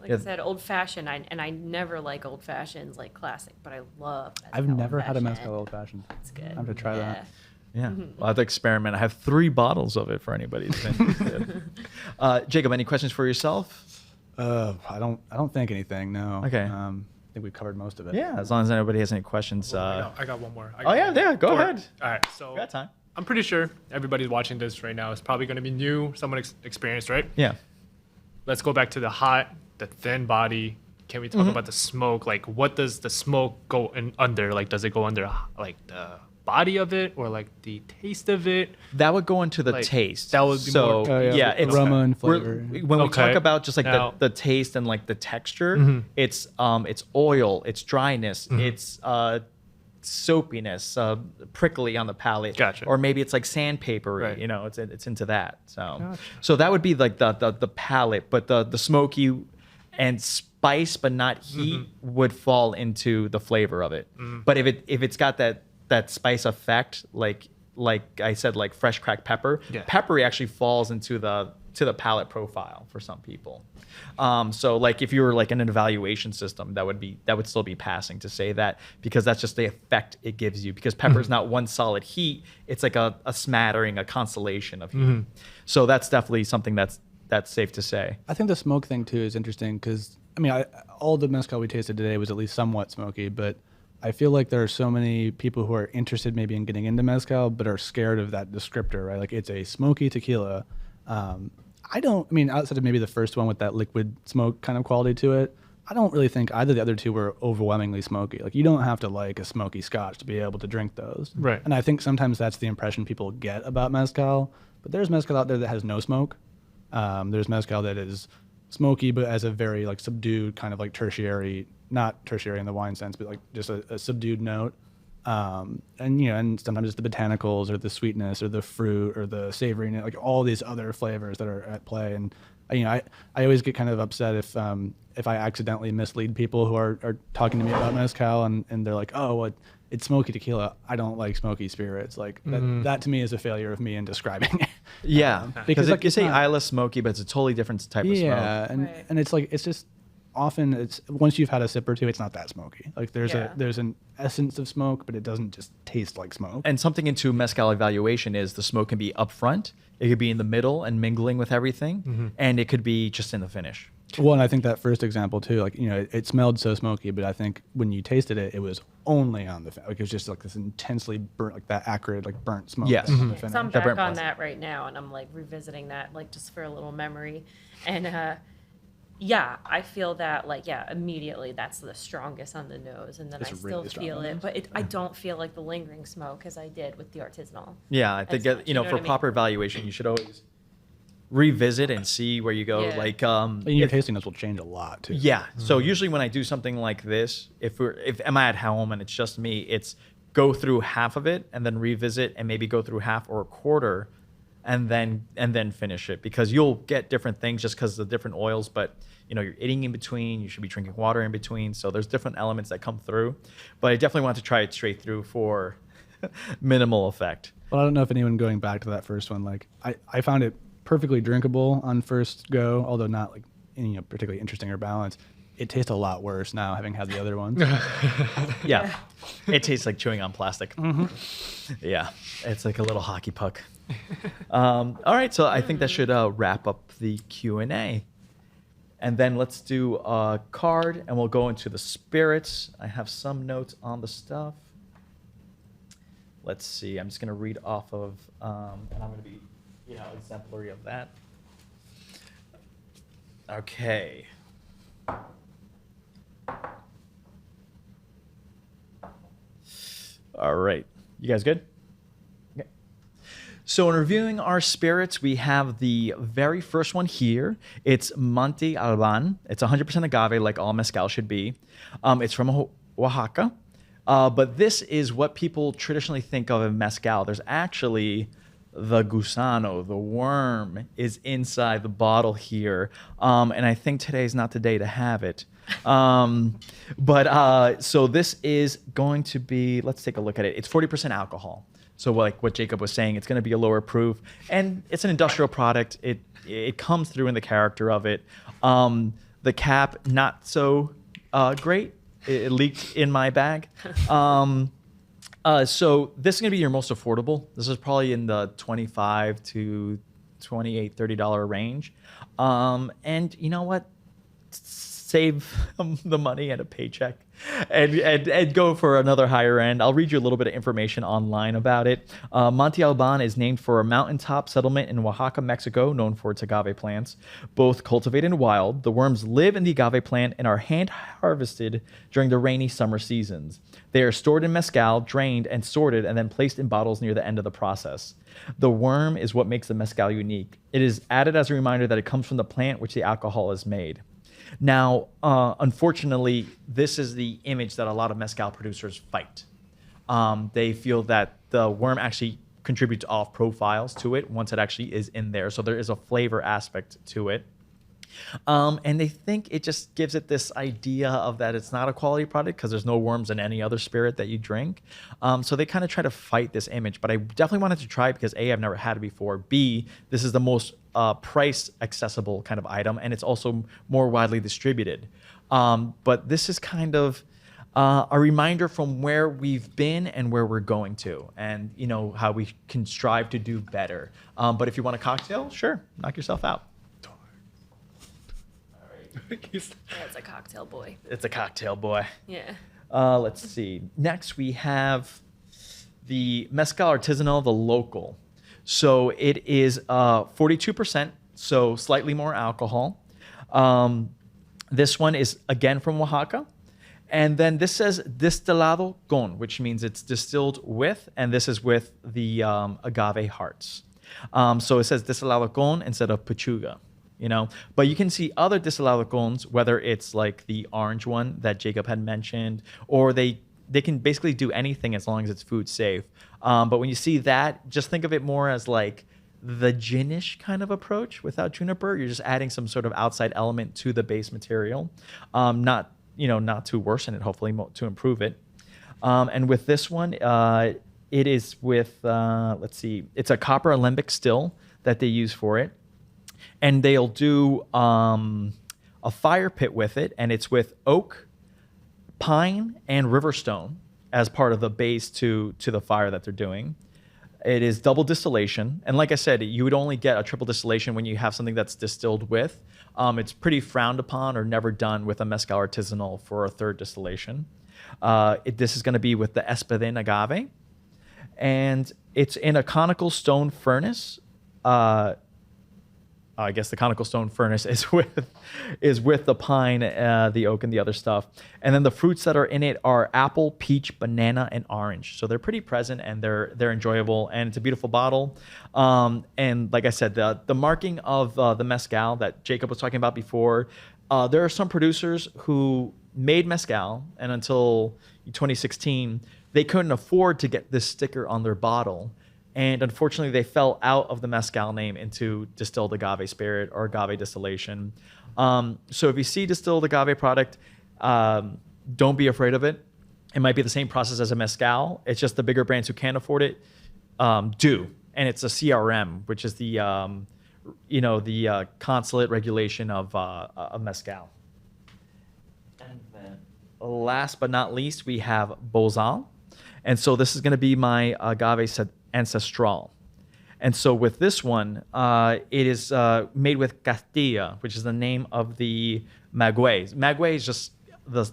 Like Yeah. I said, old fashioned. I never like old fashions like classic, but I love. I've mezcal never had a old-fashioned. mezcal old fashioned. It's good. I have to try that. Yeah, I'll have to experiment. I have 3 bottles of it for anybody who's interested. Jacob, any questions for yourself? I don't think anything. No. Okay. I think we covered most of it. Yeah, as long as anybody has any questions. I got one more. Oh yeah, yeah, go Sure. ahead. All right, so We got time. I'm pretty sure everybody watching this right now is probably going to be new, someone experienced, right? Yeah. Let's go back to the thin body. Can we talk about the smoke? Like, what does the smoke go under? Like, does it go under like the body of it or like the taste of it? That would go into the Like, taste. that would be so more- Oh, yeah. yeah, it's Aroma and we're- flavor. when we Okay. talk about just like Now- the taste and like the texture, it's oil, it's dryness, it's soapiness, prickly on the palate. Gotcha. Or maybe it's like sandpapery. Right. You know, it's into that. So Gotcha. so that would be like the palate, but the smoky and spice but not heat would fall into the flavor of it. But if it's got that spice effect, like I said, like fresh cracked pepper, Yeah. peppery actually falls into the palate profile for some people. So like if you were like in an evaluation system, that would still be passing to say that, because that's just the effect it gives you, because pepper is not one solid heat, it's like a smattering, a constellation of heat. So that's definitely something that's safe to say. I think the smoke thing too is interesting because I mean, all the mezcal we tasted today was at least somewhat smoky, but I feel like there are so many people who are interested maybe in getting into mezcal, but are scared of that descriptor, right? Like it's a smoky tequila. I mean, outside of maybe the first one with that liquid smoke kind of quality to it, I don't really think either of the other two were overwhelmingly smoky. Like you don't have to like a smoky scotch to be able to drink those. Right. And I think sometimes that's the impression people get about mezcal, but there's mezcal out there that has no smoke. There's mezcal that is smoky, but as a very like subdued kind of like tertiary, not tertiary in the wine sense, but like just a subdued note. And and sometimes it's the botanicals or the sweetness or the fruit or the savory, like all these other flavors that are at play. And I always get kind of upset if I accidentally mislead people who are talking to me about mezcal and they're like, oh, well, it's smoky tequila. I don't like smoky spirits. Like that to me is a failure of me in describing it. Yeah, because like, you it's say not- Isla smoky, but it's a totally different type of smoke. Yeah, and Right. and it's like it's just often it's once you've had a sip or two, it's not that smoky. Like Yeah. there's an essence of smoke, but it doesn't just taste like smoke. And something into mezcal evaluation is the smoke can be up front, it could be in the middle and mingling with everything, and it could be just in the finish. Well, and I think that first example too, like it smelled so smoky, but I think when you tasted it, it was only on the like it was just like this intensely burnt, like that acrid, like burnt smoke. Yes. on the So finish. I'm That back burnt on plastic. that right now, and I'm like revisiting that, like just for a little memory. And yeah, I feel that like immediately that's the strongest on the nose, and then It's I still really strong feel on the it, nose. but I don't feel like the lingering smoke as I did with the artisanal. Yeah, I think As much, you know for what I mean? proper evaluation, you should always revisit and see where you go. Yeah. Like, And your tasting notes will change a lot too. yeah. So usually when I do something like this, if am I at home and it's just me, it's go through half of it and then revisit and maybe go through half or a quarter, and then finish it, because you'll get different things just because of the different oils. But you're eating in between. You should be drinking water in between. So there's different elements that come through. But I definitely want to try it straight through for minimal effect. But I don't know if anyone going back to that first one, like I found it perfectly drinkable on first go, although not like any particularly interesting or balanced. It tastes a lot worse now, having had the other ones. Yeah. It tastes like chewing on plastic. Yeah. It's like a little hockey puck. All right. So I think that should wrap up the Q&A. And then let's do a card, and we'll go into the spirits. I have some notes on the stuff. Let's see. I'm just going to read off of, and I'm going to be, exemplary of that. Okay. All right. You guys good? Okay. So in reviewing our spirits, we have the very first one here. It's Monte Alban. It's 100% agave, like all mezcal should be. It's from Oaxaca. But this is what people traditionally think of as mezcal. There's actually the gusano, the worm, is inside the bottle here. And I think today's not the day to have it. So this is going to be, let's take a look at it. It's 40% alcohol. So like what Jacob was saying, it's going to be a lower proof, and it's an industrial product. It comes through in the character of it. The cap, not so great. It leaked in my bag. So this is going to be your most affordable. This is probably in the $25 to $28, $30 range. And you know what? Save the money and a paycheck and go for another higher end. I'll read you a little bit of information online about it. Monte Alban is named for a mountaintop settlement in Oaxaca, Mexico, known for its agave plants, both cultivated and wild. The worms live in the agave plant and are hand harvested during the rainy summer seasons. They are stored in mezcal, drained and sorted, and then placed in bottles near the end of the process. The worm is what makes the mezcal unique. It is added as a reminder that it comes from the plant which the alcohol is made. Now, unfortunately, this is the image that a lot of mezcal producers fight. They feel that the worm actually contributes off profiles to it once it actually is in there. So there is a flavor aspect to it. And they think it just gives it this idea of that it's not a quality product because there's no worms in any other spirit that you drink. So they kind of try to fight this image. But I definitely wanted to try it because A, I've never had it before. B, this is the most price accessible kind of item, and it's also more widely distributed. But this is kind of a reminder from where we've been and where we're going to, and how we can strive to do better. But if you want a cocktail, sure, knock yourself out. Yeah, it's a cocktail boy. It's a cocktail boy. Yeah. Let's see. Next, we have the Mezcal Artisanal, the local. So it is 42%, so slightly more alcohol. This one is, again, from Oaxaca. And then this says Destilado con, which means it's distilled with, and this is with the agave hearts. So it says Destilado con instead of Pechuga. But you can see other Destilado cons, whether it's like the orange one that Jacob had mentioned, or they can basically do anything as long as it's food safe. But when you see that, just think of it more as like the ginish kind of approach without juniper. You're just adding some sort of outside element to the base material, not to worsen it, hopefully to improve it. And with this one, it is with, let's see, it's a copper alembic still that they use for it. And they'll do a fire pit with it, and it's with oak, pine, and riverstone as part of the base to the fire that they're doing. It is double distillation, and like I said, you would only get a triple distillation when you have something that's distilled with. It's pretty frowned upon or never done with a mezcal artisanal for a third distillation. This is going to be with the Espadin agave, and it's in a conical stone furnace. I guess the conical stone furnace is with the pine, the oak, and the other stuff. And then the fruits that are in it are apple, peach, banana, and orange. So they're pretty present, and they're enjoyable, and it's a beautiful bottle. And like I said, the marking of the mezcal that Jacob was talking about before, there are some producers who made mezcal, and until 2016, they couldn't afford to get this sticker on their bottle. And unfortunately, they fell out of the mezcal name into distilled agave spirit or agave distillation. So if you see distilled agave product, don't be afraid of it. It might be the same process as a mezcal. It's just the bigger brands who can't afford it do. And it's a CRM, which is the consulate regulation of mezcal. And then last but not least, we have Bozal. And so this is going to be my agave ancestral. And so with this one, it is made with Castilla, which is the name of the maguey. Maguey is just the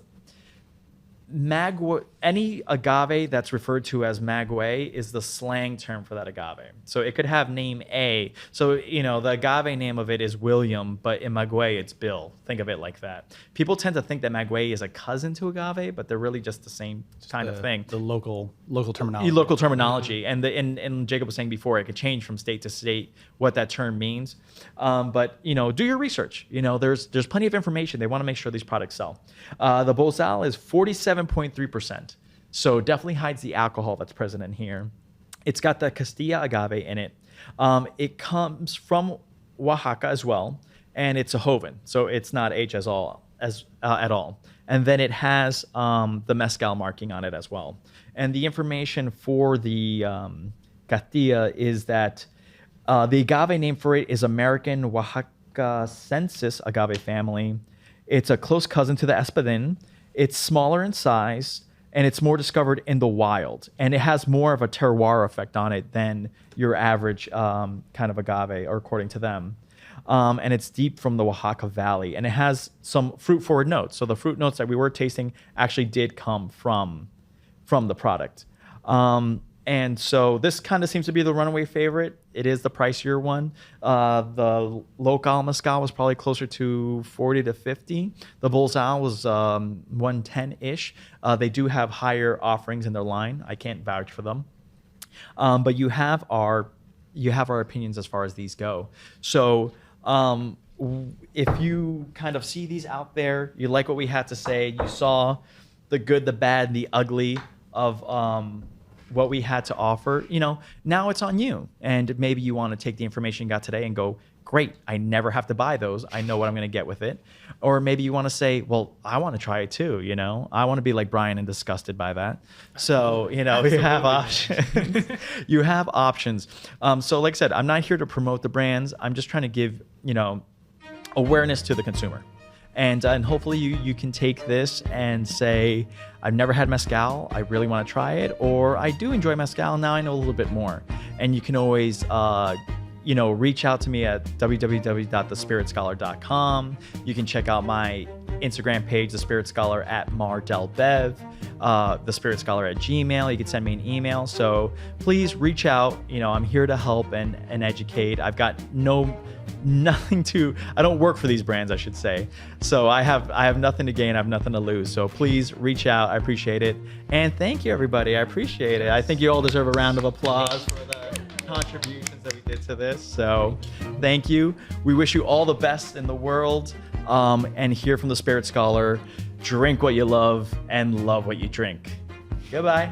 any agave that's referred to as maguey is the slang term for that agave. So it could have name A. So, the agave name of it is William, but in maguey it's Bill. Think of it like that. People tend to think that maguey is a cousin to agave, but they're really just the same kind of thing. The local terminology. Local terminology. And Jacob was saying before, it could change from state to state what that term means. But, do your research. There's plenty of information. They want to make sure these products sell. The Bozal is 47.3%. So definitely hides the alcohol that's present in here. It's got the Castilla agave in it. It comes from Oaxaca as well, and it's a Joven, so it's not H at all. And then it has the mezcal marking on it as well. And the information for the Castilla is that the agave name for it is American Oaxacensis agave family. It's a close cousin to the Espadin. It's smaller in size, and it's more discovered in the wild. And it has more of a terroir effect on it than your average kind of agave, or according to them. And it's deep from the Oaxaca Valley. And it has some fruit-forward notes. So the fruit notes that we were tasting actually did come from the product. And so this kind of seems to be the runaway favorite. It is the pricier one. The local mezcal was probably closer to 40 to 50. The Bozal was 110-ish. They do have higher offerings in their line. I can't vouch for them. But you have our opinions as far as these go. So if you kind of see these out there, you like what we had to say, you saw the good, the bad, the ugly of what we had to offer, now it's on you. And maybe you want to take the information you got today and go, great, I never have to buy those. I know what I'm going to get with it. Or maybe you want to say, well, I want to try it too. I want to be like Brian and disgusted by that. So, you have options. You have options. So like I said, I'm not here to promote the brands. I'm just trying to give, awareness to the consumer. And hopefully you can take this and say, I've never had mezcal, I really want to try it, or I do enjoy mezcal, now I know a little bit more. And you can always reach out to me at www.thespiritscholar.com. You can check out my Instagram page, The Spirit Scholar, at mardelbev, The Spirit Scholar at Gmail. You can send me an email. So please reach out. I'm here to help and educate. I've got I don't work for these brands, I should say. So I have nothing to gain. I have nothing to lose. So please reach out. I appreciate it. And thank you, everybody. I appreciate it. I think you all deserve a round of applause for the contributions that we did to this. So thank you. We wish you all the best in the world. And here from the Spirit Scholar, drink what you love and love what you drink. Goodbye.